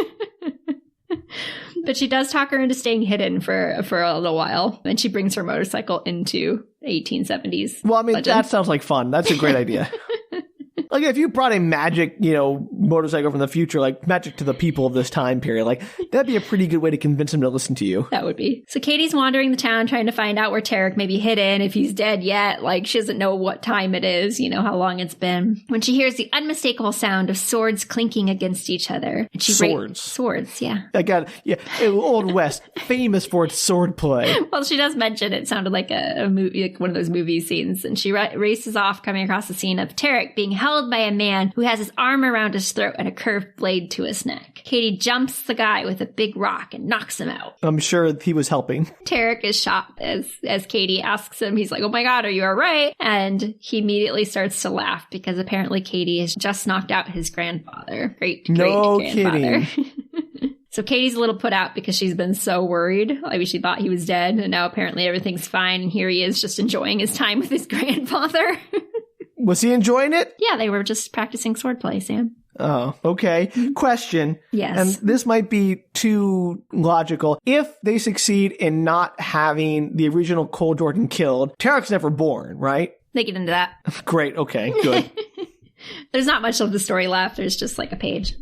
But she does talk her into staying hidden for a little while, and she brings her motorcycle into 1870s. Well, I mean, legend. That sounds like fun. That's a great idea. Like, if you brought a magic, motorcycle from the future, like magic to the people of this time period, like, that'd be a pretty good way to convince them to listen to you. That would be. So Kady's wandering the town trying to find out where Tarek may be hidden, if he's dead yet. Like, she doesn't know what time it is, how long it's been. When she hears the unmistakable sound of swords clinking against each other. And she swords, yeah. Old West, famous for its sword play. Well, she does mention it sounded like a movie, like one of those movie scenes. And she races off, coming across the scene of Tarek being held by a man who has his arm around his throat and a curved blade to his neck. Kady jumps the guy with a big rock and knocks him out. I'm sure he was helping. Tarek is shocked as Kady asks him. He's like, "Oh my God, are you all right?" And he immediately starts to laugh because apparently Kady has just knocked out his grandfather. Great grandfather. Kidding. So Kady's a little put out because she's been so worried. I mean, she thought he was dead, and now apparently everything's fine, and here he is just enjoying his time with his grandfather. Was he enjoying it? Yeah, they were just practicing swordplay, Sam. Oh, okay. Question. Yes. And this might be too logical. If they succeed in not having the original Cole Jordan killed, Tarek's never born, right? They get into that. Great. Okay, good. There's not much of the story left. There's just like a page.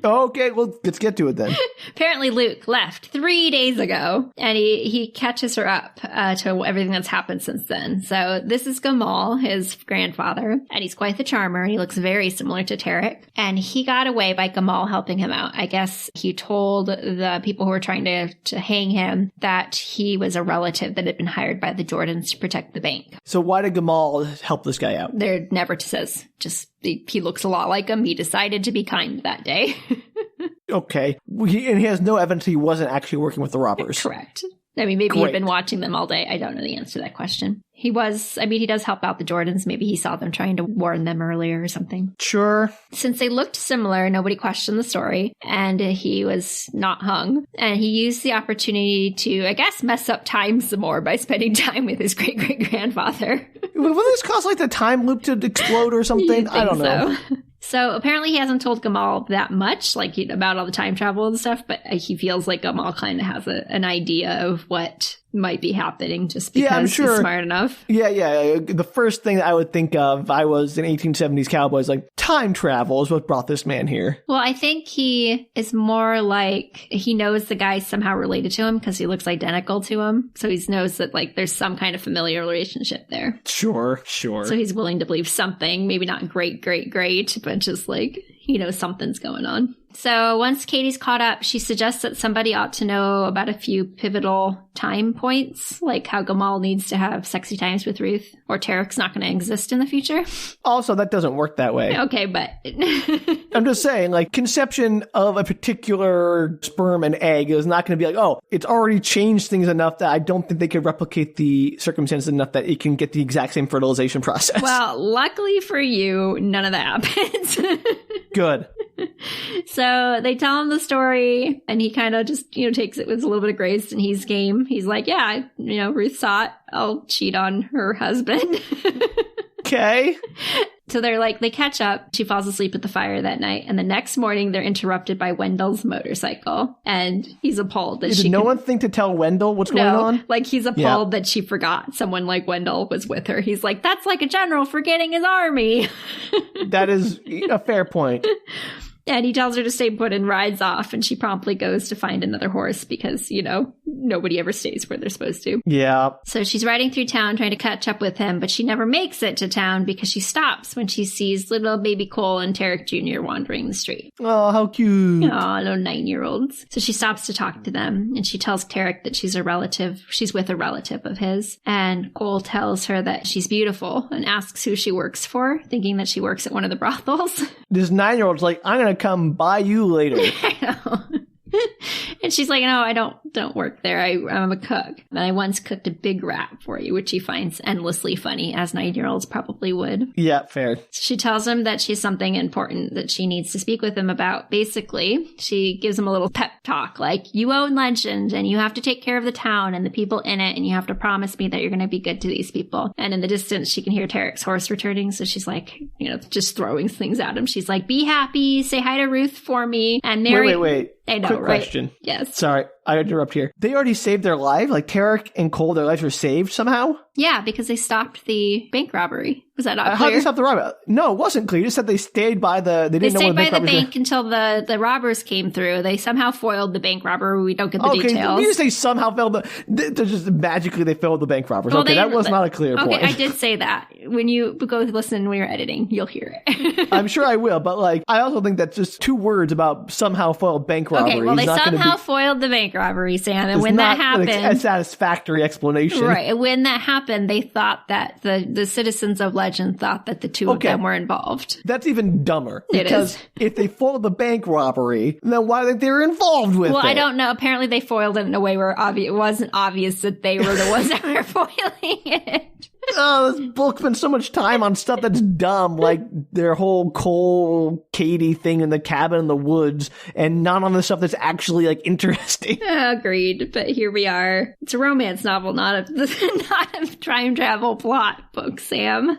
Okay, well, let's get to it then. Apparently Luke left 3 days ago, and he catches her up to everything that's happened since then. So this is Gamal, his grandfather, and he's quite the charmer. He looks very similar to Tarek, and he got away by Gamal helping him out. I guess he told the people who were trying to hang him that he was a relative that had been hired by the Jordans to protect the bank. So why did Gamal help this guy out? There never says. Just he looks a lot like him. He decided to be kind that day. Okay. And he has no evidence he wasn't actually working with the robbers. Correct. I mean, maybe he'd been watching them all day. I don't know the answer to that question. He does help out the Jordans. Maybe he saw them trying to warn them earlier or something. Sure. Since they looked similar, nobody questioned the story, and he was not hung. And he used the opportunity to, I guess, mess up time some more by spending time with his great-great-grandfather. Will this cause, like, the time loop to explode or something? I don't know. So apparently he hasn't told Gamal that much, like, about all the time travel and stuff, but he feels like Gamal kind of has an idea of what might be happening just because he's smart enough. Yeah. The first thing that I would think of, I was in 1870s cowboys, like, time travel is what brought this man here. Well, I think he is more like, he knows the guy's somehow related to him because he looks identical to him. So he knows that, like, there's some kind of familiar relationship there. Sure. So he's willing to believe something, maybe not great, but just like, he knows something's going on. So once Kady's caught up, she suggests that somebody ought to know about a few pivotal time points, like how Gamal needs to have sexy times with Ruth, or Tarek's not going to exist in the future. Also, that doesn't work that way. Okay, but... I'm just saying, like, conception of a particular sperm and egg is not going to be like, oh, it's already changed things enough that I don't think they could replicate the circumstances enough that it can get the exact same fertilization process. Well, luckily for you, none of that happens. Good. So they tell him the story, and he kind of just, takes it with a little bit of grace, and he's game. He's like, yeah, Ruth saw it. I'll cheat on her husband. Okay. So they catch up. She falls asleep at the fire that night. And the next morning, they're interrupted by Wendell's motorcycle. And he's appalled that Did no one think to tell Wendell what's going on? Like, he's appalled that she forgot someone like Wendell was with her. He's like, that's like a general forgetting his army. That is a fair point. And he tells her to stay put and rides off. And she promptly goes to find another horse because, nobody ever stays where they're supposed to. Yeah. So she's riding through town trying to catch up with him, but she never makes it to town because she stops when she sees little baby Cole and Tarek Jr. wandering the street. Oh, how cute. Oh, little 9-year-olds. So she stops to talk to them, and she tells Tarek that she's with a relative of his. And Cole tells her that she's beautiful and asks who she works for, thinking that she works at one of the brothels. This 9-year-old's like, I'm going to come buy you later. I know. And she's like, no, I don't work there. I'm a cook. And I once cooked a big rat for you, which he finds endlessly funny, as 9-year-olds probably would. Yeah, fair. She tells him that she's something important that she needs to speak with him about. Basically, she gives him a little pep talk, like, you own Legend, and you have to take care of the town and the people in it, and you have to promise me that you're going to be good to these people. And in the distance, she can hear Tarek's horse returning, so she's like, just throwing things at him. She's like, be happy, say hi to Ruth for me, and Mary... Wait. I know, Quick right? question. Yes. Sorry, I interrupt here. They already saved their life? Like, Tarek and Cole, their lives were saved somehow? Yeah, because they stopped the bank robbery. Was that not How clear? did they stop the robbery? No, it wasn't clear. You just said they stayed by the... They stayed by the bank until the robbers came through. They somehow foiled the bank robber. We don't get the details. You just say somehow failed the... They're just magically they failed the bank robbers. Well, that was not a clear point. Okay, I did say that. When you go listen when you're editing, you'll hear it. I'm sure I will, but I also think that's just two words about somehow foiled bank robbery. Okay, well, they somehow foiled the bank robbery, Sam, and when that happened... a satisfactory explanation. Right, and when that happened, they thought that the citizens of Legend thought that the two of them were involved. That's even dumber. Because if they foiled the bank robbery, then why think they were involved with it? Well, I don't know. Apparently they foiled it in a way where it wasn't obvious that they were the ones that were foiling it. Oh, this book spends so much time on stuff that's dumb, like their whole Cole, Kady thing in the cabin in the woods, and not on the stuff that's actually interesting. Agreed, but here we are. It's a romance novel, not a time travel plot book, Sam.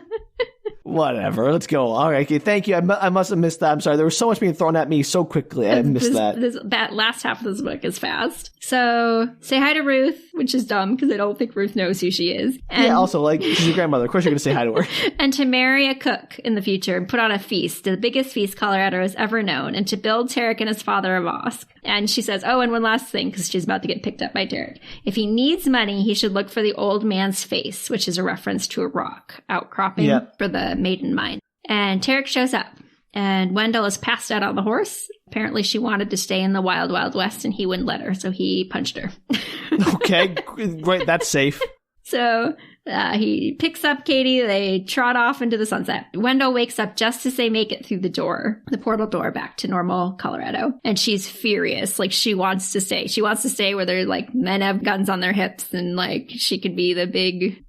Whatever, let's go. All right, okay, thank you. I must have missed that. I'm sorry. There was so much being thrown at me so quickly. I missed that. That last half of this book is fast. So, say hi to Ruth, which is dumb because I don't think Ruth knows who she is. And, yeah, also, she's your grandmother. Of course you're going to say hi to her. And to marry a cook in the future and put on a feast, the biggest feast Colorado has ever known, and to build Tarek and his father a mosque. And she says, oh, and one last thing, because she's about to get picked up by Tarek. If he needs money, he should look for the old man's face, which is a reference to a rock outcropping for the maiden mine. And Tarek shows up, and Wendell is passed out on the horse. Apparently she wanted to stay in the wild, wild west, and he wouldn't let her, so he punched her. Okay, right, that's safe. So he picks up Kady. They trot off into the sunset. Wendell wakes up just as they make it through the portal door back to normal Colorado. And she's furious. She wants to stay. She wants to stay where they're men have guns on their hips and she could be the big,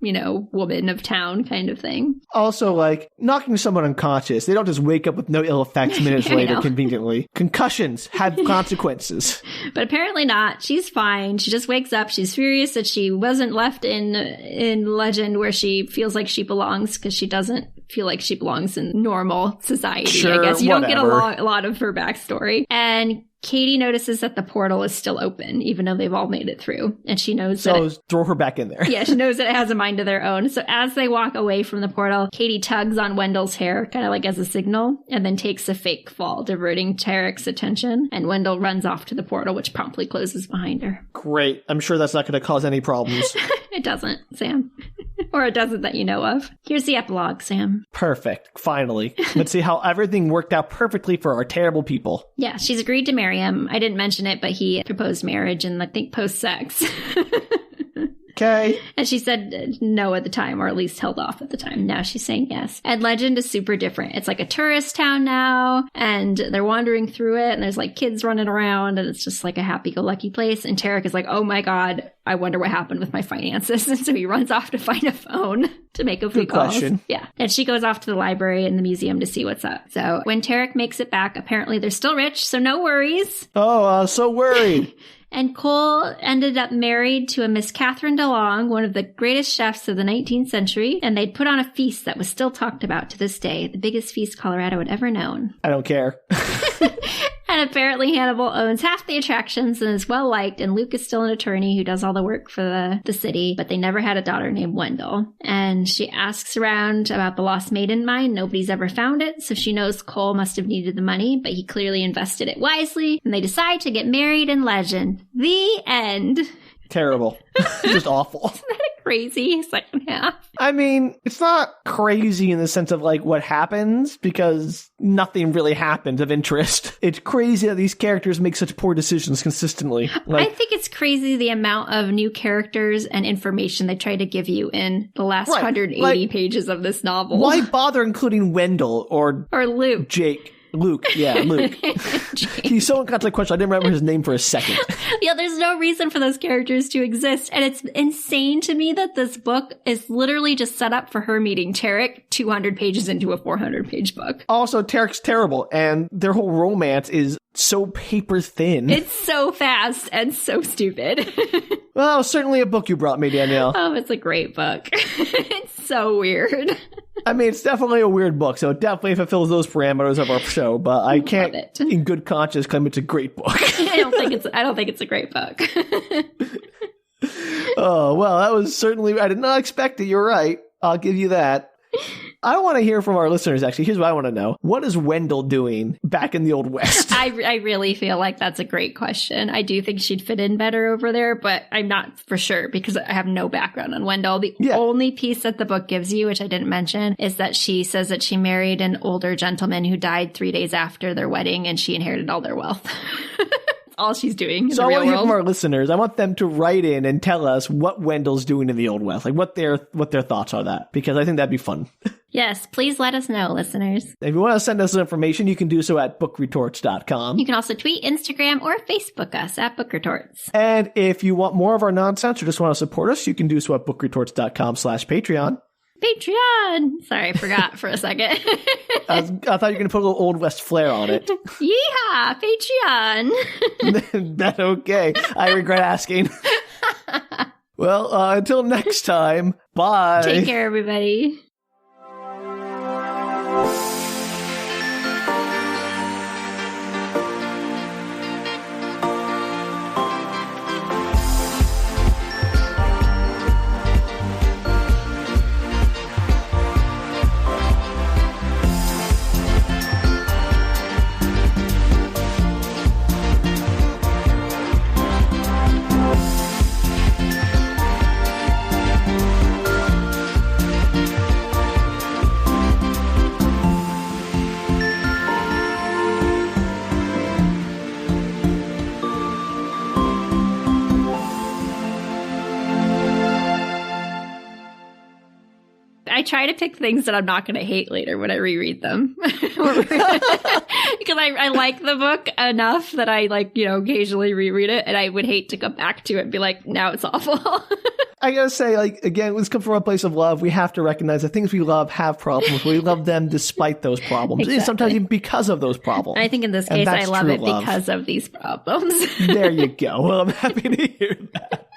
woman of town kind of thing. Also, knocking someone unconscious. They don't just wake up with no ill effects minutes later, conveniently. Concussions have consequences. But apparently not. She's fine. She just wakes up. She's furious that she wasn't left in Legend where she feels like she belongs because she doesn't feel like she belongs in normal society. Sure, I guess you whatever. don't get a lot of her backstory. And Kady notices that the portal is still open, even though they've all made it through. And she knows throw her back in there. Yeah, she knows that it has a mind of their own. So as they walk away from the portal, Kady tugs on Wendell's hair, kind of as a signal, and then takes a fake fall, diverting Tarek's attention. And Wendell runs off to the portal, which promptly closes behind her. Great. I'm sure that's not going to cause any problems. It doesn't, Sam. Or it doesn't that you know of. Here's the epilogue, Sam. Perfect. Finally. Let's see how everything worked out perfectly for our terrible people. Yeah, she's agreed to marry him. I didn't mention it, but he proposed marriage and I think post-sex. Okay. And she said no at the time, or at least held off at the time. Now she's saying yes. And Legend is super different. It's like a tourist town now, and they're wandering through it, and there's like kids running around, and it's just like a happy-go-lucky place. And Tarek is like, oh my god, I wonder what happened with my finances. And so he runs off to find a phone to make a few calls. Question. Yeah. And she goes off to the library and the museum to see what's up. So when Tarek makes it back, apparently they're still rich, so no worries. Oh, I was so worried. And Cole ended up married to a Miss Catherine DeLong, one of the greatest chefs of the 19th century, and they'd put on a feast that was still talked about to this day, the biggest feast Colorado had ever known. I don't care. And apparently Hannibal owns half the attractions and is well liked, and Luke is still an attorney who does all the work for the city, but they never had a daughter named Wendell. And she asks around about the lost maiden mine. Nobody's ever found it, so she knows Cole must have needed the money, but he clearly invested it wisely, and they decide to get married in Legend. The end. Terrible. Just awful. Isn't that a crazy second half? I mean, it's not crazy in the sense of like what happens, because nothing really happens of interest. It's crazy that these characters make such poor decisions consistently. I think it's crazy the amount of new characters and information they try to give you in the last 180 pages of this novel. Why bother including Wendell or Luke? Luke, yeah, Luke. He's so inconsequential, I didn't remember his name for a second. Yeah, there's no reason for those characters to exist. And it's insane to me that this book is literally just set up for her meeting Tarek 200 pages into a 400-page book. Also, Tarek's terrible, and their whole romance is so paper thin. It's so fast and so stupid. Well, certainly a book you brought me, Danielle. Oh, it's a great book. It's so weird. I mean, it's definitely a weird book, so it definitely fulfills those parameters of our show, but I can't, in good conscience, claim it's a great book. I don't think it's a great book. Oh, well, that was certainly, I did not expect it. You're right. I'll give you that. I want to hear from our listeners, actually. Here's what I want to know. What is Wendell doing back in the Old West? I really feel like that's a great question. I do think she'd fit in better over there, but I'm not for sure because I have no background on Wendell. The only piece that the book gives you, which I didn't mention, is that she says that she married an older gentleman who died 3 days after their wedding and she inherited all their wealth. All she's doing in the real world. So I want to hear from our listeners. I want them to write in and tell us what Wendell's doing in the Old West, like what their thoughts are that, because I think that'd be fun. Yes, please let us know, listeners. If you want to send us information, you can do so at bookretorts.com. You can also tweet, Instagram, or Facebook us at bookretorts. And if you want more of our nonsense or just want to support us, you can do so at bookretorts.com/Patreon. Patreon! Sorry, I forgot for a second. I thought you were going to put a little Old West flair on it. Yeehaw! Patreon! That's okay. I regret asking. Well, until next time, bye. Take care, everybody. I try to pick things that I'm not going to hate later when I reread them. Because I like the book enough that I occasionally reread it, and I would hate to come back to it and be like, now it's awful. I gotta say, again, this comes from a place of love. We have to recognize that things we love have problems. We love them despite those problems. Exactly. And sometimes even because of those problems. I think in this case, I love it because of these problems. There you go. Well, I'm happy to hear that.